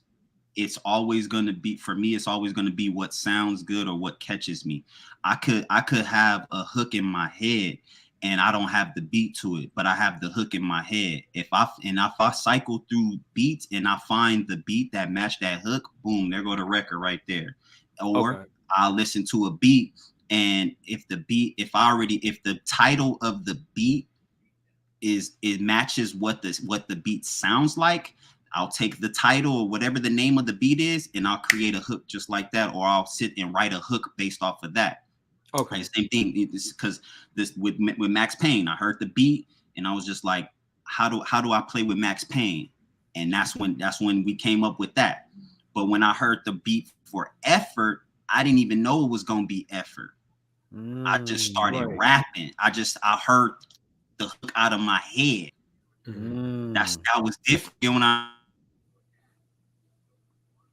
It's always going to be, for me, it's always going to be what sounds good or what catches me. I could have a hook in my head and I don't have the beat to it, but I have the hook in my head. If I cycle through beats and I find the beat that match that hook, boom, there go the record right there. Or I'll listen to a beat, and if the title of the beat matches what the beat sounds like, I'll take the title or whatever the name of the beat is, and I'll create a hook just like that, or I'll sit and write a hook based off of that. Okay. Same thing. Because this with Max Payne, I heard the beat and I was just like, how do I play with Max Payne? And that's when we came up with that. But when I heard the beat for Effort, I didn't even know it was gonna be Effort. I just started rapping. I heard the hook out of my head. that was different. When I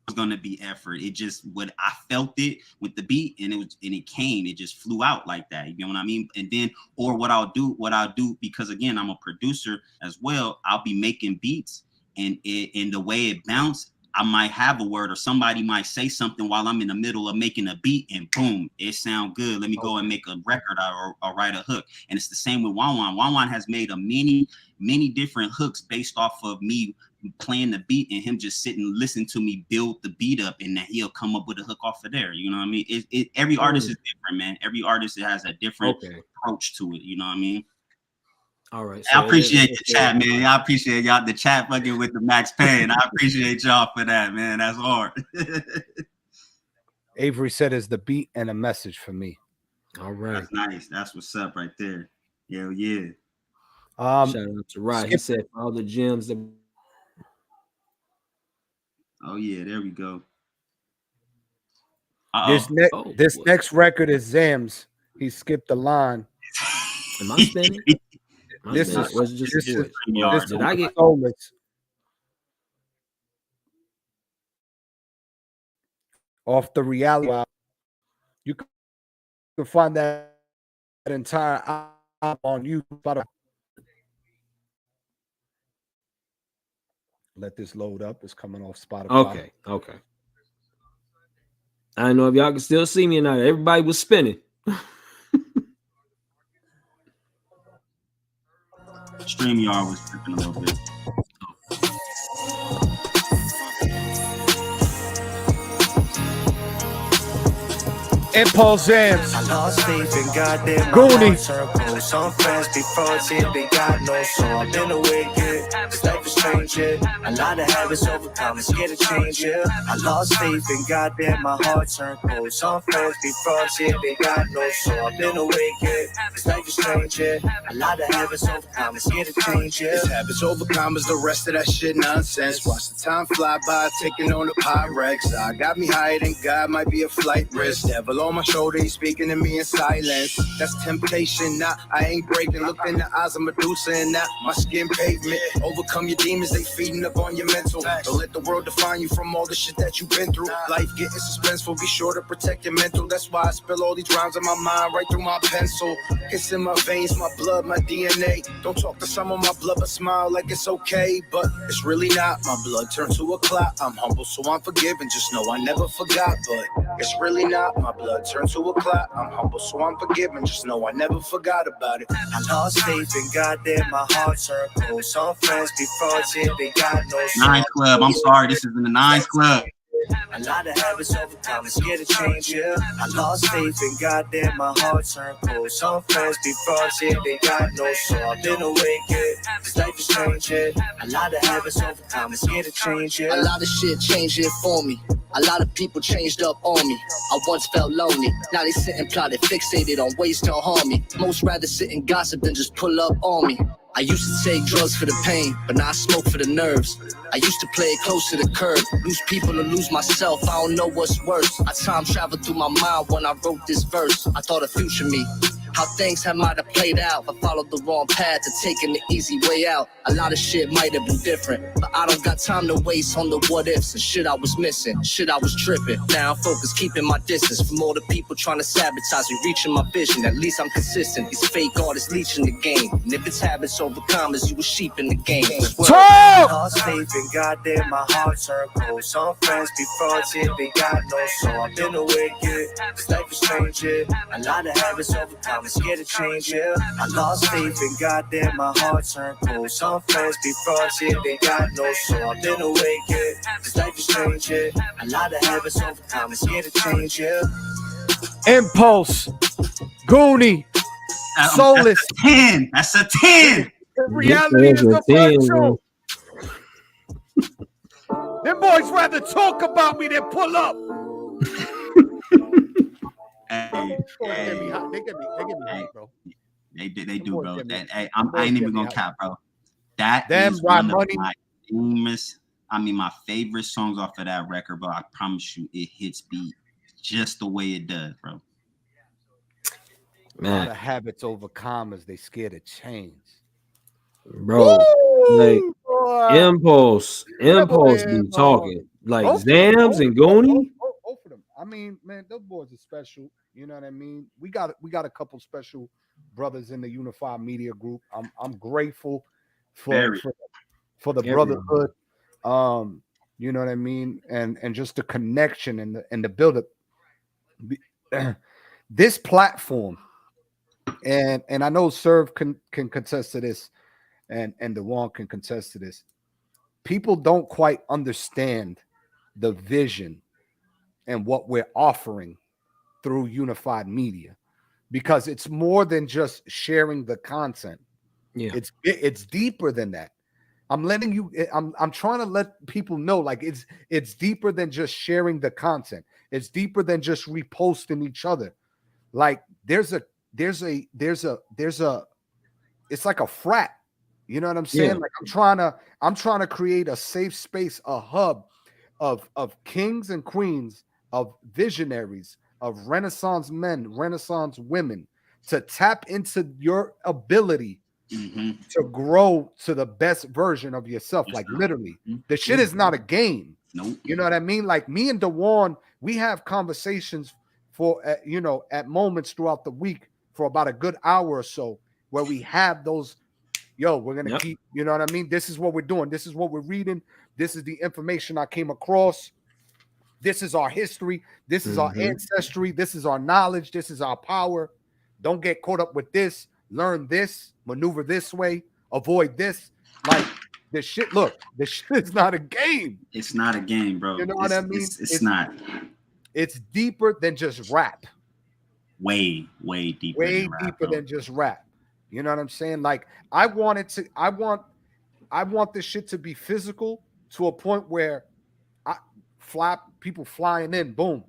was gonna be effort, it just what I felt it with the beat, and it came, it just flew out like that. You know what I mean? And then, or what I'll do, because again, I'm a producer as well. I'll be making beats, and in the way it bounced, I might have a word, or somebody might say something while I'm in the middle of making a beat, and boom, it sound good. Let me go and make a record or write a hook. And it's the same with Wanwan. Wanwan has made many different hooks based off of me playing the beat and him just sitting listening to me build the beat up, and then he'll come up with a hook off of there. You know what I mean? Every artist is different, man. Every artist has a different approach to it. You know what I mean? All right. So I appreciate the chat, man. I appreciate y'all, the chat fucking with the Max Payne. I appreciate y'all for that, man. That's hard. Avery said it's the beat and a message for me. All right. That's nice. That's what's up right there. Yeah, yeah. Shout out to Rod. He said all the gems that. Oh yeah, there we go. This next record is Zam's. He skipped the line. Am I spinning? This is did I get soulless. Off the reality. You can find that entire album on YouTube. Let this load up. It's coming off Spotify. Okay. I don't know if y'all can still see me or not. Everybody was spinning. StreamYard was tripping a little bit. Impulse Jams. I lost faith in goddamn Goonie. Some friends be frauds here, they got no soul. I've been away good. This life is strange, yeah. A lot of habits overcome, it's scared to change, yeah. I lost faith in goddamn, my heart turned cold. Some friends be frauds here, they got no soul. I've been away good. This life is strange, yeah. A lot of habits overcome, it's scared to change, yeah. This habits overcome is the rest of that shit nonsense. Watch the time fly by, taking on the Pyrex. I got me higher than God, might be a flight risk. Devil on my shoulder, he's speaking to me in silence. That's temptation, nah, I ain't breaking. Look in the eyes of Medusa and now my skin pavement. Overcome your demons, they feeding up on your mental. Don't let the world define you from all the shit that you've been through. Life getting suspenseful, be sure to protect your mental. That's why I spill all these rhymes in my mind right through my pencil. It's in my veins, my blood, my DNA. Don't talk to some of my blood, but smile like it's okay. But it's really not. My blood turned to a clot. I'm humble, so I'm forgiven. Just know I never forgot. But it's really not. My blood turned to a clot. I'm humble, so I'm forgiven. Just know I never forgot about it. I lost faith in goddamn, my heart turned cold. Some friends be frauds here, they got no soul. Nines Club. I'm sorry, this is in the Nines Club. A lot of habits overcome, it's scared to change, yeah. I lost faith in goddamn, my heart turned cold. Some friends be frauds here, they got no soul. I've been awake, yeah. This life is strange, yeah. A lot of habits overcome, it's scared to change, yeah. A lot of shit changed here for me. A lot of people changed up on me. I once felt lonely. Now they sit and plotted, fixated on ways to harm me. Most rather sit and gossip than just pull up on me. I used to take drugs for the pain, but now I smoke for the nerves. I used to play it close to the curb, lose people or lose myself, I don't know what's worse. I time traveled through my mind when I wrote this verse. I thought of future me, how things might have played out. I followed the wrong path to taking the easy way out. A lot of shit might have been different, but I don't got time to waste on the what ifs and shit I was missing, shit I was tripping. Now I'm focused, keeping my distance from all the people trying to sabotage me, reaching my vision. At least I'm consistent. These fake artists leeching the game, and if it's habits overcome, as you a sheep in the game. I lost faith in goddamn, my heart turned cold. Some friends be frauds here, they got no soul. I've been awake, yeah. This life is strange, yeah. A lot of habits overcome, it's scared to change, yeah. I lost faith in goddamn, my heart turned cold. Some friends be frauds here, they got no soul. I've been awake, yeah. This life is strange, yeah. A lot of habits overcome, it's scared to change, yeah. Impulse, Goonie, Soulless. That's a 10. Reality is a virtual. Them boys rather talk about me than pull up. Hey, They get me hot, bro. They do, bro. I ain't even gonna cap, bro. That Them is one of RyMoney. my my favorite songs off of that record, bro. I promise you, it hits beat just the way it does, bro. A lot of habits over commas. They scared to change. Bro, like, Impulse be talking like Zams and Goonie. Both of them. I mean, man, those boys are special. You know what I mean? We got a couple special brothers in the Unified Media Group. I'm grateful for the brotherhood. You know what I mean? And just the connection and the build up. This platform, and I know Serve can contest to this, and DeWan can contest to this. People don't quite understand the vision and what we're offering through Unified Media, because it's more than just sharing the content. Yeah, it's deeper than that. I'm trying to let people know, like, it's deeper than just sharing the content. It's deeper than just reposting each other. Like there's a it's like a frat. You know what I'm saying? Yeah. Like I'm trying to create a safe space, a hub of kings and queens, of visionaries, of Renaissance men, Renaissance women, to tap into your ability to grow to the best version of yourself. Like literally, the shit is not a game. Nope. You know what I mean? Like me and DeWan, we have conversations for at moments throughout the week for about a good hour or so, where we have those. Yo, we're gonna keep. You know what I mean? This is what we're doing. This is what we're reading. This is the information I came across. This is our history. This is our ancestry. This is our knowledge. This is our power. Don't get caught up with this. Learn this. Maneuver this way. Avoid this. Like this shit. Look, this shit is not a game. It's not a game, bro. You know what I mean? It's not. It's deeper than just rap. Way deeper. Way deeper than just rap. You know what I'm saying? Like I want this shit to be physical to a point where people flying in, boom.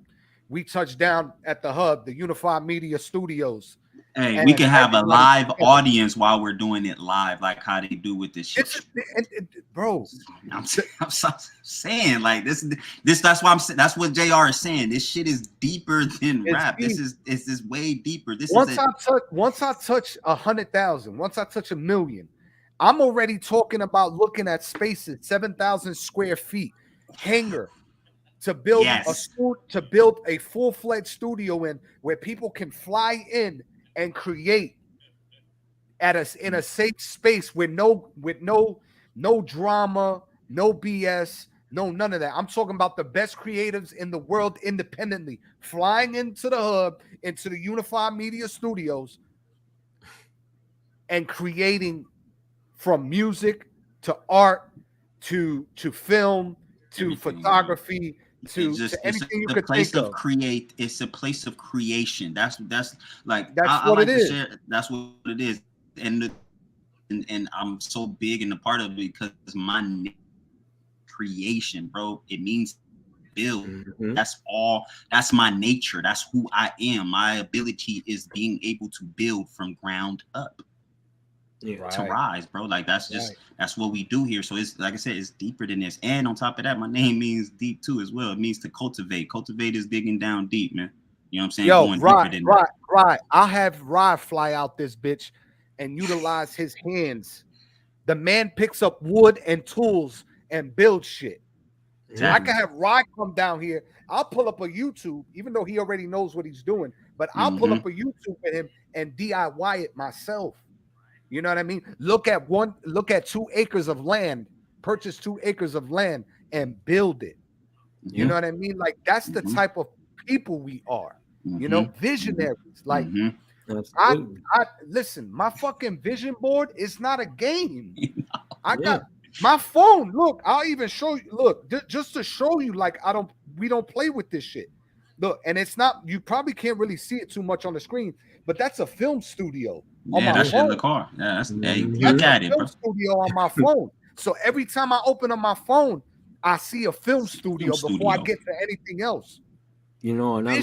We touch down at the hub, the Unified Media Studios. Hey, we can have a live audience while we're doing it live, like how they do with this shit. Bro, I'm saying, like this. That's why I'm saying. That's what JR is saying. This shit is deeper than rap. Deep. This is way deeper. Once I touch 100,000, once I touch 1 million, I'm already talking about looking at spaces, 7,000 square feet, hangar, to build a full-fledged studio in where people can fly in and create in a safe space with no drama, no BS, none of that. I'm talking about the best creatives in the world independently flying into the hub, into the Unified Media Studios, and creating from music to art to film to photography to anything you could think of. It's a place of creation. That's what it is. That's what it is. And I'm so big in the part of it because my creation, bro. It means build. That's all. That's my nature. That's who I am. My ability is being able to build from ground up. To rise, bro. Like that's what we do here. So it's like I said, it's deeper than this. And on top of that, my name means deep too as well. It means to cultivate. Cultivate is digging down deep, man. You know what I'm saying? Yo, Going deeper than right. I'll have Rye fly out this bitch and utilize his hands. The man picks up wood and tools and builds shit. So I can have Rye come down here. I'll pull up a YouTube, even though he already knows what he's doing, but I'll pull up a YouTube with him and DIY it myself. You know what I mean? Look at 2 acres of land, purchase 2 acres of land and build it. You know what I mean? Like that's the type of people we are, you know, visionaries. Like I listen, my fucking vision board is not a game. I got my phone. Look, I'll even show you. Look, just to show you, like we don't play with this shit. Look, and it's not, you probably can't really see it too much on the screen, but that's a film studio. That's in the car. Yeah, that's look at it, bro. Studio on my phone. So every time I open up my phone, I see a film studio before I get to anything else. You know, and I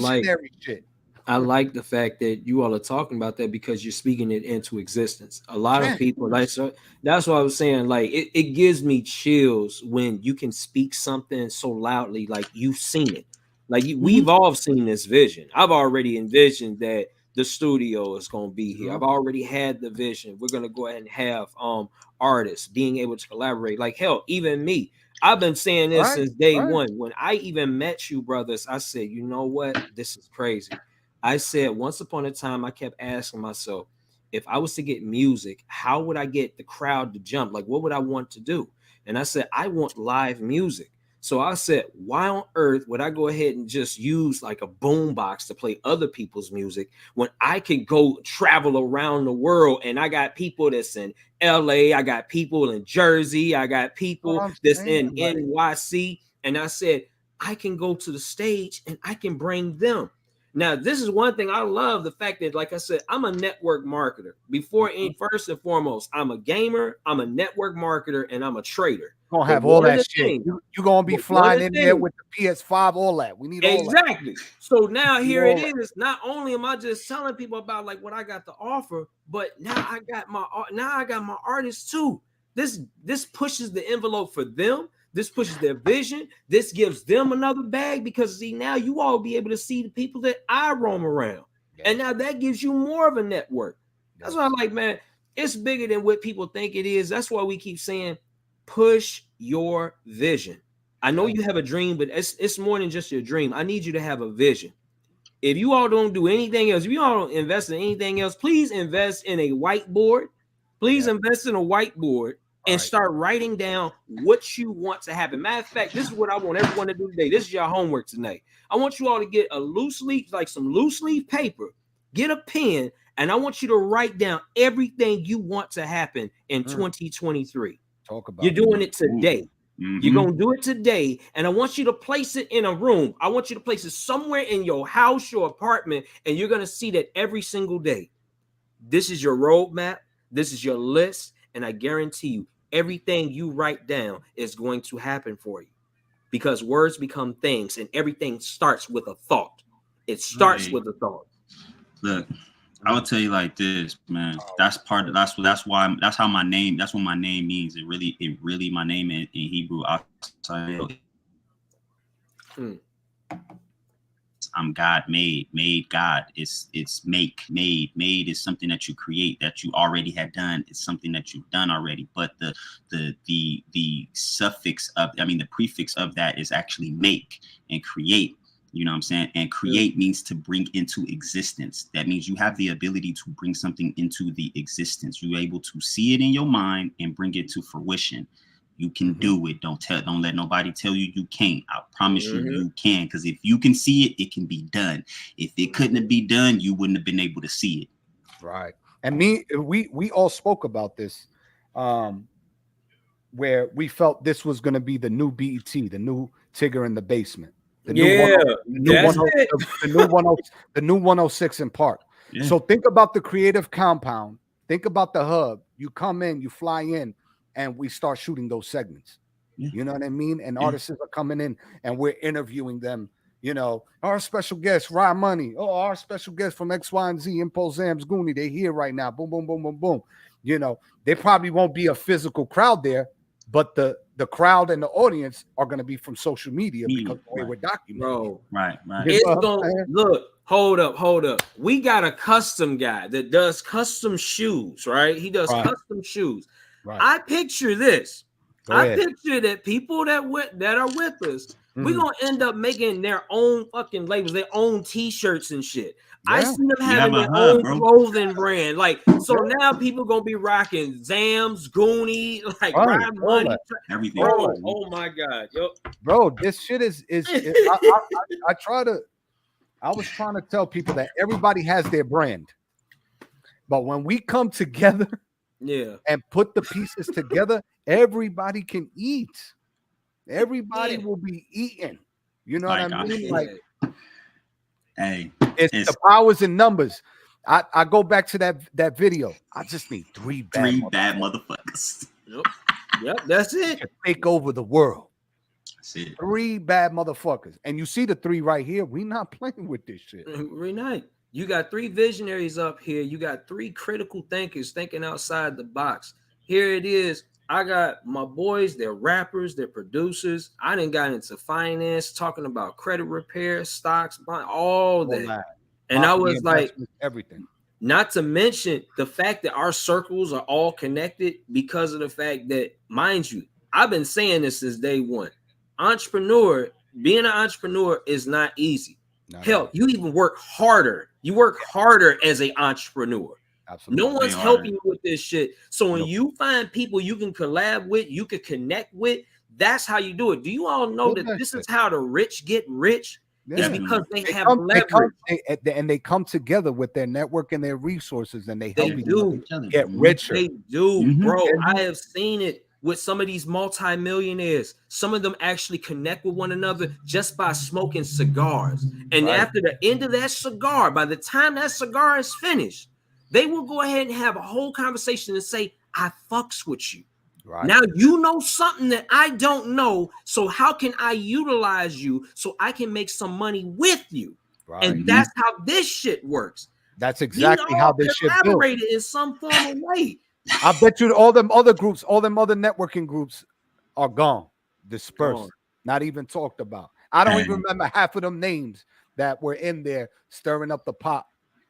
like the fact that you all are talking about that because you're speaking it into existence. A lot of people, like, so that's what I was saying. Like, it gives me chills when you can speak something so loudly, like you've seen it. Like we've all seen this vision. I've already envisioned that the studio is going to be here. I've already had the vision. We're going to go ahead and have artists being able to collaborate. Like hell, even me. I've been saying this since day one. When I even met you, brothers, I said, you know what? This is crazy. I said, once upon a time, I kept asking myself, if I was to get music, how would I get the crowd to jump? Like, what would I want to do? And I said, I want live music. So I said, why on earth would I go ahead and just use like a boombox to play other people's music when I can go travel around the world? And I got people that's in LA, I got people in Jersey, I got people that's in NYC. And I said, I can go to the stage and I can bring them. Now, this is one thing I love, the fact that, like I said, I'm a network marketer. First and foremost, I'm a gamer, I'm a network marketer, and I'm a trader. You're gonna have all that shit. You're gonna be flying in there with the PS5, all that. We need all that. Exactly. So now here it is. Not only am I just telling people about like what I got to offer, but now I got my artists too. This pushes the envelope for them. This pushes their vision. This gives them another bag because see, now you all be able to see the people that I roam around. And now that gives you more of a network. That's why I'm like, man, it's bigger than what people think it is. That's why we keep saying, push your vision. I know you have a dream, but it's more than just your dream. I need you to have a vision. If you all don't do anything else, if you all don't invest in anything else, please invest in a whiteboard. Please invest in a whiteboard and start writing down what you want to happen. Matter of fact, this is what I want everyone to do today. This is your homework tonight. I want you all to get a loose leaf, like some loose leaf paper, get a pen, and I want you to write down everything you want to happen in 2023. Talk about You're doing it today. You're going to do it today. And I want you to place it in a room. I want you to place it somewhere in your house, your apartment, and you're going to see that every single day. This is your roadmap. This is your list. And I guarantee you, everything you write down is going to happen for you because words become things and everything starts with a thought. It starts with a thought. Look, I would tell you like this, man. That's what my name means. It really my name in Hebrew. I'm God made God. It's made is something that you create, that you already had done. It's something that you've done already. But the suffix of, the prefix of that is actually make and create. You know what I'm saying? And create means to bring into existence. That means you have the ability to bring something into the existence. You're able to see it in your mind and bring it to fruition. You can do it. Don't let nobody tell you you can't. I promise you can. Because if you can see it, it can be done. If it couldn't be done, you wouldn't have been able to see it. Right. And we all spoke about this, where we felt this was going to be the new BET, the new Tigger in the Basement. The new 106 in Park. Yeah. So think about the creative compound. Think about the hub. You come in, you fly in, and we start shooting those segments. Yeah. You know what I mean? And artists are coming in, and we're interviewing them. You know, our special guest, RyMoney. Oh, our special guest from X, Y, and Z, Impulze, Goonie. They're here right now. Boom, boom, boom, boom, boom. You know, they probably won't be a physical crowd there, but the crowd and the audience are going to be from social media because the way we're documenting. Bro, right. It's look, hold up. We got a custom guy that does custom shoes, right? He does custom shoes. Right. I picture this. I picture that people that are with us, we're going to end up making their own fucking labels, their own t-shirts and shit. Yeah. I see them having their own clothing brand. Like, so now people going to be rocking Zams, Goonie, like RyMoney, everything. Oh my God. Yo. Bro, this shit is I was trying to tell people that everybody has their brand. But when we come together and put the pieces together, everybody can eat. Everybody will be eating. You know what I mean? Like, hey, it's the powers in numbers. I go back to that video. I just need three bad motherfuckers. Yep, that's it. To take over the world. That's it. 3 bad motherfuckers. And you see the 3 right here. We not playing with this shit. We're not. You got 3 visionaries up here. You got 3 critical thinkers thinking outside the box. Here it is. I got my boys, they're rappers, they're producers. I done got into finance, talking about credit repair, stocks, all that. And I was like, everything. Not to mention the fact that our circles are all connected because of the fact that, mind you, I've been saying this since day one. Being an entrepreneur is not easy. Hell, you even work harder. You work harder as an entrepreneur. Absolutely. No one's helping you with this shit. So when you find people you can collab with, you can connect with, that's how you do it. Do you all know that this is how the rich get rich? Yeah. It's because they have leverage. They come together with their network and their resources, and they help do get richer. They do, bro. I have seen it with some of these multimillionaires. Some of them actually connect with one another just by smoking cigars. And after the end of that cigar, by the time that cigar is finished, they will go ahead and have a whole conversation and say, I fucks with you. Now you know something that I don't know, so how can I utilize you so I can make some money with you? And that's how this shit works. That's exactly how this shit collaborated in some form of way. I bet you all them other groups, all them other networking groups are gone, dispersed, not even talked about. I don't even remember half of them names that were in there stirring up the pot.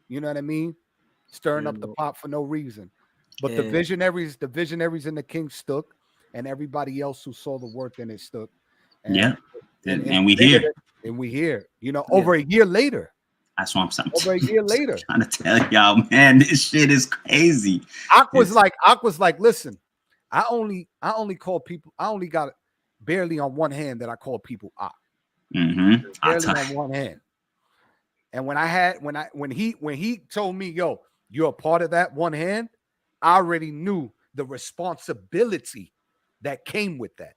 You know what I mean? Stirring up the pot for no reason. But the visionaries in the King stuck, and everybody else who saw the work in it stuck. And we here. And we here. You know, over a year later. That's what I'm saying. Over a year later. I'm trying to tell y'all, man, this shit is crazy. Ak was like, listen, I only call people, I only got barely on one hand that I call people Ak. Barely on one hand. And when he told me, yo, you're a part of that one hand, I already knew the responsibility that came with that.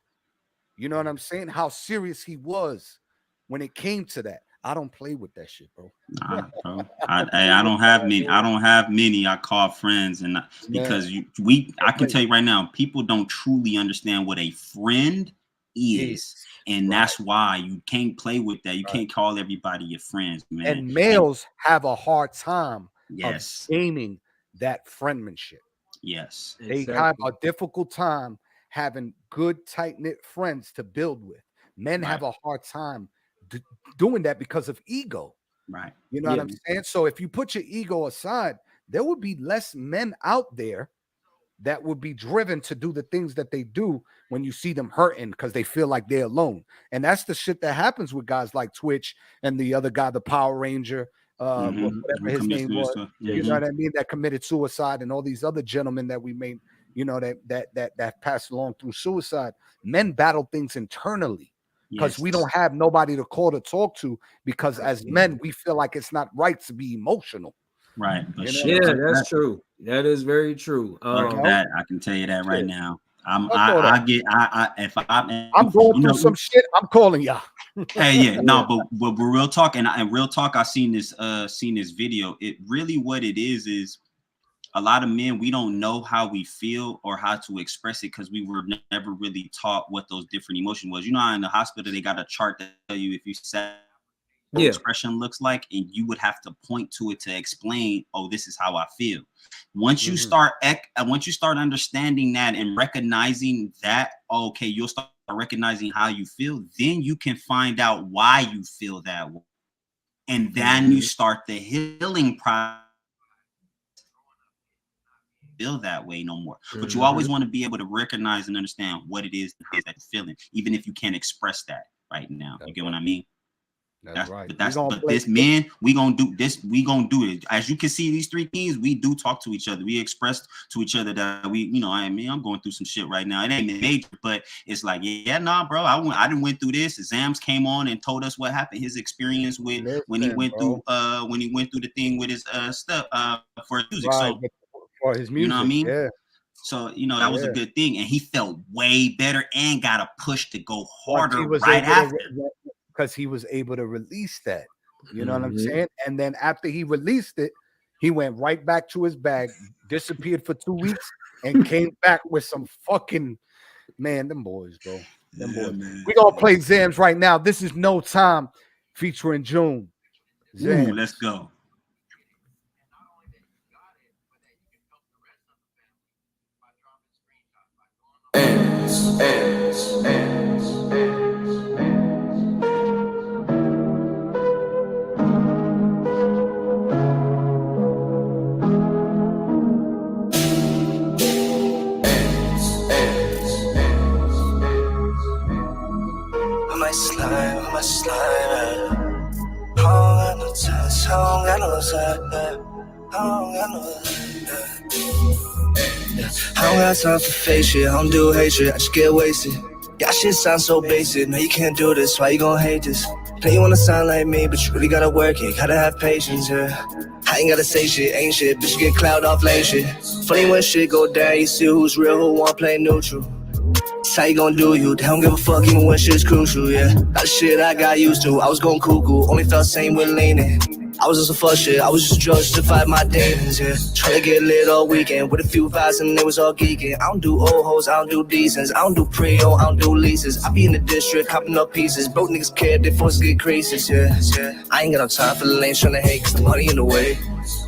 You know what I'm saying? How serious he was when it came to that. I don't play with that shit, bro. Nah, bro. I don't have many. I don't have many. I call friends, and because I can tell you right now, people don't truly understand what a friend is, and that's why you can't play with that. You can't call everybody your friends, man. And males have a hard time of gaining that friendmanship. Yes, they have a difficult time having good, tight-knit friends to build with. Men have a hard time doing that because of ego. Right. You know what I'm saying? So if you put your ego aside, there would be less men out there that would be driven to do the things that they do when you see them hurting because they feel like they're alone. And that's the shit that happens with guys like Twitch and the other guy, the Power Ranger, whatever his name was, you know what I mean, that committed suicide, and all these other gentlemen that we made, you know, that passed along through suicide. Men battle things internally because we don't have nobody to call to talk to, because as men we feel like it's not right to be emotional. Right. But that's true. That is very true. That I can tell you that right now. I'm going through some shit, I'm calling y'all. Hey, but real talk, and real talk, I seen this video. It really, what it is a lot of men, we don't know how we feel or how to express it because we were never really taught what those different emotions was. You know how in the hospital they got a chart that tell you if you said expression looks like, and you would have to point to it to explain, oh, this is how I feel. Once you start understanding that and recognizing that, okay, you'll start recognizing how you feel, then you can find out why you feel that way, and then you start the healing process. Feel that way no more, but you always want to be able to recognize and understand what it is that you're feeling, even if you can't express that right now. You get what I mean? That's right. But this man, we gonna do this. We gonna do it. As you can see, these three things, we do talk to each other. We express to each other that we, you know, I mean, I'm going through some shit right now. It ain't major, but it's like, nah, bro. I didn't went through this. Zams came on and told us what happened. His experience with when he went through the thing with his stuff for music. So for his music, you know what I mean? Yeah. So, you know, that was a good thing, and he felt way better and got a push to go harder right after. Because he was able to release that, you know what I'm saying? And then after he released it, he went right back to his bag, disappeared for 2 weeks, and came back with some fucking, man, them boys, bro. Them boys. Man. We gonna play Zams right now. This is No Time featuring June. Ooh, let's go. my slime, with my slime. I don't got no time, I don't got no time. I don't got no I don't got time for fake shit, I don't do hatred, I just get wasted. Y'all shit sound so basic, no you can't do this, why you gon' hate this? Know you wanna sound like me, but you really gotta work it, gotta have patience, yeah. I ain't gotta say shit, ain't shit, bitch get cloud off lame shit. Funny when shit go down, you see who's real, who wanna play neutral. That's how you gon' do you, they don't give a fuck even when shit's crucial, yeah. Lot of shit I got used to, I was going cuckoo, only felt same with leaning. I was just a fuck shit, I was just drugs to fight my demons, yeah. Tryna get lit all weekend with a few vibes and they was all geeking. I don't do old hoes, I don't do decents, I don't do pre-o, I don't do leases. I be in the district, hopping up pieces, broke niggas care, they force to get creases, yeah. I ain't got no time for the lanes tryna hate cause the money in the way.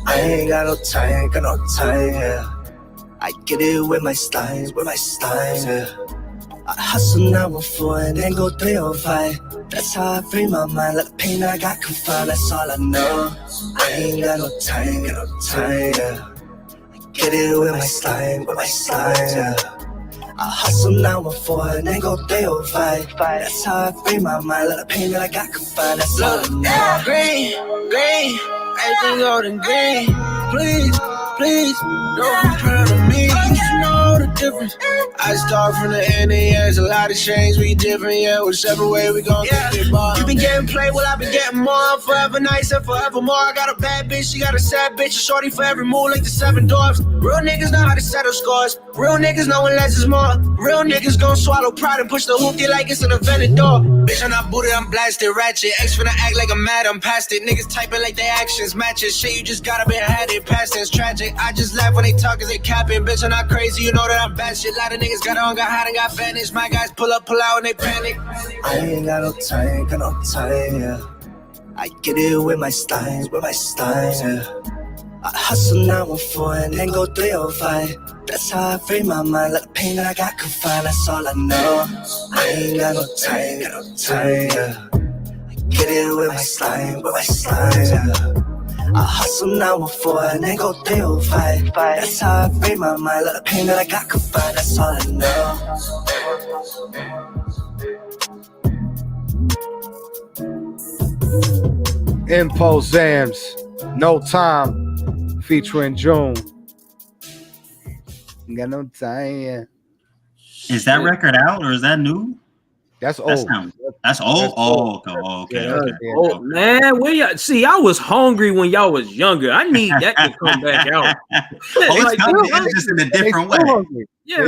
I ain't got no time, yeah. I get it with my styles, yeah. I hustle 914 and go 305. That's how I free my mind, let the pain I got confined, that's all I know. I ain't got no time, yeah. I get it with my slime, yeah. I hustle 914 and go 305. That's how I free my mind, let the pain that I got confined, that's all I know. Green, everything golden green. Please, don't be proud of me, you should know the difference. I start from the end, and yeah, there's a lot of change, we different, yeah, whichever way we gon' get it, boy. You been getting played, well, I been getting more, forever nice and forever more. I got a bad bitch, she got a sad bitch, a shorty for every move like the 7 dwarfs. Real niggas know how to settle scores, real niggas know when less is more. Real niggas gon' swallow pride and push the hoopty like it's an invented door. Bitch, I'm not booted, I'm blasted, ratchet, X finna act like I'm mad, I'm past it. Niggas typing like they actions matches, shit, you just gotta be had it, past it's tragic. I just laugh when they talk cause they capping, bitch, I'm not crazy, you know that I'm bad shit. Lot of niggas got on, got hot and got vanished. My guys pull up, pull out and they panic. I ain't got no time, yeah. I get it with my styles, yeah. I hustle 914 and go 305. That's how I free my mind, let the pain that I got confined, that's all I know. I ain't got no time, yeah. I get it with my slime, yeah. I hustle 914 and go 305. That's how I free my mind, let the pain that I got confined, that's all I know. Impulze, No Time, featuring June. Ain't got no time, yeah. Is that record out or is that new? That's old. That's old. Oh, okay. Oh man, where y'all see? I was hungry when y'all was younger. I need that to come back out. It's just in a different way. Yeah.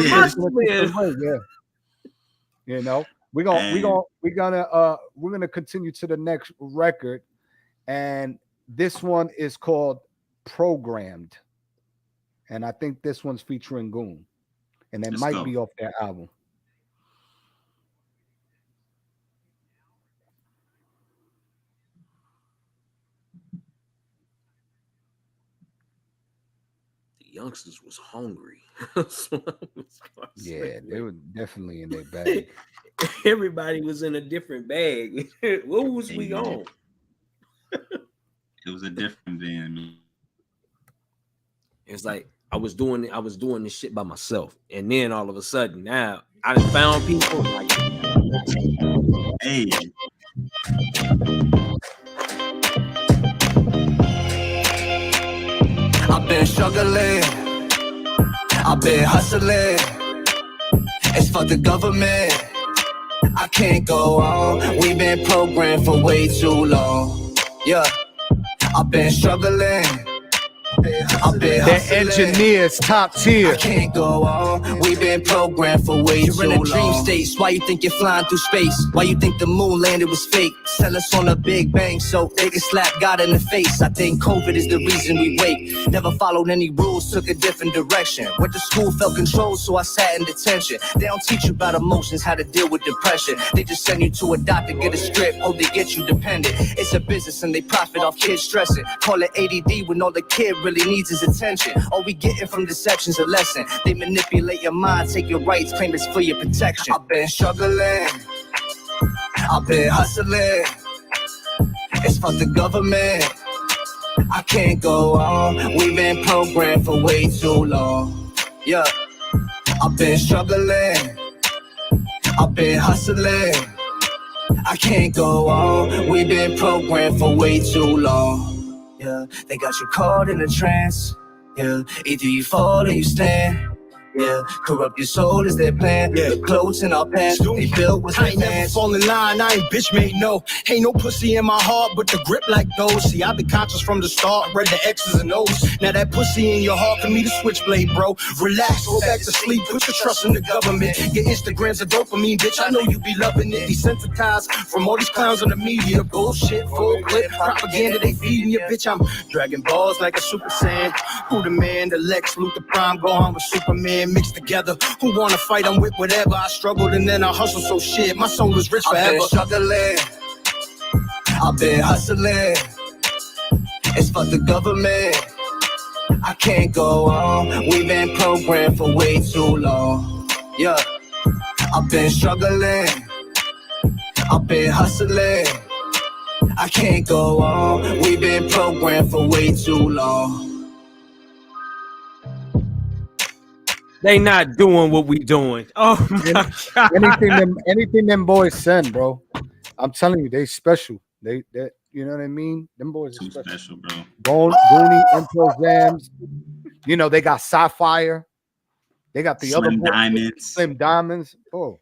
You know, we're gonna continue to the next record, and this one is called Programmed, and I think this one's featuring Goonie, and it might be off their album. Youngsters was hungry. Yeah, they were definitely in their bag. Everybody was in a different bag. What was we on? It was a different band. It's like I was doing this shit by myself, and then all of a sudden now I done found people like, hey. I've been struggling, I've been hustling. It's for the government, I can't go on. We've been programmed for way too long. Yeah, I've been struggling, I've been hustling. The engineers, top tier. I can't go on. We've been programmed for way too long. You're in a dream state. Why you think you're flying through space? Why you think the moon landed was fake? Sell us on a big bang so they can slap God in the face. I think COVID is the reason we wait. Never followed any rules, took a different direction. Went to school, felt control, so I sat in detention. They don't teach you about emotions, how to deal with depression. They just send you to a doctor, get a script, hope they get you dependent. It's a business and they profit off kids stressing. Call it ADD when all the kid really needs is attention. All we getting from deception's a lesson. They manipulate your mind, take your rights, claim it's for your protection. I've been struggling, I've been hustling. It's for the government, I can't go on. We've been programmed for way too long. Yeah, I've been struggling, I've been hustling. I can't go on. We've been programmed for way too long. Yeah, they got you caught in a trance. Yeah, either you fall or you stand. Yeah, corrupt your soul is their plan. Yeah, the clothes in our pants, they built with I their ain't never fans. fall in line, I ain't bitch made no. Ain't no pussy in my heart, but the grip like those. See, I've been conscious from the start, read the X's and O's. Now that pussy in your heart can be the switchblade, bro. Relax, go back to sleep, put your trust in the government. Your Instagrams are dopamine, bitch, I know you be loving it. Desensitized from all these clowns in the media. Bullshit, full clip, propaganda they feeding you, bitch. I'm dragging balls like a Super Saiyan. Who the man, the Lex Luthor Prime, go on with Superman mixed together. Who wanna fight? I'm with whatever. I struggled and then I hustled, so shit. My soul is rich forever. I've been struggling. I've been hustling. It's for the government. I can't go on. We've been programmed for way too long. Yeah. I've been struggling. I've been hustling. I can't go on. We've been programmed for way too long. They not doing what we doing. Oh my God. Anything them boys send, bro. I'm telling you, they special. They you know what I mean? Them boys are special, bro. Goonie, Impulze, you know, they got Sapphire. They got the Slim other boys, Diamonds. Slim Diamonds. Oh,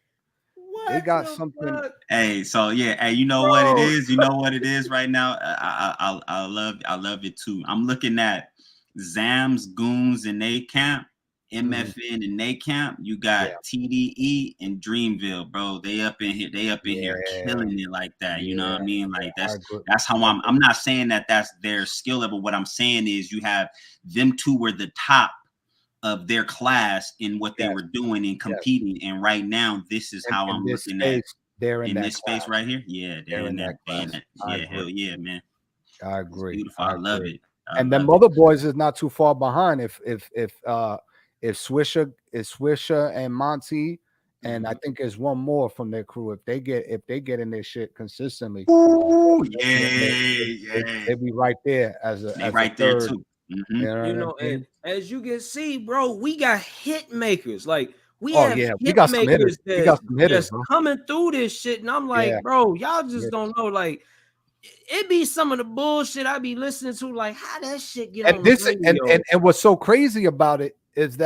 they got something. Hey, so yeah, hey, you know what it is? You know what it is right now? I love it too. I'm looking at Zams, Goons, and they camp. MFN and they camp, you got TDE and Dreamville, bro. They up in here, killing it like that. You know what I mean? Like that's how I'm not saying that that's their skill level. What I'm saying is you have them two were the top of their class in what they were doing and competing. And right now, this is how I'm looking at they're in this space right here. Yeah, they're in that. Yeah, hell yeah, man. I agree. Beautiful. I love it. And them other boys is not too far behind. If Swiisha and Monty, and I think there's one more from their crew. If they get in their shit consistently, they'll be right there as a right there too. Mm-hmm. You know, and as you can see, bro, we got hit makers. Like we we got some hitters. We got some hitters coming through this shit, and I'm like, bro, y'all just don't know. Like it be some of the bullshit I be listening to. Like how that shit get on the radio. And what's so crazy about it is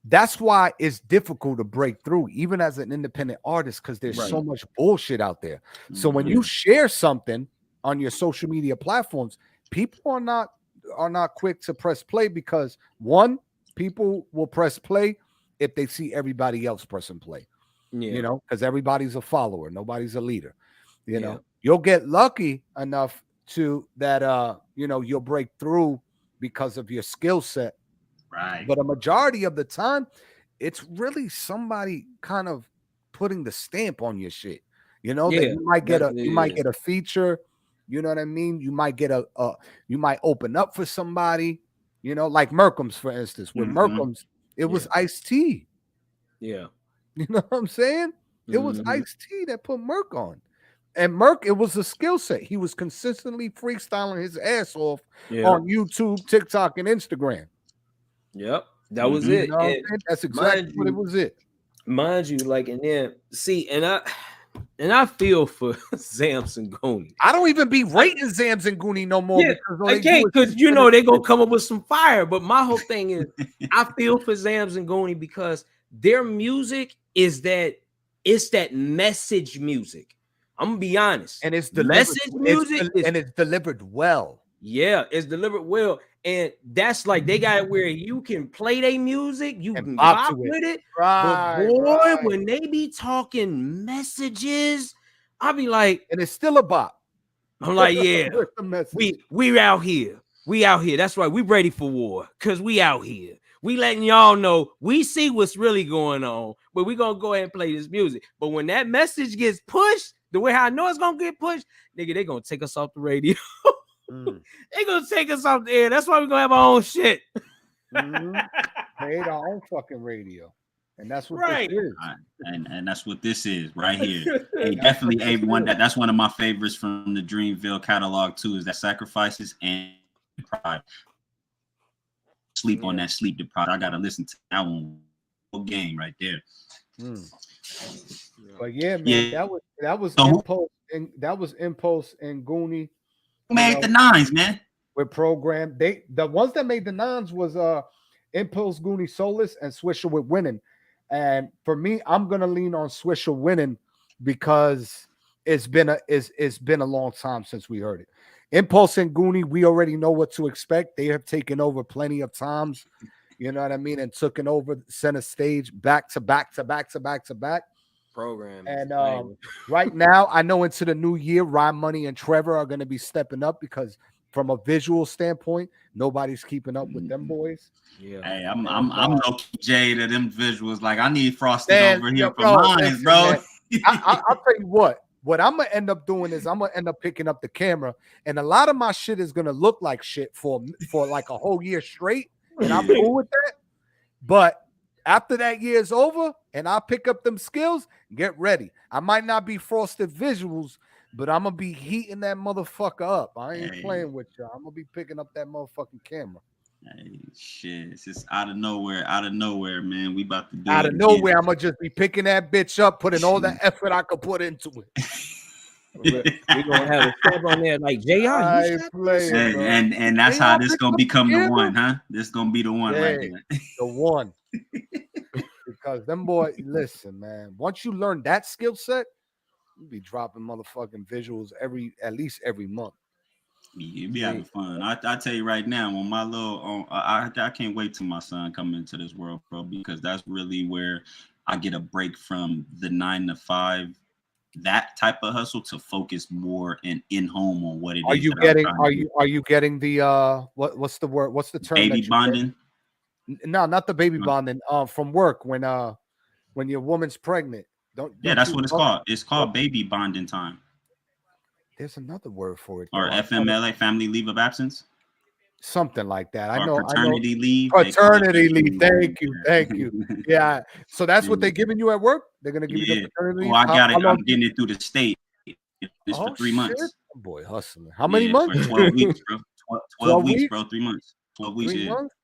that's why it's difficult to break through, even as an independent artist, because there's so much bullshit out there. So when you share something on your social media platforms, people are not quick to press play, because one, people will press play if they see everybody else pressing play. You know, because everybody's a follower, nobody's a leader. You know, you'll get lucky enough to that you know, you'll break through because of your skill set. Right. But a majority of the time, it's really somebody kind of putting the stamp on your shit. You know, that you might get a feature. You know what I mean? You might get you might open up for somebody. You know, like Merkham's, for instance. With Merkham's, it was Ice-T. Yeah. You know what I'm saying? It was Ice-T that put Merk on. And Merk, it was a skill set. He was consistently freestyling his ass off on YouTube, TikTok, and Instagram. Yep, that was it. You know, that's exactly what it was. Mind you, like, and then see, and I feel for Zams and Goonie. I don't even be rating Zams and Goonie no more. I can't, because you know they gonna come up with some fire. But my whole thing is, I feel for Zams and Goonie because their music is that message music. I'm gonna be honest, and it's the message music, and it's delivered well. Yeah, it's delivered well. And that's like they got it where you can play their music, you can bop bop with it. Right, but boy, when they be talking messages, I'll be like, and it's still a bop. I'm like, yeah, we out here. We out here. That's right. We ready for war because we out here. We letting y'all know we see what's really going on, but we gonna go ahead and play this music. But when that message gets pushed, the way how I know it's gonna get pushed, nigga, they gonna take us off the radio. They gonna take us off the air. That's why we're gonna have our own shit. Create our own fucking radio. And that's what this is. And that's what this is right here. Hey, definitely everyone. That's one of my favorites from the Dreamville catalog too, is that Sacrifices and Pride. Sleep on that Sleep Deprived. I gotta listen to that one. Game right there. But yeah, man, Yeah. that was So who Impulse and Impulse and Goonie. made the nines, man? With program. The ones that made the nines was Impulse, Goonie, Soulless, and Swiisha with Winning. And for me, I'm gonna lean on Swiisha Winning because it's been a long time since we heard it. Impulse and Goonie, we already know what to expect. They have taken over plenty of times, you know what I mean, and taken over center stage back to back to back to back to back. Program. And right now, I know into the new year, RyMoney and Trevor are going to be stepping up because from a visual standpoint, nobody's keeping up with them boys. Yeah. Hey, I'm low key jaded at them visuals. Like I need Frosted over here for mine, bro. I'll tell you what I'm gonna end up doing is I'm gonna end up picking up the camera, and a lot of my shit is gonna look like shit for like a whole year straight, and I'm cool with that. But after that year is over and I pick up them skills, get ready. I might not be Frosted visuals, but I'm gonna be heating that motherfucker up. I ain't playing with y'all. I'm gonna be picking up that motherfucking camera. Hey, shit, it's just out of nowhere, man. We about to do out it of nowhere. again. I'm gonna just be picking that bitch up, putting all the effort I could put into it. We gonna have a step on there like JR. And that's how this gonna become the one, huh? This gonna be the one right here. The one. Because them boys, listen, man. Once you learn that skill set, you be dropping motherfucking visuals at least every month. You be having fun. I tell you right now, when my little, I can't wait till my son come into this world, bro, because that's really where I get a break from the 9 to 5, that type of hustle, to focus more in home on what it is. Are you getting the what's the word? What's the term? Baby bonding? No, not the baby bonding. From work when your woman's pregnant. That's what it's called. It's called baby bonding time. There's another word for it. Or FMLA, family leave of absence. Something like that. I know. Paternity leave. Paternity leave. Thank you. Yeah. So that's what they're giving you at work. They're gonna give you the paternity leave. Well, I got it. I'm getting it through the state. It's for 3 months. Boy, hustling. How many months? For 12 weeks, bro. 12 weeks, bro. 3 months. 12 weeks. 3 months?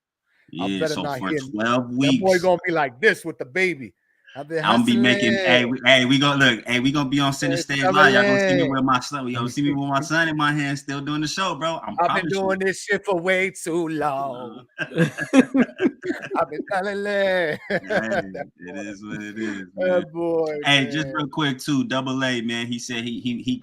Yeah. So for 12 weeks, that boy gonna be like this with the baby. I'm gonna be making. Hey, we gonna look. Hey, we gonna be on center stage live. Y'all gonna see me with my son. Y'all gonna see me with my son in my hand, still doing the show, bro. I've been doing this shit for way too long. I've been telling it. It is what it is. Boy. Hey, just real quick too, Double A, man. He said he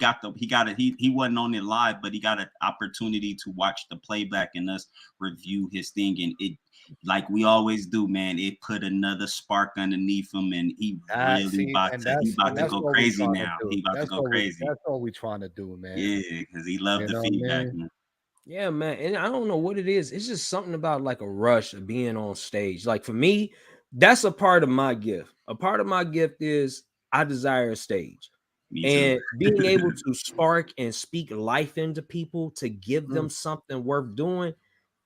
wasn't on it live, but he got an opportunity to watch the playback and us review his thing, and it. Like we always do, man. It put another spark underneath him, and he really about to go crazy now. He about to go crazy. That's all we trying to do, man. Yeah, because he loved the feedback, man. Yeah, man. And I don't know what it is. It's just something about like a rush of being on stage. Like for me, that's a part of my gift. A part of my gift is I desire a stage. And being able to spark and speak life into people to give them something worth doing.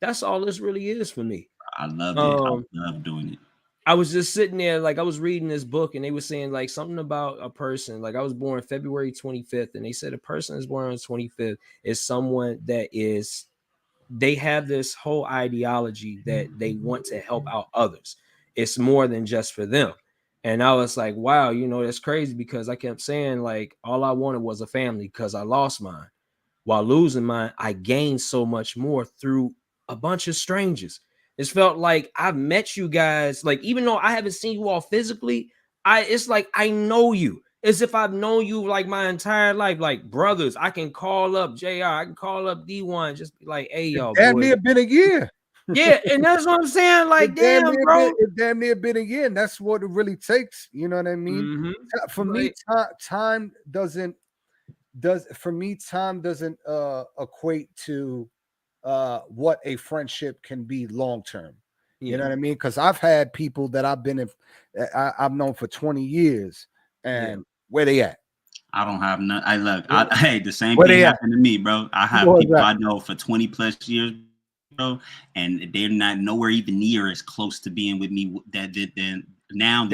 That's all this really is for me. I love it. I love doing it. I was just sitting there, like I was reading this book, and they were saying like something about a person. Like I was born February 25th, and they said a person is born on the 25th is someone that they have this whole ideology that they want to help out others. It's more than just for them. And I was like, wow, that's crazy, because I kept saying like all I wanted was a family because I lost mine. While losing mine, I gained so much more through a bunch of strangers. It's felt like I've met you guys, like even though I haven't seen you all physically, it's like I know you as if I've known you like my entire life, like brothers. I can call up JR, I can call up D1, just be like, hey, yo, damn near been a year. Yeah, and that's what I'm saying. Like, damn, bro, it damn near been a year, and that's what it really takes. You know what I mean? Mm-hmm. For me, time doesn't equate to what a friendship can be long term. You know what I mean? Because I've had people that I've known for 20 years, and where they at? I don't have none. Hey, the same thing happened to me, bro. I have people I know for 20 plus years, bro, and they're not nowhere even near as close to being with me than they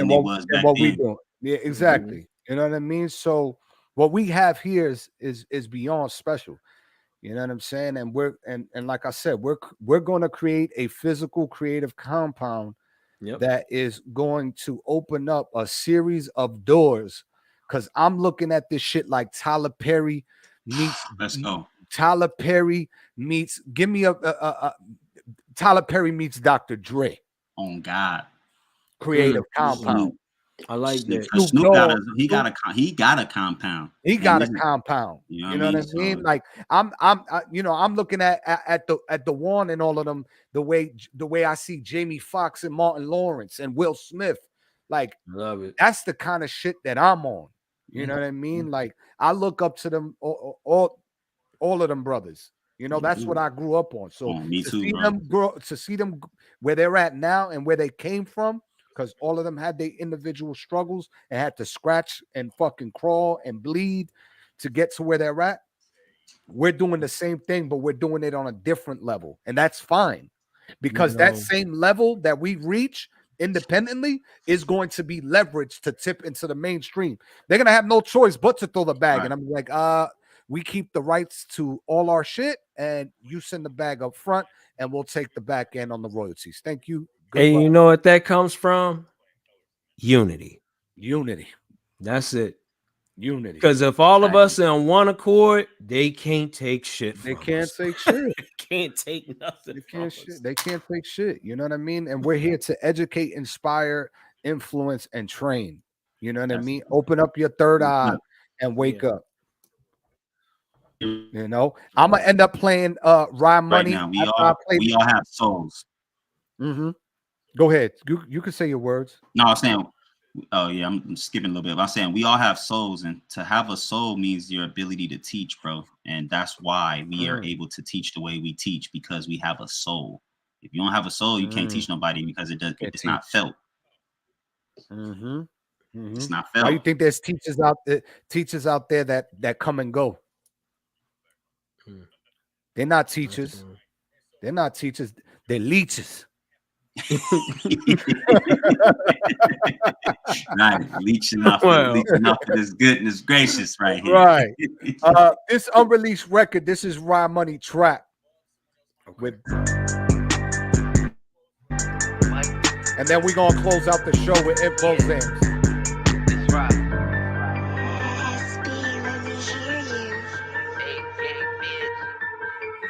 was back then. We doing. Yeah, exactly. You know what I mean? So what we have here is beyond special. You know what I'm saying? And and like I said, we're going to create a physical creative compound that is going to open up a series of doors. Because I'm looking at this shit like Tyler Perry meets. Let's go. Tyler Perry meets. Give me a Tyler Perry meets Dr. Dre. On God. Creative compound. I like that. Snoop got a compound. He got a compound. You know what I mean? So, like I'm looking at the one and all of them the way I see Jamie Foxx and Martin Lawrence and Will Smith. Like, love it. That's the kind of shit that I'm on. You know what I mean? Like, I look up to them all of them brothers. You know, that's what I grew up on. So to see them where they're at now and where they came from. Because all of them had their individual struggles and had to scratch and fucking crawl and bleed to get to where they're at. We're doing the same thing, but we're doing it on a different level. And that's fine. Because that same level that we reach independently is going to be leveraged to tip into the mainstream. They're going to have no choice but to throw the bag. Right. And I'm like, we keep the rights to all our shit and you send the bag up front and we'll take the back end on the royalties. Thank you. And you know what that comes from? Unity. That's it. Unity. Because if all of us are on one accord, they can't take shit. They can't take shit. Can't take nothing. They can't take shit. You know what I mean? And we're here to educate, inspire, influence, and train. You know what I mean? Open up your third eye and wake up. You know, I'm gonna end up playing RyMoney. Right now, we all have souls. Mm-hmm. Go ahead. You can say your words. No, I was saying, oh yeah, I'm skipping a little bit. But I'm saying we all have souls, and to have a soul means your ability to teach, bro. And that's why we are able to teach the way we teach, because we have a soul. If you don't have a soul, you can't teach nobody, because it's not felt. It's not felt. Why you think there's teachers out there that come and go? They're not teachers. They're not teachers. They're leeches. Right, leeching off of this goodness gracious right here. Right. This unreleased record, this is RyMoney Trap. With and then we're gonna close out the show with Impulze.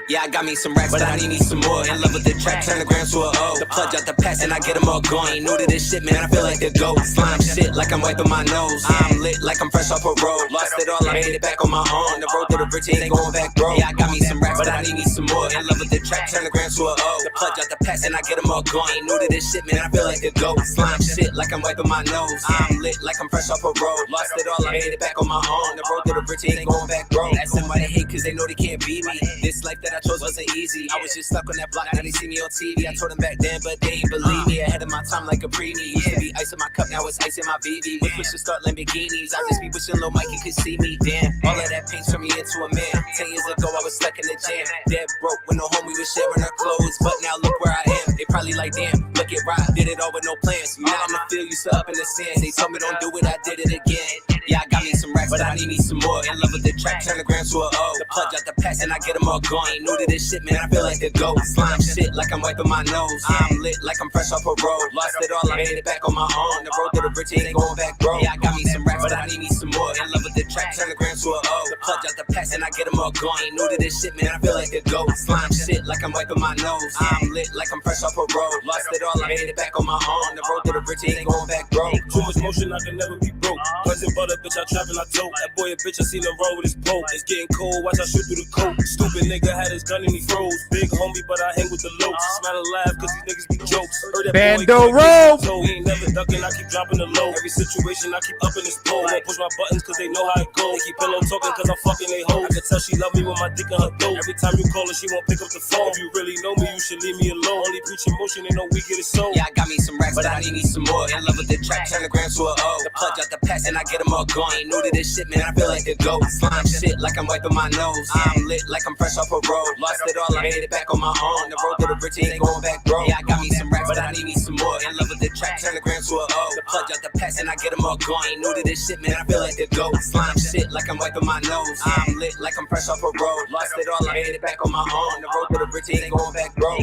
Yeah, I got me some racks, but I need me some more. In love with the trap, turn the gram to a O. The plug out the past and I get them all going. Ain't new to this shit, man, I feel like the GOAT. Slime shit like I'm wiping my nose. I'm lit like I'm fresh off a road. Lost it all, I made it back on my own. The road to the riches ain't going back, bro. Yeah, I got me some racks, but I need me some more. In love with the trap, turn the gram to a O. The plug out the past and I get them all going. Ain't new to this shit, man, I feel like the GOAT. Slime shit like I'm wiping my nose. I'm lit like I'm fresh off a road. Lost it all, I made it back on my own. The road to the riches ain't going back, bro. That's why they hate, cause they know they can't beat me. This life that I chose wasn't easy. I was just stuck on that block, now they see me on TV. I told them back then, but they ain't believe me. Ahead of my time like a preemie. Used to be ice in my cup, now it's ice in my BB. We push to start Lamborghinis. I just be wishing Lil Mikey could see me. Damn, all of that paint turned me into a man. 10 years ago, I was stuck in the jam. Dead broke with no home, we was sharing our clothes. But now look where I am. They probably like, damn, look at Rob, did it all with no plans. Now I'm the field, you up in the sands. They told me don't do it, I did it again. Yeah, I got me some racks, but I need me some more. In love with the trap, turn the gram to a O. The plug out the past and I get them all going. Ain't new to this shit, man, I feel like the GOAT. Slime shit like I'm wiping my nose. I'm lit like I'm fresh off a road. Lost it all, I made it back on my own. The road to the riches ain't going back, bro. Yeah, I got me some racks, but I need me some more. In love with the trap, turn the gram to a O. The plug out the past and I get them all going. Ain't new to this shit, man, I feel like the GOAT. Slime shit like I'm wiping my nose. I'm lit like I'm fresh off a road. Lost it all, I made it back on my own. The road to the riches ain't going back, bro. Too much motion, I can never be broke. Cousin butter, bitch, I trap and I tote. That boy a bitch, I seen him roll with his boat. It's getting cold, watch I shoot through the coat. Stupid nigga had his gun and he froze. Big homie, but I hang with the low. Smile and laugh, cause these niggas be jokes. Heard that Bando Road. He ain't never ducking, I keep dropping the low. Every situation, I keep up in this pole. Won't push my buttons, cause they know how it go. They keep pillow talking, cause I'm fucking they hoes. I can tell she love me with my dick in her throat. Every time you call her, she won't pick up the phone. If you really know me, you should leave me alone. Only preaching motion, ain't no we get it sold. Yeah, I got me some racks, but I need me some more. In love with the trap, turn the gram to a O. The plug out the past and I get them all going. Ain't new to this shit, man, I feel like the GOAT. Slime shit like I'm wiping my nose. I'm lit like I'm fresh off a road. Lost it all, I made it back on my own. The road to the riches ain't going back, bro. Yeah, I got me some racks, but I need me some more. In love with the trap, turn the gram to a O. The plug out the past and I get them all going. Ain't new to this shit, man, I feel like the GOAT. Slime shit like I'm wiping my nose. I'm lit like I'm fresh off a road. Lost it all, I made it back on my own. The road to the riches ain't going back, bro.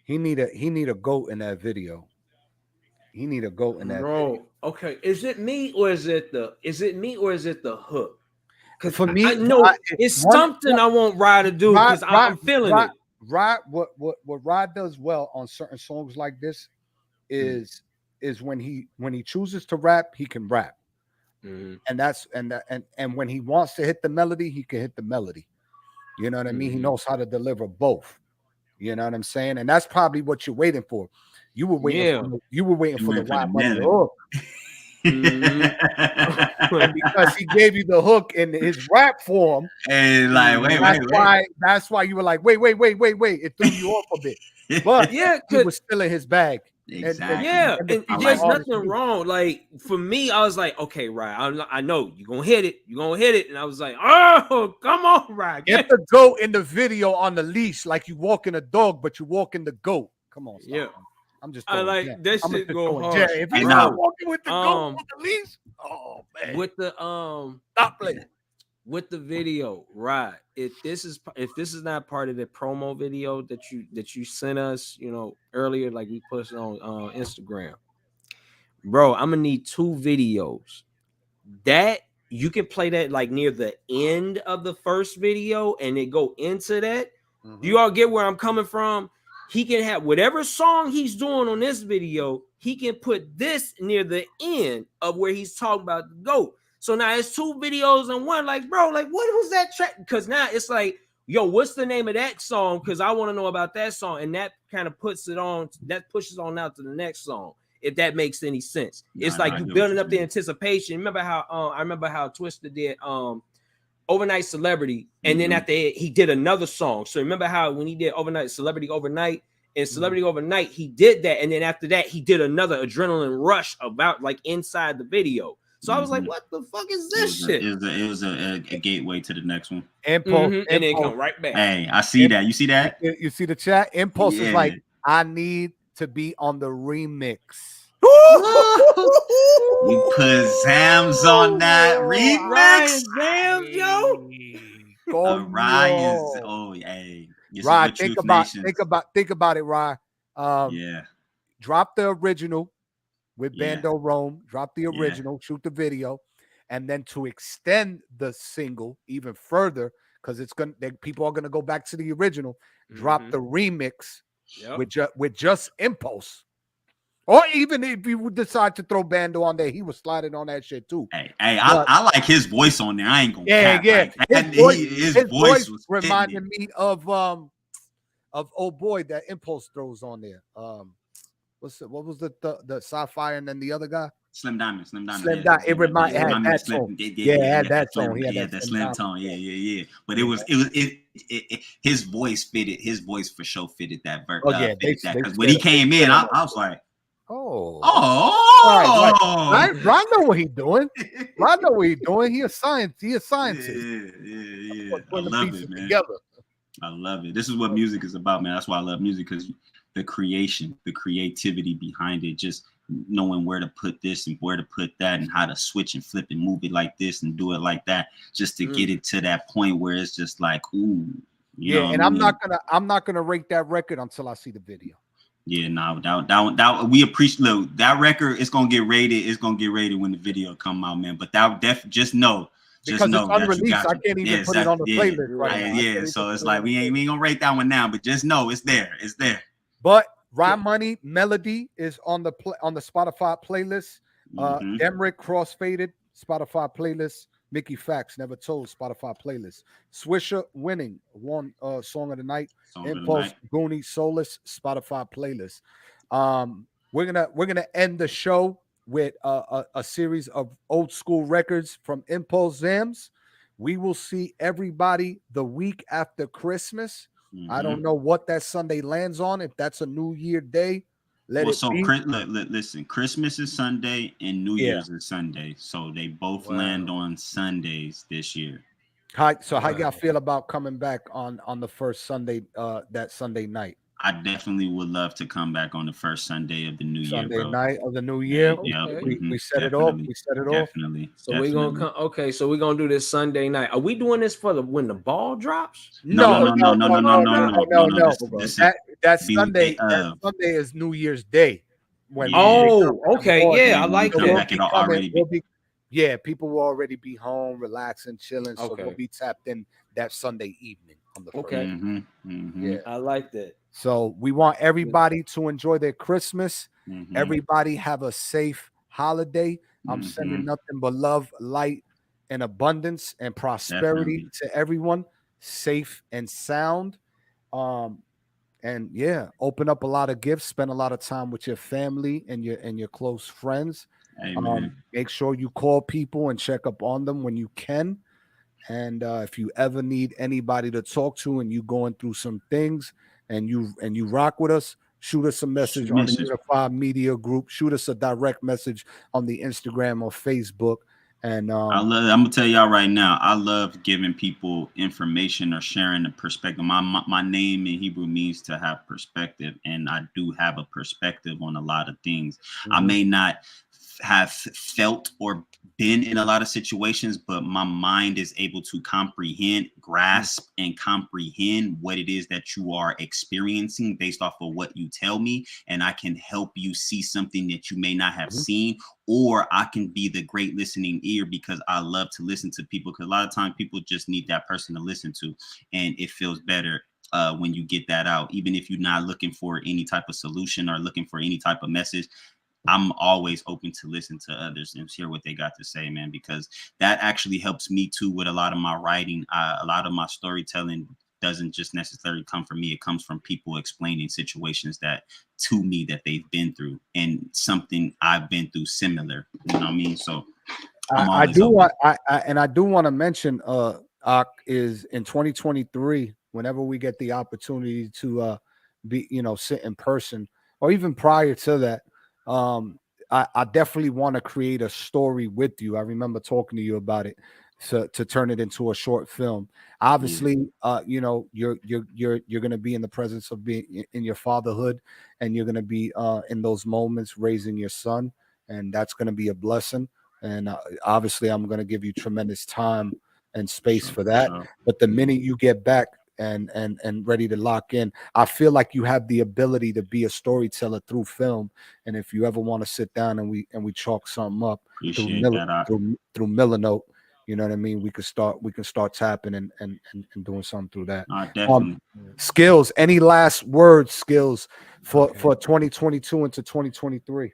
He need a goat in that video. He need a goat in that video. Okay. Is it me or is it the hook? Because For me, I know it's something I want Rye to do because I'm feeling it. Rye, what Rye does well on certain songs like this is when he chooses to rap, he can rap. And when he wants to hit the melody, he can hit the melody. You know what I mean? He knows how to deliver both. You know what I'm saying? And that's probably what you're waiting for. You were waiting for the RyMoney hook. Because he gave you the hook in his rap form. And like, that's why you were like, wait. It threw you off a bit. But yeah, he was still in his bag. Exactly. And there's nothing wrong. Like for me, I was like, okay, right. I know you're gonna hit it. And I was like, oh, come on, right. Get the goat in the video on the leash, like you walking a dog, but you walking the goat. Come on, stop. Yeah. I'm just. I like jam. that I'm shit just go hard. jam. If you're not walking with the goat on the leash, oh man. With the stop playing. With the video, right? If this is not part of the promo video that you sent us, earlier, like we posted on Instagram, bro, I'm gonna need 2 videos. That you can play that like near the end of the first video and it go into that. You all get where I'm coming from? He can have whatever song he's doing on this video, he can put this near the end of where he's talking about the GOAT. So now it's 2 videos in one. Like, bro, like what was that track? Because now it's like, yo, what's the name of that song? Because I want to know about that song. And that kind of pushes on out to the next song, if that makes any sense. It's like you building up the anticipation. Remember how I remember how Twista did Overnight Celebrity, and then after he did another song. So remember how when he did Celebrity Overnight, he did that, and then after that he did another Adrenaline Rush about like inside the video. So I was like, what the fuck is this shit? It was a gateway to the next one. Impulse, and then come right back. Hey, I see that. You see that? You see the chat? Impulse is like, I need to be on the remix. You put Zams on that remix. Zams, yo. Ryan's Ryan, think about it, Ryan. Drop the original with Bando Rome. Drop the original, shoot the video, and then to extend the single even further, because people are gonna go back to the original. Drop the remix with just Impulse. Or even if you would decide to throw Bando on there, he was sliding on that shit too. I like his voice on there. I ain't gonna cap. Like, his voice was reminded me of old boy that Impulse throws on there. What was the Sapphire and then the other guy? Slim Diamond. It reminded had that song. Had that song. He had that slim tone. Yeah. But it his voice fitted. His voice for sure fitted that verse. Because when he came in, I was like, Ron know what he's doing. He a scientist. Yeah. I love it, man. I love it. This is what music is about, man. That's why I love music, because the creativity behind it, just knowing where to put this and where to put that and how to switch and flip and move it like this and do it like that, just to get it to that point where it's just like, ooh. And I'm not gonna rate that record until I see the video. Yeah, no, that we appreciate. Look, that record is gonna get rated. It's gonna get rated when the video come out, man. But just know because it's unreleased. I can't even put it on the playlist right now. So it's like we ain't gonna rate that one now, but just know it's there. It's there. But RyMoney Melody is on the Spotify playlist. Demrick Crossfaded Spotify playlist. Mickey Factz Never Told Spotify playlist. Swiisha Winning one song of the night. Impulse Goonie Soulless Spotify playlist. We're gonna end the show with a series of old school records from Impulse Zams. We will see everybody the week after Christmas. I don't know what that Sunday lands on. If that's a New Year day, listen, Christmas is Sunday and New Year's is Sunday, so they both land on Sundays this year. How y'all feel about coming back on the first Sunday, that Sunday night? I definitely would love to come back on the first Sunday of the new year, Sunday bro. night of the new year. Yeah, We set it off. We set it off. Definitely. So we're gonna come. Okay, so we're gonna do this Sunday night. Are we doing this for when the ball drops? No. That Sunday. That Sunday is New Year's Day. When okay, yeah, I like that. People will already be home, relaxing, chilling. So we'll be tapped in that Sunday evening on the first. Yeah, I like that. So we want everybody to enjoy their Christmas. Everybody have a safe holiday. I'm sending nothing but love, light, and abundance and prosperity to everyone, safe and sound. And yeah, open up a lot of gifts, spend a lot of time with your family and your close friends. Make sure you call people and check up on them when you can. And if you ever need anybody to talk to and you going through some things and you rock with us, shoot us a message on the Unified Media Group. Shoot us a direct message on the Instagram or Facebook. And I'm gonna tell y'all right now, I love giving people information or sharing a perspective. My name in Hebrew means to have perspective, and I do have a perspective on a lot of things. I may not have felt or been in a lot of situations, but my mind is able to grasp and comprehend what it is that you are experiencing based off of what you tell me, and I can help you see something that you may not have seen, or I can be the great listening ear because I love to listen to people, because a lot of times people just need that person to listen to, and it feels better when you get that out, even if you're not looking for any type of solution or looking for any type of message. I'm always open to listen to others and hear what they got to say, man, because that actually helps me too with a lot of my writing. A lot of my storytelling doesn't just necessarily come from me. It comes from people explaining situations that to me that they've been through and something I've been through similar. You know what I mean? So I do want to mention is in 2023, whenever we get the opportunity to sit in person, or even prior to that, I definitely want to create a story with you. I remember talking to you about it, to turn it into a short film. Obviously, you're going to be in the presence of being in your fatherhood, and you're going to be in those moments raising your son, and that's going to be a blessing. And obviously, I'm going to give you tremendous time and space for that. But the minute you get back and ready to lock in, I feel like you have the ability to be a storyteller through film. And if you ever want to sit down and we chalk something up through Milanote, you know what I mean, we can start tapping and doing something through that. Definitely. Skills, any last words, Skills, for 2022 into 2023?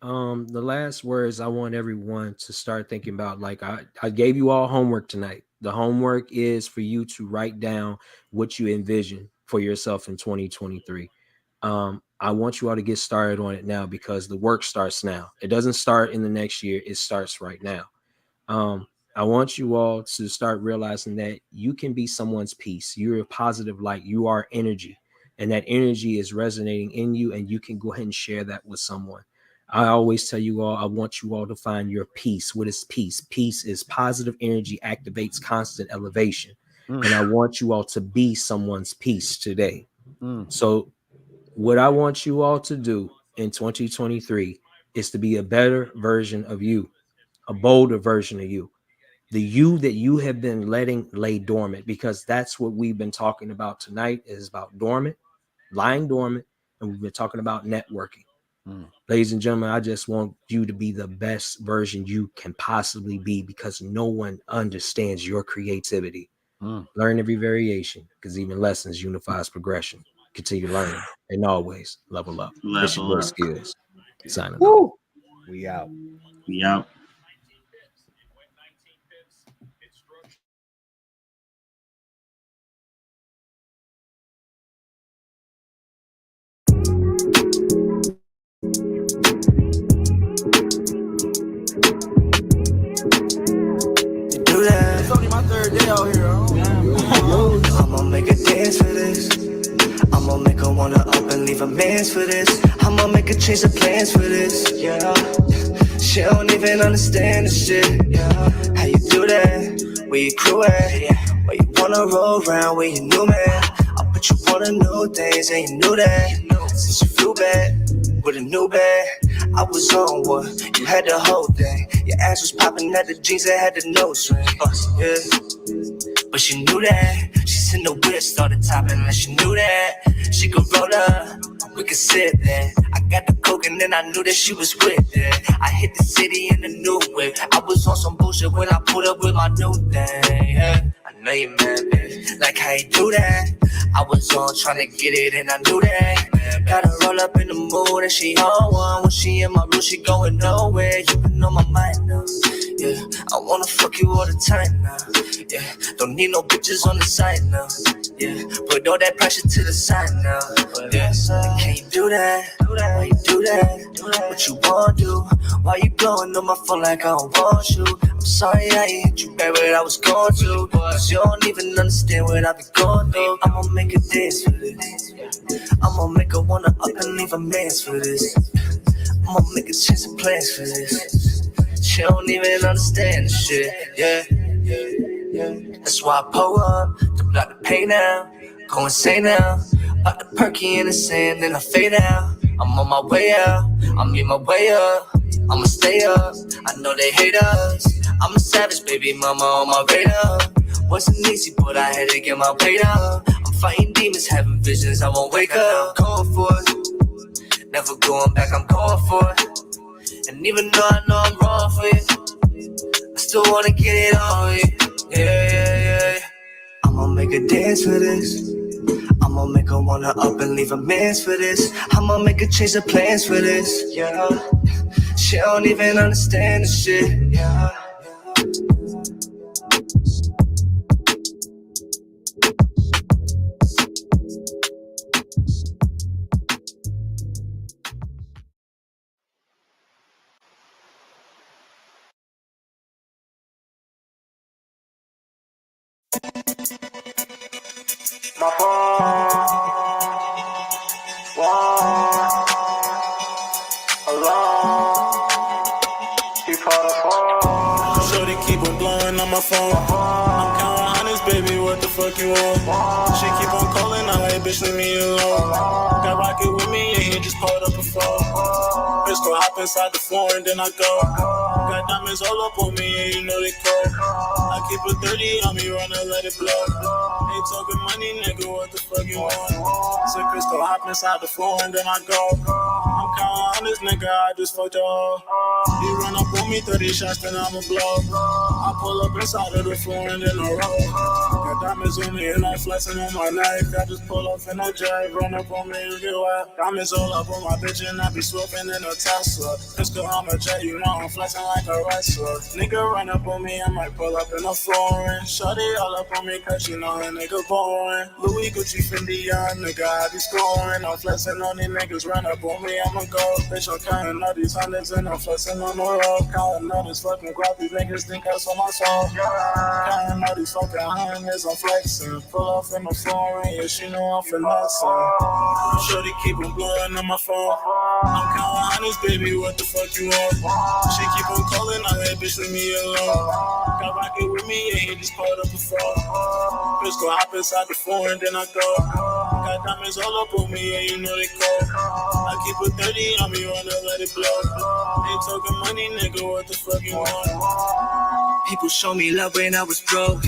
The last words, I want everyone to start thinking about, like I gave you all homework tonight. The homework is for you to write down what you envision for yourself in 2023. I want you all to get started on it now, because the work starts now. It doesn't start in the next year. It starts right now. I want you all to start realizing that you can be someone's peace. You're a positive light. You are energy, and that energy is resonating in you, and you can go ahead and share that with someone. I always tell you all, I want you all to find your peace. What is peace? Peace is positive energy, activates constant elevation. And I want you all to be someone's peace today. So what I want you all to do in 2023 is to be a better version of you, a bolder version of you, the you that you have been letting lay dormant, because that's what we've been talking about tonight, is about dormant, lying dormant, and we've been talking about networking. Ladies and gentlemen, I just want you to be the best version you can possibly be, because no one understands your creativity. Learn every variation, because even lessons unifies progression. Continue learning and always level up. Level up. Skills. Signing off. We out. We out. It's only my third day out here. I'ma make a dance for this. I'ma make her wanna up and leave a man's for this. I'ma make her change the plans for this. Yeah, she don't even understand this shit. Yeah, how you do that? Where you crew at? Where you wanna roll around? Where you new man? I'll put you want the new things, and you knew that. Since you flew back with a new bag, I was on one. You had the whole thing. Your ass was popping at the jeans that had the nose ring. Yeah. But she knew that. She sent the whip, started topping, and she knew that. She could roll up, we could sit there. I got the coke and then I knew that she was with it. I hit the city in the new whip. I was on some bullshit when I pulled up with my new thing. Yeah. I know you mad, bitch. Like how you do that. I was on trying to get it and I knew that. Gotta roll up in the mood and she on one. When she in my room, she going nowhere. You been on my mind now. Yeah, I wanna fuck you all the time now. Yeah, don't need no bitches on the side now. Yeah, put all that pressure to the side now. Yeah, can you do that? Why you do that? What you wanna do? Why you blowing on my phone like I don't want you? I'm sorry I ain't hit you back where I was going to. Cause you don't even understand what I've been going through. I'ma make a dance for this. I'ma make her wanna up and leave a man's for this. I'ma make a change of plans for this. She don't even understand the shit, yeah. That's why I pull up to block the pain out. Go insane now. Pop the perky in the sand, then I fade out. I'm on my way out. I'm in my way up. I'ma stay up. I know they hate us. I'm a savage, baby mama on my radar. Wasn't easy, but I had to get my weight up. I'm fighting demons, having visions. I won't wake up. Going for it. Never going back. I'm going for it. And even though I know I'm wrong for you, I still wanna get it on you. Yeah. I'ma make a dance for this. I'ma make her wanna up and leave a man's for this. I'ma make her change the plans for this. Yeah. She don't even understand the shit. Yeah. My phone, alone, keep all the phone. Shorty keep on blowing on my phone. I'm counting honest, baby, what the fuck you want? She keep on calling, I like, bitch, leave me alone. Got rocket with me, and he just pulled up a phone. Pistol hop inside the floor and then I go. Got diamonds all up on me, and you know they cold. I keep a 30 on me, run and let it blow. Ain't talking money, nigga, what the fuck you want? So Crystal hop inside the floor and then I go. I'm counting on this nigga, I just fucked your hoe. You run up on me, 30 shots, then I'ma blow. I pull up inside of the floor and then I roll. Got diamonds on me and I'm flexing on my neck. I just pull off in a drive, run up on me, you get wet. Diamonds all up on my bitch and I be swooping in a Tesla. Pistol on my jet, you know I'm flexing like a wrestler. Nigga run up on me, I might pull up in a foreign. Shorty all up on me, cause you know a nigga boring. Louis Gucci Fendi, young nigga, I be scoring. I'm flexing on these niggas, run up on me, I'ma go. Bitch, I'm counting all these hundreds and I'm flexing on the road. Counting all this fucking guap, these niggas think that's on my soul. Counting all these fucking hundreds, I'm flexing. Pull off in the foreign, yeah, she know I'm finessing. Shorty keep on blowing on my phone. I'm counting honest, baby, what the fuck you want? She keep on calling, I let bitch leave me alone. Got rocket with me, and he just pulled up a phone. Pistol hop inside the floor and then I go. Got diamonds all up on me, and you know they cold. I keep a 30 on me, run and let it blow. Ain't talking money, nigga, what the fuck you want? People show me love when I was broke.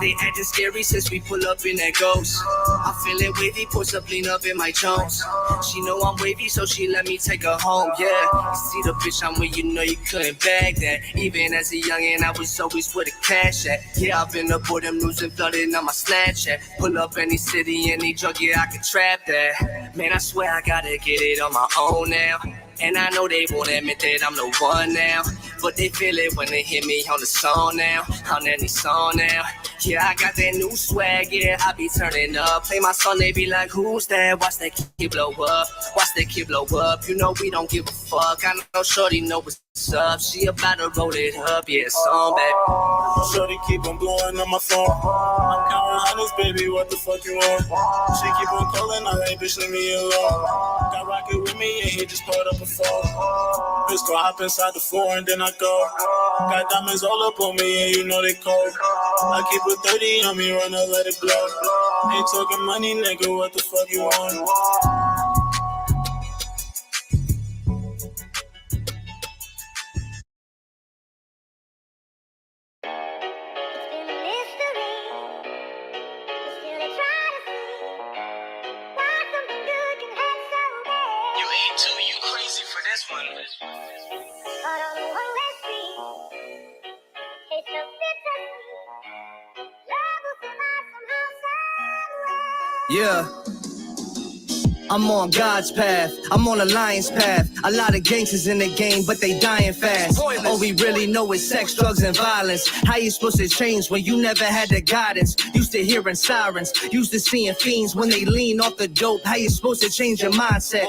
They acting scary since we pull up in that ghost. I'm feeling wavy, puts up, lean up in my Jones. She know I'm wavy, so she let me take her home, yeah. You see the bitch I'm with, you know you couldn't bag that. Even as a youngin', I was always where the cash at. Yeah, I've been up for them news and flooding on my Snapchat. Pull up any city, any drug, yeah, I can trap that. Man, I swear I gotta get it on my own now. And I know they won't admit that I'm the one now, but they feel it when they hear me on the song now, on any song now. Yeah, I got that new swag, yeah, I be turning up. Play my song, they be like, who's that? Watch that kid blow up, watch that kid blow up. You know we don't give a fuck, I know shorty know what's up. She about to roll it up, yeah, song, baby. Shorty keep on blowing on my phone. I'm counting honest, baby, what the fuck you want? She keep on calling, I let bitch leave me alone. Got rocket with me, and he just pulled up a phone. Pistol hop inside the floor and then I go. Got diamonds all up on me, and you know they cold. I keep a 30 on me, run and let it blow. Ain't talking money, nigga, what the fuck you want? You ain't too, you crazy for this one. Yeah. I'm on God's path, I'm on a lion's path. A lot of gangsters in the game, but they dying fast. All we really know is sex, drugs, and violence. How you supposed to change when you never had the guidance? Used to hearing sirens, used to seeing fiends when they lean off the dope. How you supposed to change your mindset?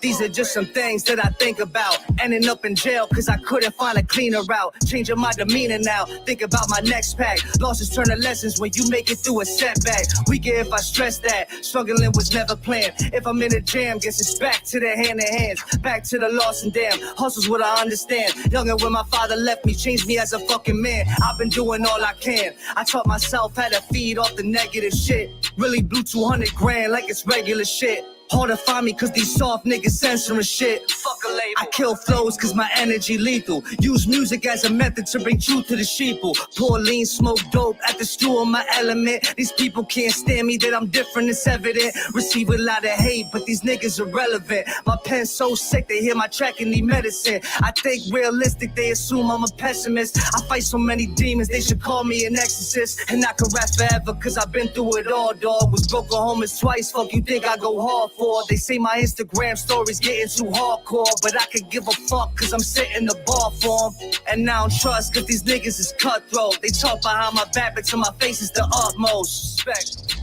These are just some things that I think about. Ending up in jail cause I couldn't find a cleaner route. Changing my demeanor now, think about my next pack. Losses turn to lessons when you make it through a setback. Weaker if I stress that, struggling was never planned. If I'm in a jam, guess it's back to the hand in hands. Back to the lost and damn, hustle's what I understand. Younger when my father left me, changed me as a fucking man. I've been doing all I can. I taught myself how to feed off the negative shit. Really blew 200 grand like it's regular shit. Hard to find me cause these soft niggas censoring shit. Fuck a label. I kill flows cause my energy lethal. Use music as a method to bring truth to the sheeple. Pour lean, smoke dope at the stool on my element. These people can't stand me, that I'm different, it's evident. Receive a lot of hate, but these niggas irrelevant. My pen's so sick, they hear my track and need medicine. I think realistic, they assume I'm a pessimist. I fight so many demons, they should call me an exorcist. And I can rap forever cause I've been through it all, dog. Was broken homeless twice, fuck you think I go hard for? They say my Instagram stories getting too hardcore, but I could give a fuck cause I'm sitting the bar for 'em. And I don't trust cause these niggas is cutthroat. They talk behind my back, but to my face is the utmost respect.